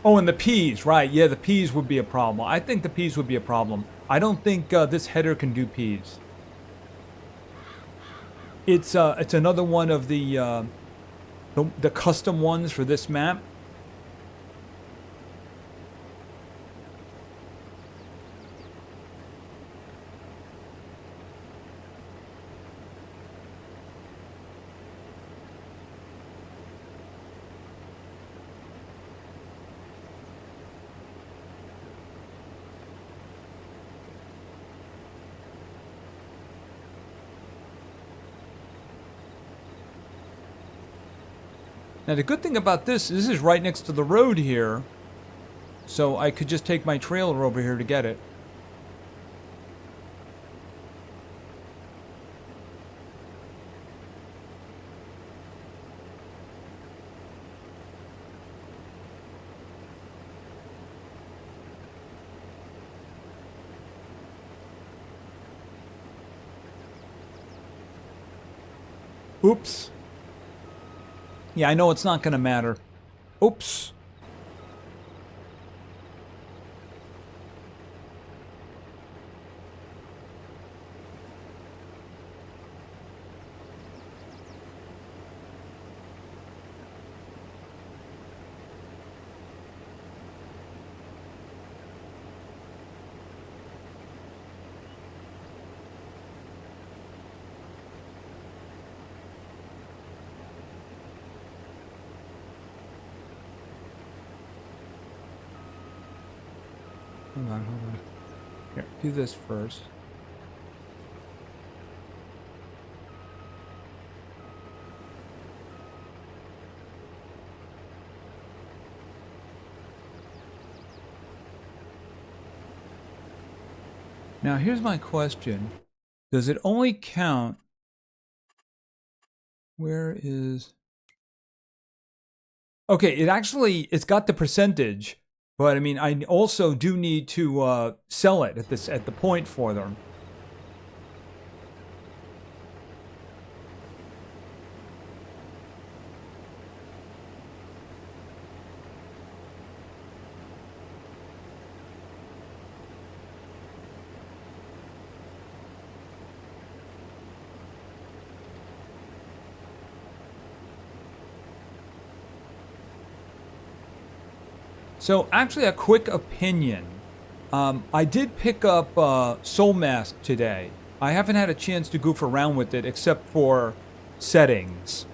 Oh, and the peas, right? Yeah, the peas would be a problem. I think the peas would be a problem. I don't think this header can do peas. It's another one of the custom ones for this map. Now the good thing about this is right next to the road here, so I could just take my trailer over here to get it. Oops. Yeah, I know it's not going to matter. Oops. Hold on, hold on. Here, do this first. Now, here's my question. Does it only count? Where is... Okay, it's got the percentage, but I mean, I also do need to sell it at the point for them. So actually, a quick opinion. I did pick up Soul Mask today. I haven't had a chance to goof around with it except for settings.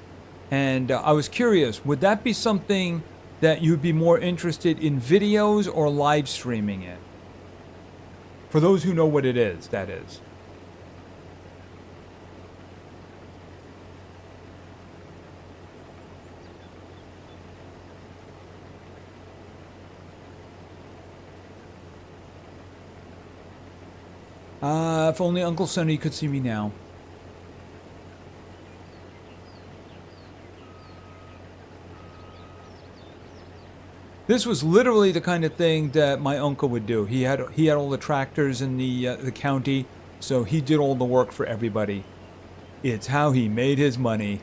And I was curious, would that be something that you'd be more interested in videos or live streaming it? For those who know what it is, that is. If only Uncle Sonny could see me now. This was literally the kind of thing that my uncle would do. He had all the tractors in the county, so he did all the work for everybody. It's how he made his money.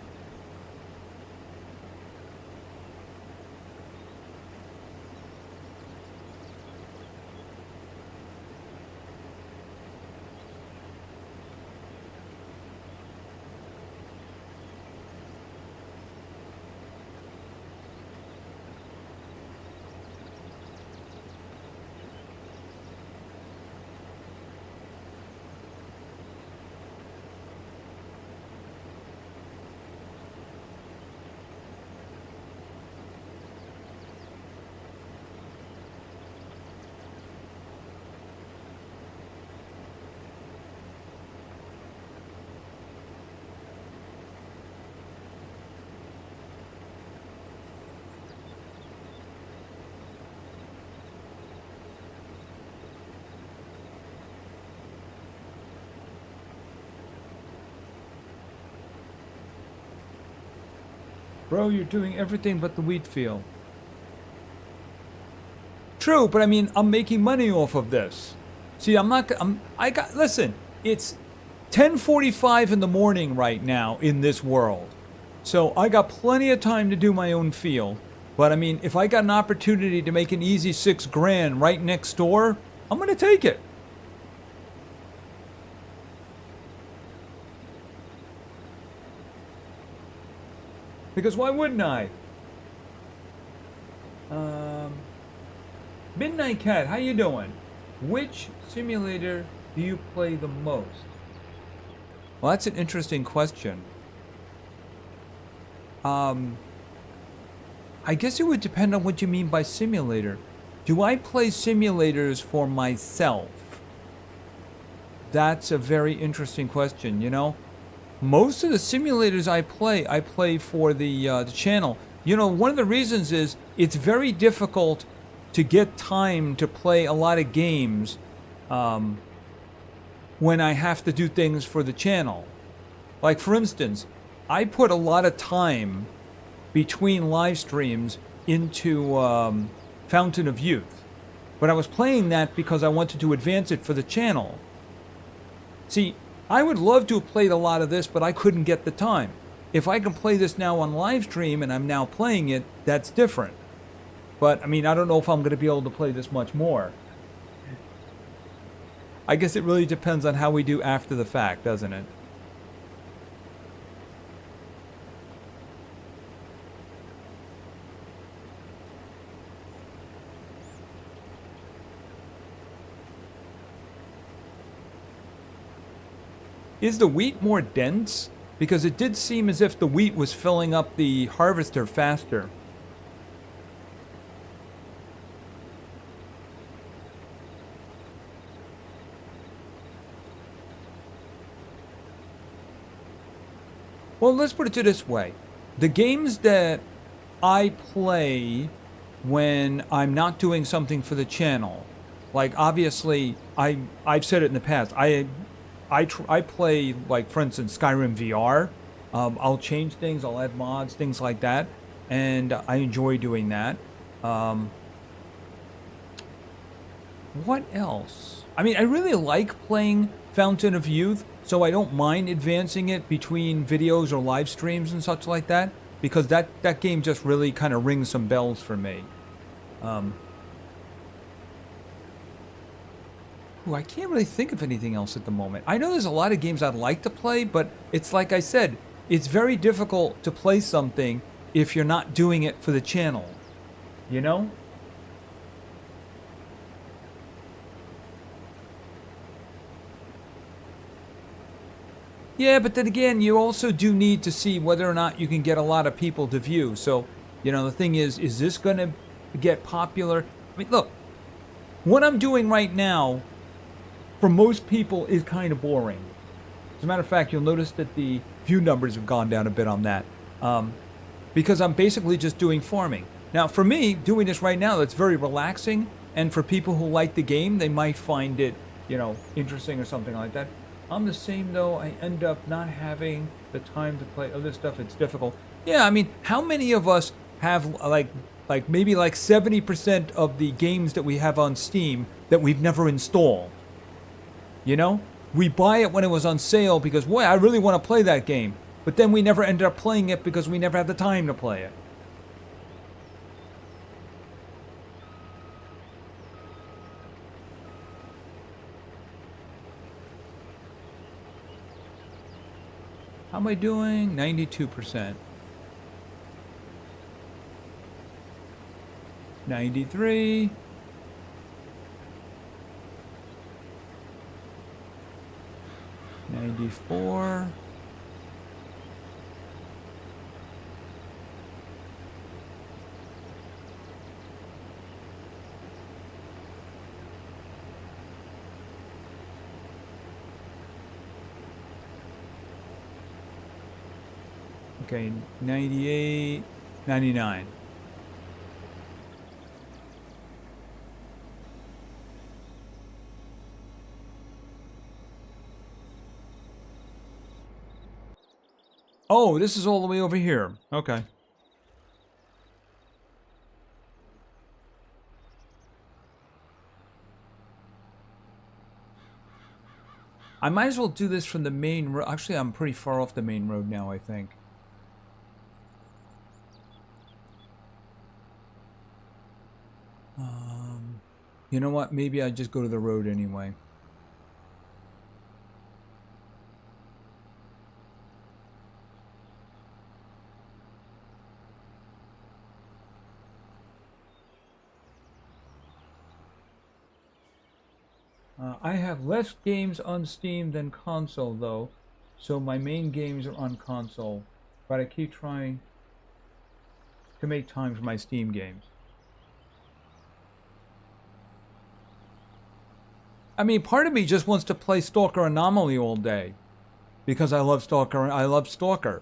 Bro, you're doing everything but the wheat field. True, but I mean, I'm making money off of this. See, listen, it's 10:45 in the morning right now in this world. So I got plenty of time to do my own field. But I mean, if I got an opportunity to make an easy $6,000 right next door, I'm going to take it. Because why wouldn't I? Midnight Cat, how you doing? Which simulator do you play the most? Well, that's an interesting question. I guess it would depend on what you mean by simulator. Do I play simulators for myself? That's a very interesting question, you know? Most of the simulators I play for the channel. You know, one of the reasons is it's very difficult to get time to play a lot of games when I have to do things for the channel. Like, for instance, I put a lot of time between live streams into Fountain of Youth. But I was playing that because I wanted to advance it for the channel. See, I would love to have played a lot of this, but I couldn't get the time. If I can play this now on live stream and I'm now playing it, that's different. But, I mean, I don't know if I'm going to be able to play this much more. I guess it really depends on how we do after the fact, doesn't it? Is the wheat more dense? Because it did seem as if the wheat was filling up the harvester faster. Well, let's put it this way. The games that I play when I'm not doing something for the channel, like obviously I've said it in the past, I play, like, for instance, Skyrim VR. I'll change things, I'll add mods, things like that, and I enjoy doing that. What else? I mean, I really like playing Fountain of Youth, so I don't mind advancing it between videos or live streams and such like that, because that game just really kind of rings some bells for me. I can't really think of anything else at the moment. I know there's a lot of games I'd like to play, but it's like I said, it's very difficult to play something if you're not doing it for the channel. You know? Yeah, but then again, you also do need to see whether or not you can get a lot of people to view. So, you know, the thing is this going to get popular? I mean, look, what I'm doing right now, for most people, is kind of boring. As a matter of fact, you'll notice that the view numbers have gone down a bit on that. Because I'm basically just doing farming. Now, for me, doing this right now, that's very relaxing. And for people who like the game, they might find it, you know, interesting or something like that. I'm the same, though. I end up not having the time to play other stuff. It's difficult. Yeah, I mean, how many of us have, like maybe like 70% of the games that we have on Steam that we've never installed? You know? We buy it when it was on sale because, boy, I really want to play that game. But then we never ended up playing it because we never had the time to play it. How am I doing? 92%. 93. $94. Okay, 98, 99. Oh, this is all the way over here. Okay. I might as well do this from the main road. Actually, I'm pretty far off the main road now, I think. You know what? Maybe I just go to the road anyway. I have less games on Steam than console, though, so my main games are on console. But I keep trying to make time for my Steam games. I mean, part of me just wants to play Stalker Anomaly all day, because I love Stalker. I love Stalker,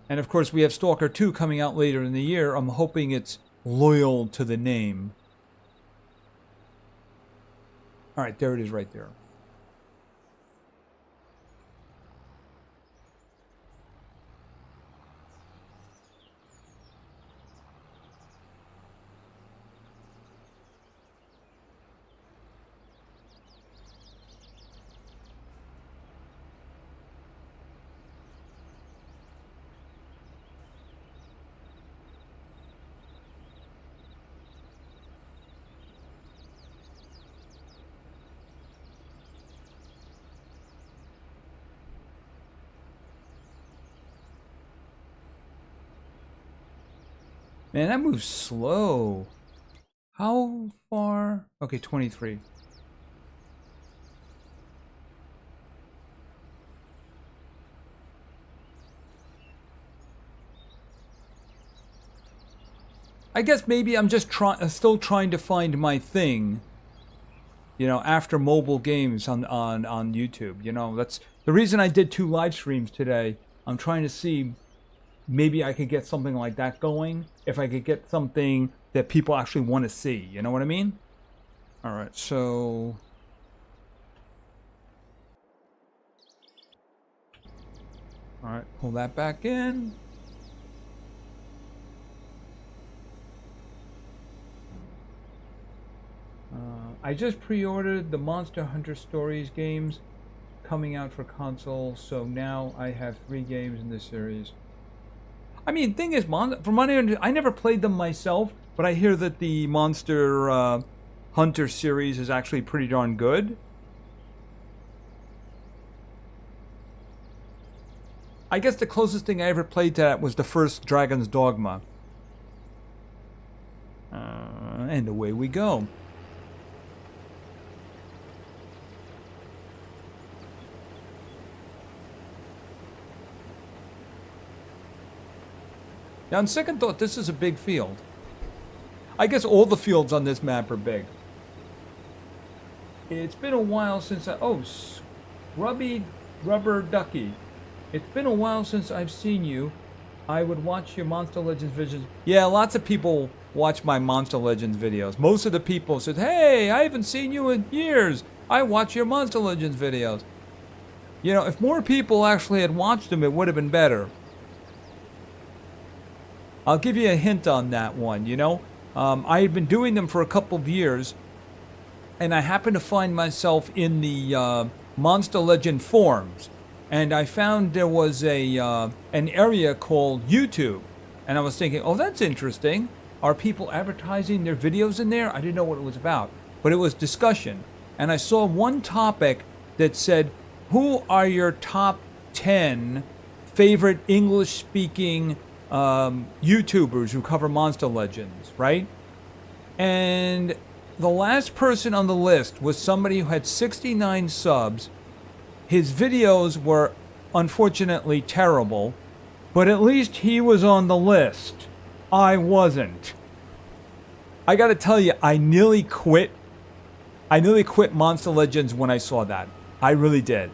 and of course we have Stalker 2 coming out later in the year. I'm hoping it's loyal to the name. All right, there it is, right there. Man, that moves slow. How far? Okay, 23. I guess maybe I'm just still trying to find my thing. You know, after mobile games on YouTube. You know, that's the reason I did 2 live streams today. I'm trying to see maybe I could get something like that going. If I could get something that people actually want to see. You know what I mean? All right, so... All right, pull that back in. I just pre-ordered the Monster Hunter Stories games coming out for console, so now I have 3 games in this series. I mean, thing is, from what I never played them myself, but I hear that the Monster Hunter series is actually pretty darn good. I guess the closest thing I ever played to that was the first Dragon's Dogma. And away we go. Now, on second thought, this is a big field. I guess all the fields on this map are big. It's been a while since oh, Scrubby Rubber Ducky. It's been a while since I've seen you. I would watch your Monster Legends videos. Yeah, lots of people watch my Monster Legends videos. Most of the people said, hey, I haven't seen you in years. I watch your Monster Legends videos. You know, if more people actually had watched them, it would have been better. I'll give you a hint on that one, you know. I had been doing them for a couple of years, and I happened to find myself in the Monster Legend forums, and I found there was an area called YouTube, and I was thinking, oh, that's interesting. Are people advertising their videos in there? I didn't know what it was about, but it was discussion, and I saw one topic that said, who are your top 10 favorite English-speaking YouTubers who cover Monster Legends, right? And the last person on the list was somebody who had 69 subs. His videos were unfortunately terrible, but at least he was on the list. I wasn't. I gotta tell you, I nearly quit Monster Legends when I saw that. I really did.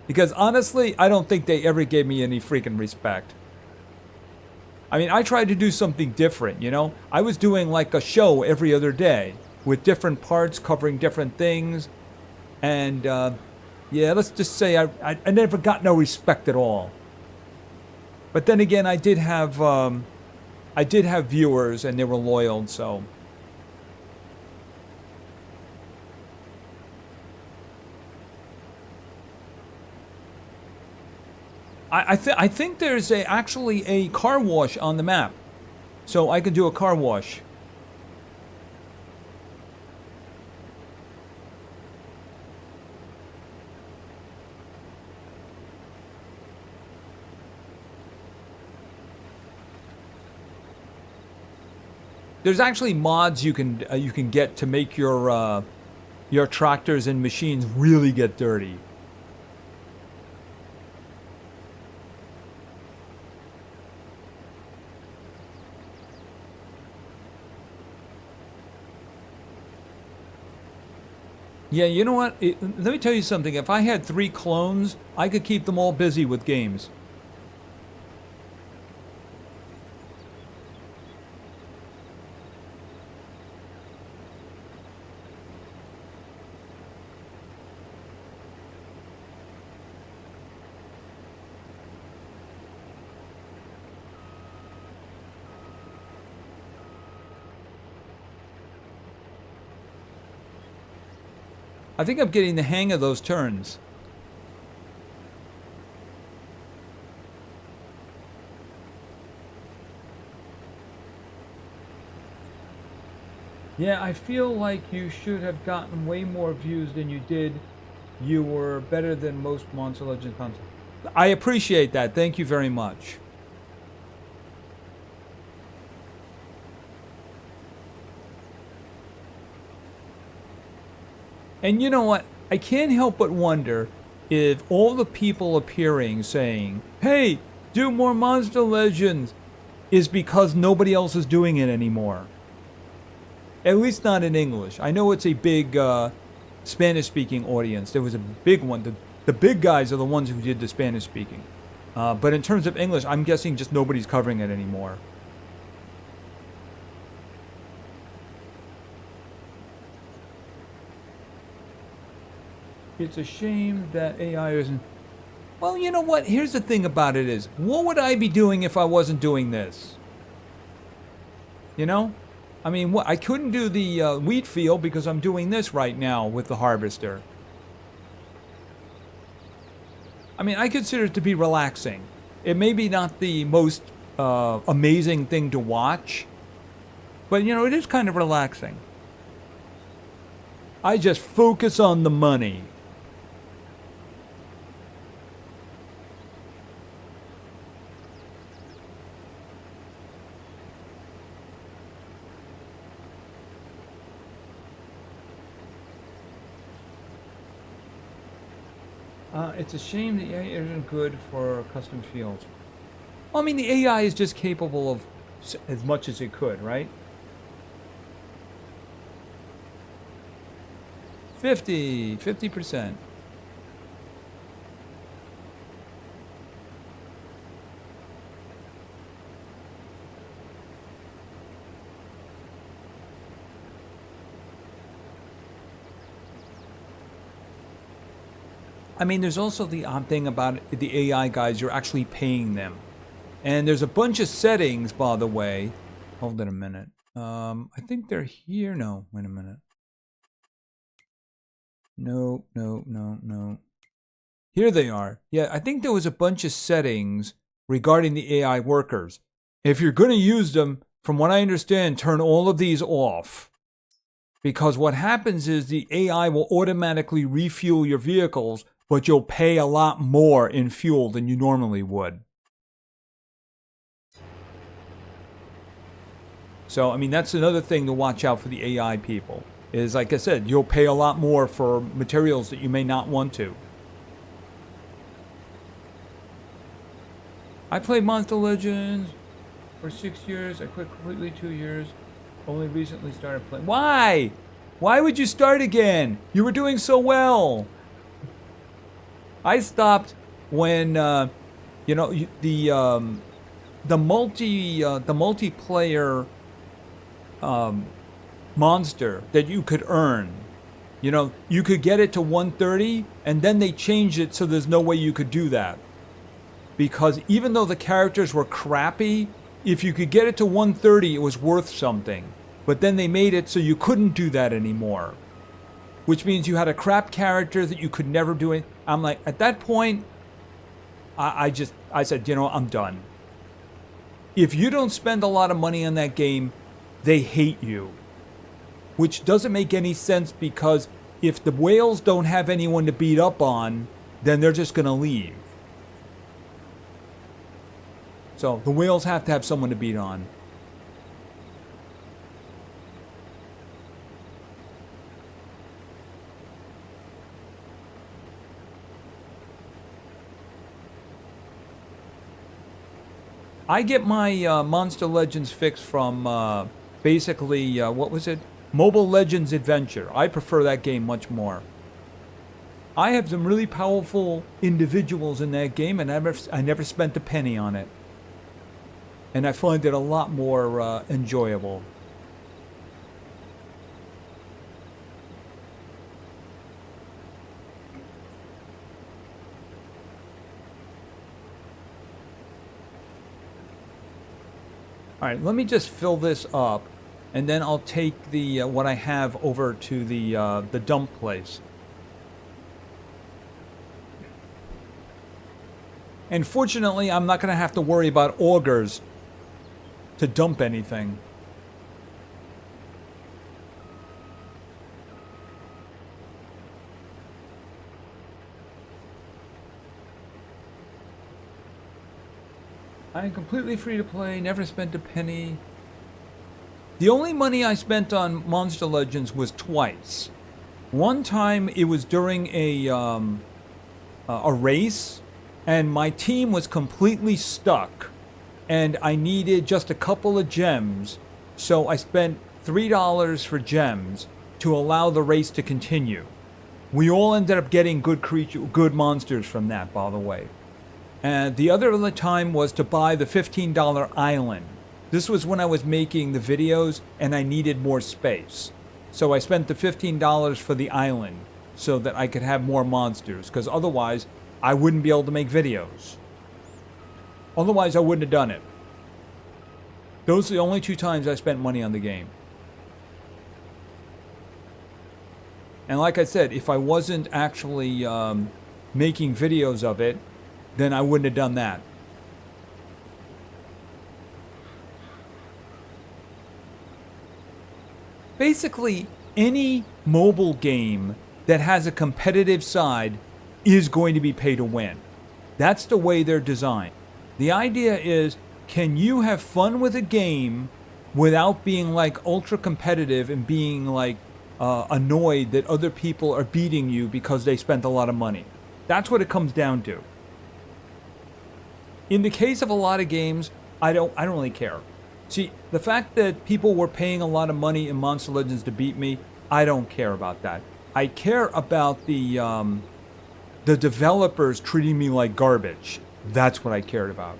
Because honestly, I don't think they ever gave me any freaking respect. I mean, I tried to do something different, you know? I was doing like a show every other day with different parts covering different things. And, yeah, let's just say I never got no respect at all. But then again, I did have viewers and they were loyal, so... I think there's actually a car wash on the map, so I could do a car wash. There's actually mods you can get to make your tractors and machines really get dirty. Yeah, you know what? Let me tell you something. If I had 3 clones, I could keep them all busy with games. I think I'm getting the hang of those turns. Yeah, I feel like you should have gotten way more views than you did. You were better than most Monster Legends content. I appreciate that. Thank you very much. And you know what? I can't help but wonder if all the people appearing saying, hey, do more Monster Legends, is because nobody else is doing it anymore. At least not in English. I know it's a big Spanish-speaking audience. There was a big one. The big guys are the ones who did the Spanish-speaking. But in terms of English, I'm guessing just nobody's covering it anymore. It's a shame that AI isn't... Well, you know what? Here's the thing about it is, what would I be doing if I wasn't doing this? You know? I mean, I couldn't do the wheat field because I'm doing this right now with the harvester. I mean, I consider it to be relaxing. It may be not the most amazing thing to watch, but, you know, it is kind of relaxing. I just focus on the money. It's a shame the AI isn't good for custom fields. Well, I mean, the AI is just capable of as much as it could, right? 50%. I mean, there's also the odd thing about the AI guys, you're actually paying them. And there's a bunch of settings, by the way. Hold on a minute. I think they're here. No, wait a minute. No. Here they are. Yeah, I think there was a bunch of settings regarding the AI workers. If you're going to use them, from what I understand, turn all of these off. Because what happens is the AI will automatically refuel your vehicles, but you'll pay a lot more in fuel than you normally would. So, I mean, that's another thing to watch out for the AI people. Is, like I said, you'll pay a lot more for materials that you may not want to. I played Monster Legends for 6 years. I quit completely 2 years. Only recently started playing. Why? Why would you start again? You were doing so well. I stopped when, you know, the multiplayer monster that you could earn. You know, you could get it to 130, and then they changed it so there's no way you could do that. Because even though the characters were crappy, if you could get it to 130, it was worth something. But then they made it so you couldn't do that anymore. Which means you had a crap character that you could never do it. I'm like, at that point, I said, you know, I'm done. If you don't spend a lot of money on that game, they hate you. Which doesn't make any sense, because if the whales don't have anyone to beat up on, then they're just going to leave. So the whales have to have someone to beat on. I get my Monster Legends fix from basically, what was it? Mobile Legends Adventure. I prefer that game much more. I have some really powerful individuals in that game, and I never spent a penny on it. And I find it a lot more enjoyable. All right, let me just fill this up, and then I'll take the what I have over to the dump place. And fortunately, I'm not going to have to worry about augers to dump anything. I am completely free to play, never spent a penny. The only money I spent on Monster Legends was twice. One time it was during a race, and my team was completely stuck, and I needed just a couple of gems, so I spent $3 for gems to allow the race to continue. We all ended up getting good monsters from that, by the way. And the other time was to buy the $15 island. This was when I was making the videos and I needed more space. So I spent the $15 for the island so that I could have more monsters, because otherwise I wouldn't be able to make videos. Otherwise I wouldn't have done it. Those are the only two times I spent money on the game. And like I said, if I wasn't actually making videos of it, then I wouldn't have done that. Basically, any mobile game that has a competitive side is going to be pay to win. That's the way they're designed. The idea is, can you have fun with a game without being like ultra competitive and being like annoyed that other people are beating you because they spent a lot of money? That's what it comes down to. In the case of a lot of games, I don't really care. See, the fact that people were paying a lot of money in Monster Legends to beat me, I don't care about that. I care about the developers treating me like garbage. That's what I cared about.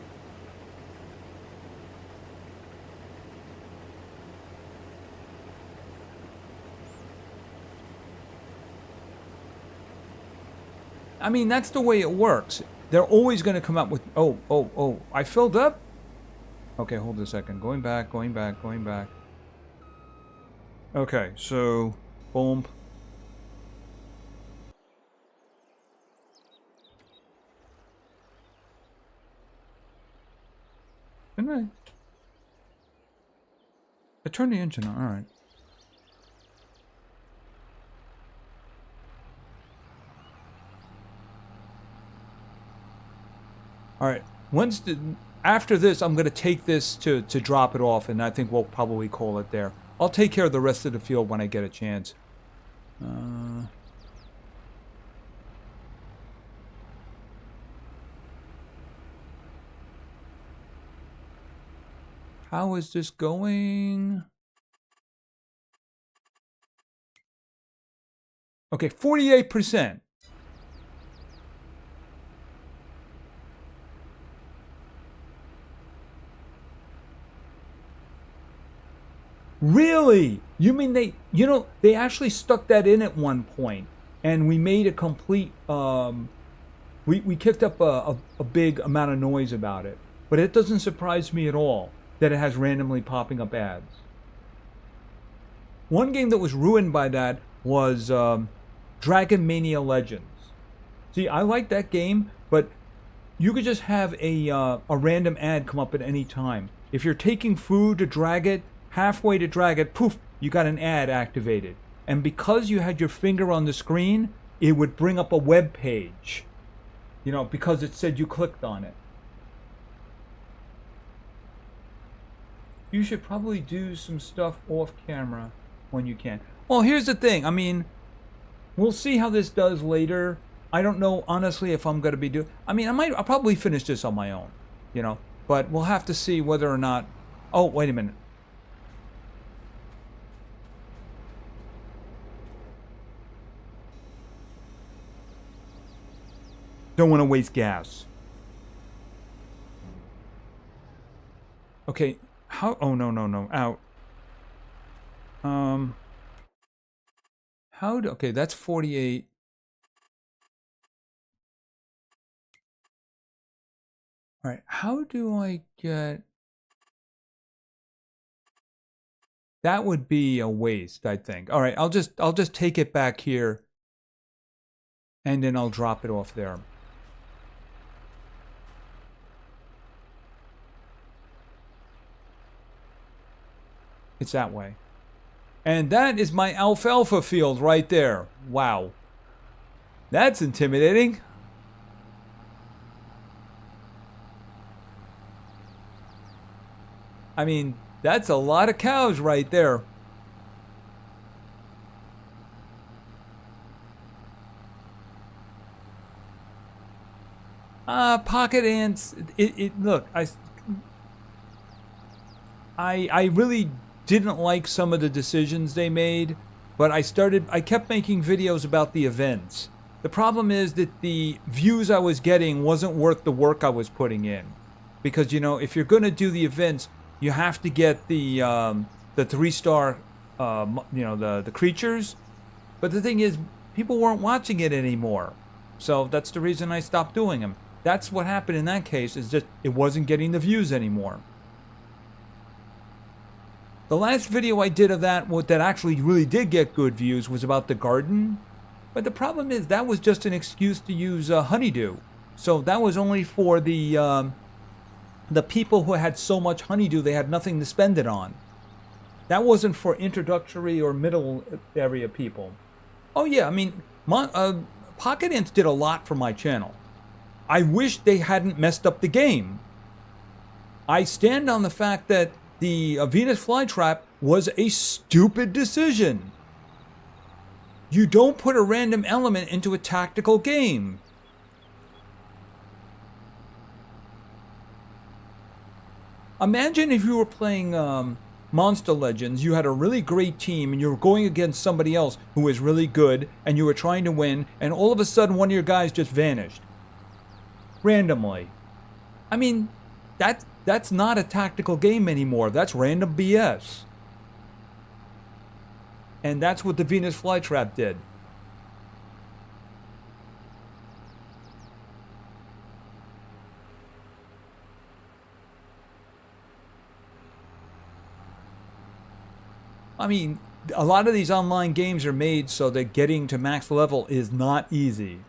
I mean, that's the way it works. They're always going to come up with, oh, I filled up? Okay, hold a second. Going back. Okay, so, boom. Didn't I turned the engine on, alright. Alright, after this, I'm going to take this to drop it off, and I think we'll probably call it there. I'll take care of the rest of the field when I get a chance. How is this going? Okay, 48%. Really? You mean they actually stuck that in at one point, and we made a complete, we kicked up a big amount of noise about it. But it doesn't surprise me at all that it has randomly popping up ads. One game that was ruined by that was Dragon Mania Legends. See, I like that game, but you could just have a random ad come up at any time. If you're taking food to drag it, halfway to drag it, poof, you got an ad activated. And because you had your finger on the screen, it would bring up a web page. You know, because it said you clicked on it. You should probably do some stuff off camera when you can. Well, here's the thing. I mean, we'll see how this does later. I don't know, honestly, if I'm going to be doing... I mean, I'll probably finish this on my own, you know. But we'll have to see whether or not... Oh, wait a minute. Don't want to waste gas. Okay, how... Oh, no. Out. How do... Okay, that's 48. All right, how do I get... That would be a waste, I think. All right, I'll just take it back here, and then I'll drop it off there. It's that way. And that is my alfalfa field right there. Wow. That's intimidating. I mean, that's a lot of cows right there. Pocket ants. Look, I really didn't like some of the decisions they made, but I kept making videos about the events. The problem is that the views I was getting wasn't worth the work I was putting in. Because, you know, if you're going to do the events, you have to get the 3-star, you know, the creatures. But the thing is, people weren't watching it anymore. So that's the reason I stopped doing them. That's what happened in that case, is just it wasn't getting the views anymore. The last video I did of that, what that actually really did get good views, was about the garden. But the problem is that was just an excuse to use honeydew. So that was only for the people who had so much honeydew they had nothing to spend it on. That wasn't for introductory or middle area people. Oh yeah, I mean, Pocket Ants did a lot for my channel. I wish they hadn't messed up the game. I stand on the fact that the Venus flytrap was a stupid decision. You don't put a random element into a tactical game. Imagine if you were playing Monster Legends, you had a really great team, and you were going against somebody else who was really good, and you were trying to win, and all of a sudden one of your guys just vanished. Randomly. I mean, that's not a tactical game anymore. That's random BS. And that's what the Venus flytrap did. I mean, a lot of these online games are made so that getting to max level is not easy.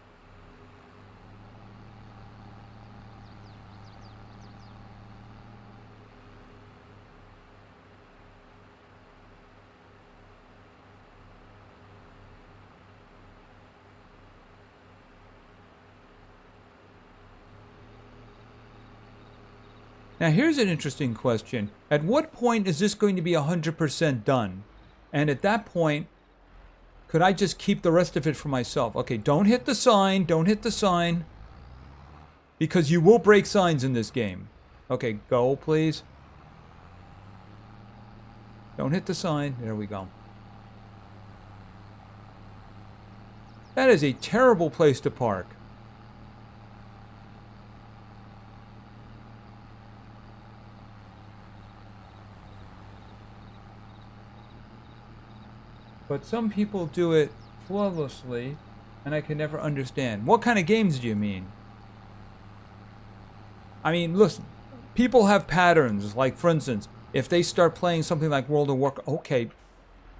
Now here's an interesting question. At what point is this going to be 100% done? And at that point, could I just keep the rest of it for myself? Okay, don't hit the sign, don't hit the sign. Because you will break signs in this game. Okay, go please. Don't hit the sign. There we go. That is a terrible place to park. But some people do it flawlessly, and I can never understand. What kind of games do you mean? I mean, listen, people have patterns. Like, for instance, if they start playing something like World of Warcraft, okay,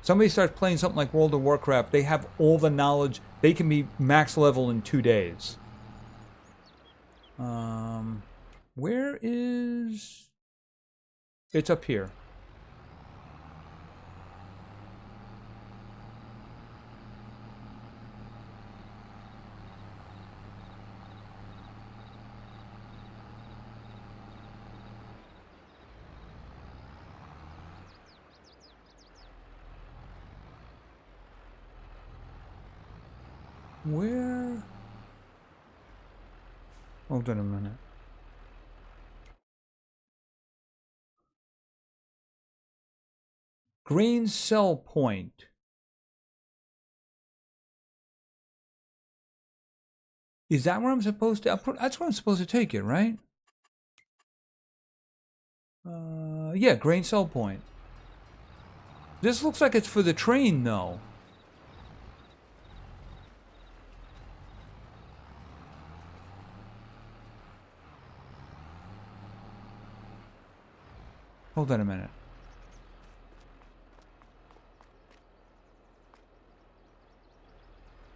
somebody starts playing something like World of Warcraft, they have all the knowledge. They can be max level in 2 days. Where is... It's up here. Where? Hold on a minute. Grain cell point. Is that where I'm supposed to? That's where I'm supposed to take it, right? Yeah, grain cell point. This looks like it's for the train, though. Hold on a minute.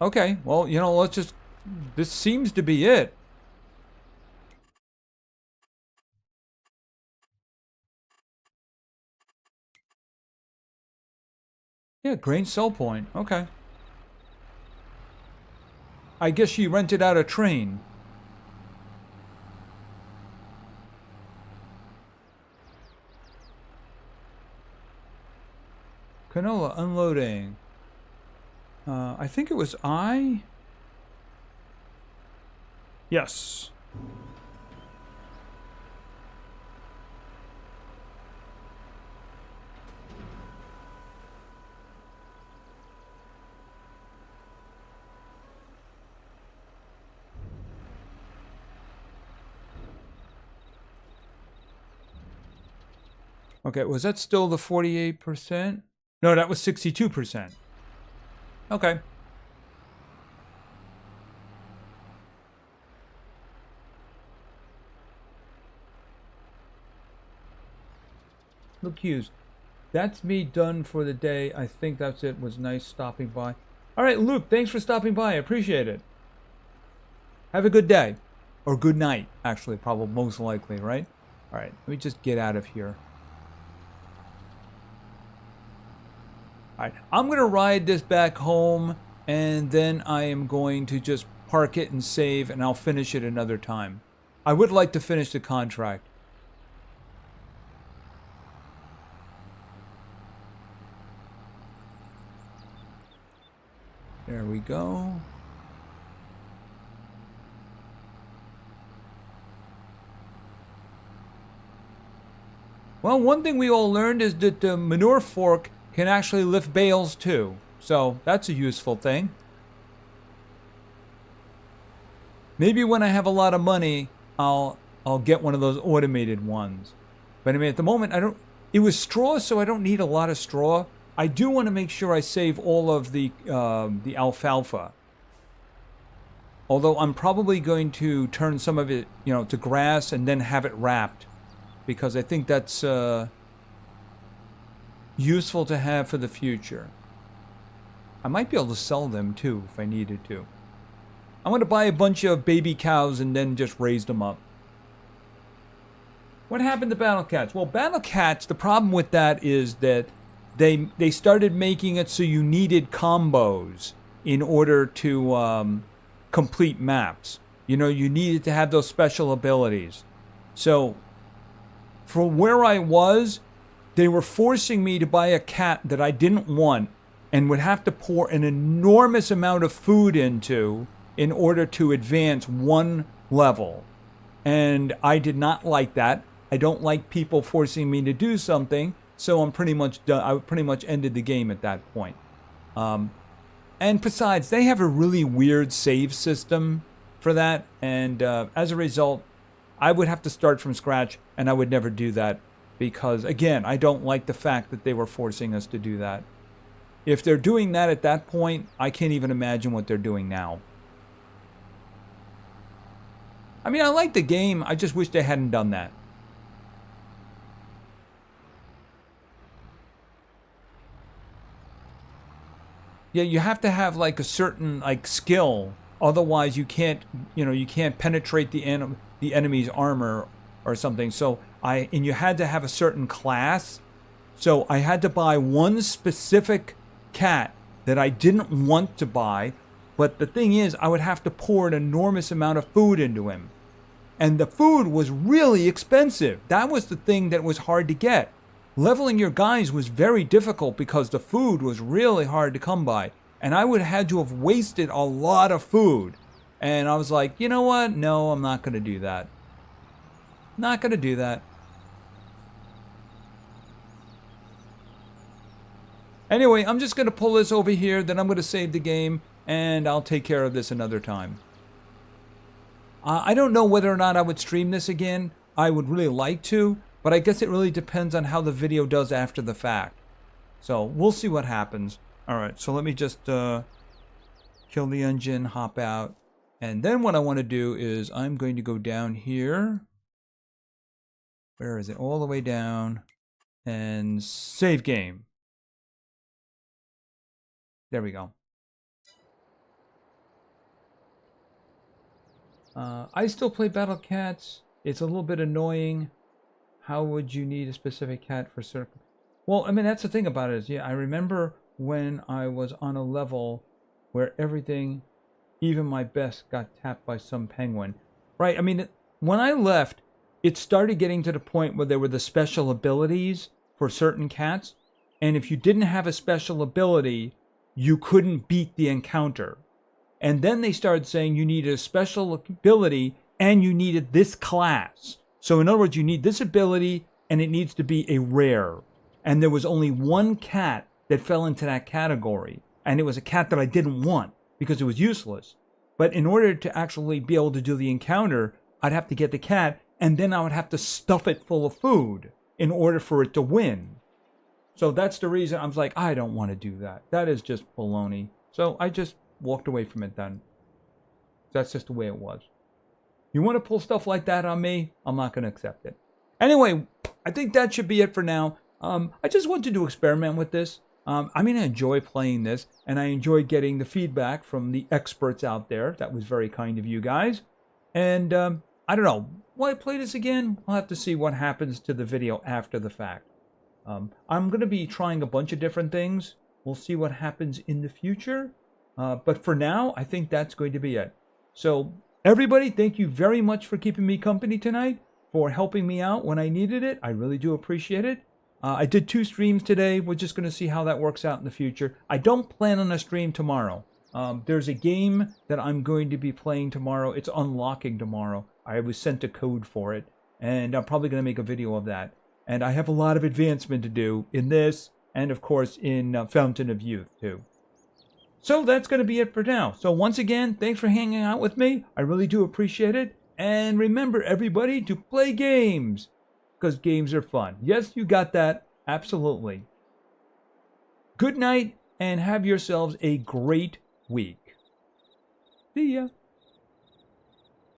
Okay, well, you know, let's just... This seems to be it. Yeah, grain cell point. Okay. I guess she rented out a train. Canola unloading. I think it was I. Yes. Okay, was that still the 48%? No, that was 62%. Okay. Look, Hughes. That's me done for the day. I think that's it. Was nice stopping by. All right, Luke, thanks for stopping by. I appreciate it. Have a good day. Or good night, actually, probably most likely, right? All right, let me just get out of here. All right, I'm going to ride this back home, and then I am going to just park it and save, and I'll finish it another time. I would like to finish the contract. There we go. Well, one thing we all learned is that the manure fork can actually lift bales too. So that's a useful thing. Maybe when I have a lot of money, I'll get one of those automated ones. But I mean, at the moment, I don't. It was straw, so I don't need a lot of straw. I do want to make sure I save all of the alfalfa. Although I'm probably going to turn some of it, you know, to grass and then have it wrapped, because I think that's useful to have for the future. I might be able to sell them too if I needed to. I'm going to buy a bunch of baby cows and then just raise them up. What happened to Battle Cats? Well, Battle Cats, the problem with that is that they started making it so you needed combos in order to complete maps. You know, you needed to have those special abilities. So, from where I was, they were forcing me to buy a cat that I didn't want and would have to pour an enormous amount of food into in order to advance one level. And I did not like that. I don't like people forcing me to do something, so I'm pretty much done. I pretty much ended the game at that point. And besides, they have a really weird save system for that, and as a result, I would have to start from scratch, and I would never do that because, again, I don't like the fact that they were forcing us to do that. If they're doing that at that point, I can't even imagine what they're doing now. I mean, I like the game. I just wish they hadn't done that. Yeah, you have to have like a certain like skill Otherwise, you can't, you can't penetrate the enemy's armor or something. So and you had to have a certain class. So I had to buy one specific cat that I didn't want to buy. But the thing is, I would have to pour an enormous amount of food into him. And the food was really expensive. That was the thing that was hard to get. Leveling your guys was very difficult because the food was really hard to come by. And I would have had to have wasted a lot of food. And I was like, you know what? No, I'm not going to do that. Not going to do that. Anyway, I'm just going to pull this over here. Then I'm going to save the game. And I'll take care of this another time. I don't know whether or not I would stream this again. I would really like to. But I guess it really depends on how the video does after the fact. So we'll see what happens. Alright, so let me just kill the engine, hop out. And then what I want to do is I'm going to go down here. Where is it? All the way down. And save game. There we go. I still play Battle Cats. It's a little bit annoying. How would you need a specific cat for certain? Well, I mean, that's the thing about it is, yeah, I remember when I was on a level where everything, even my best, got tapped by some penguin. Right? I mean, when I left, it started getting to the point where there were the special abilities for certain cats. And if you didn't have a special ability, you couldn't beat the encounter. And then they started saying you needed a special ability and you needed this class. So in other words, you need this ability and it needs to be a rare. And there was only one cat that fell into that category. And it was a cat that I didn't want because it was useless. But in order to actually be able to do the encounter, I'd have to get the cat and then I would have to stuff it full of food in order for it to win. So that's the reason I was like, I don't want to do that. That is just baloney. So I just walked away from it then. That's just the way it was. You want to pull stuff like that on me? I'm not going to accept it. Anyway, I think that should be it for now. I just wanted to experiment with this. I mean, I enjoy playing this, and I enjoy getting the feedback from the experts out there. That was very kind of you guys. And I don't know. Will I play this again? I'll have to see what happens to the video after the fact. I'm going to be trying a bunch of different things. We'll see what happens in the future. But for now, I think that's going to be it. So, everybody, thank you very much for keeping me company tonight, for helping me out when I needed it. I really do appreciate it. I did 2 streams today. We're just going to see how that works out in the future. I don't plan on a stream tomorrow. There's a game that I'm going to be playing tomorrow. It's unlocking tomorrow. I was sent a code for it, and I'm probably going to make a video of that. And I have a lot of advancement to do in this, and of course in Fountain of Youth too. So that's going to be it for now. So once again, thanks for hanging out with me. I really do appreciate it. And remember, everybody, to play games. Because games are fun. Yes, you got that. Absolutely. Good night, and have yourselves a great week. See ya.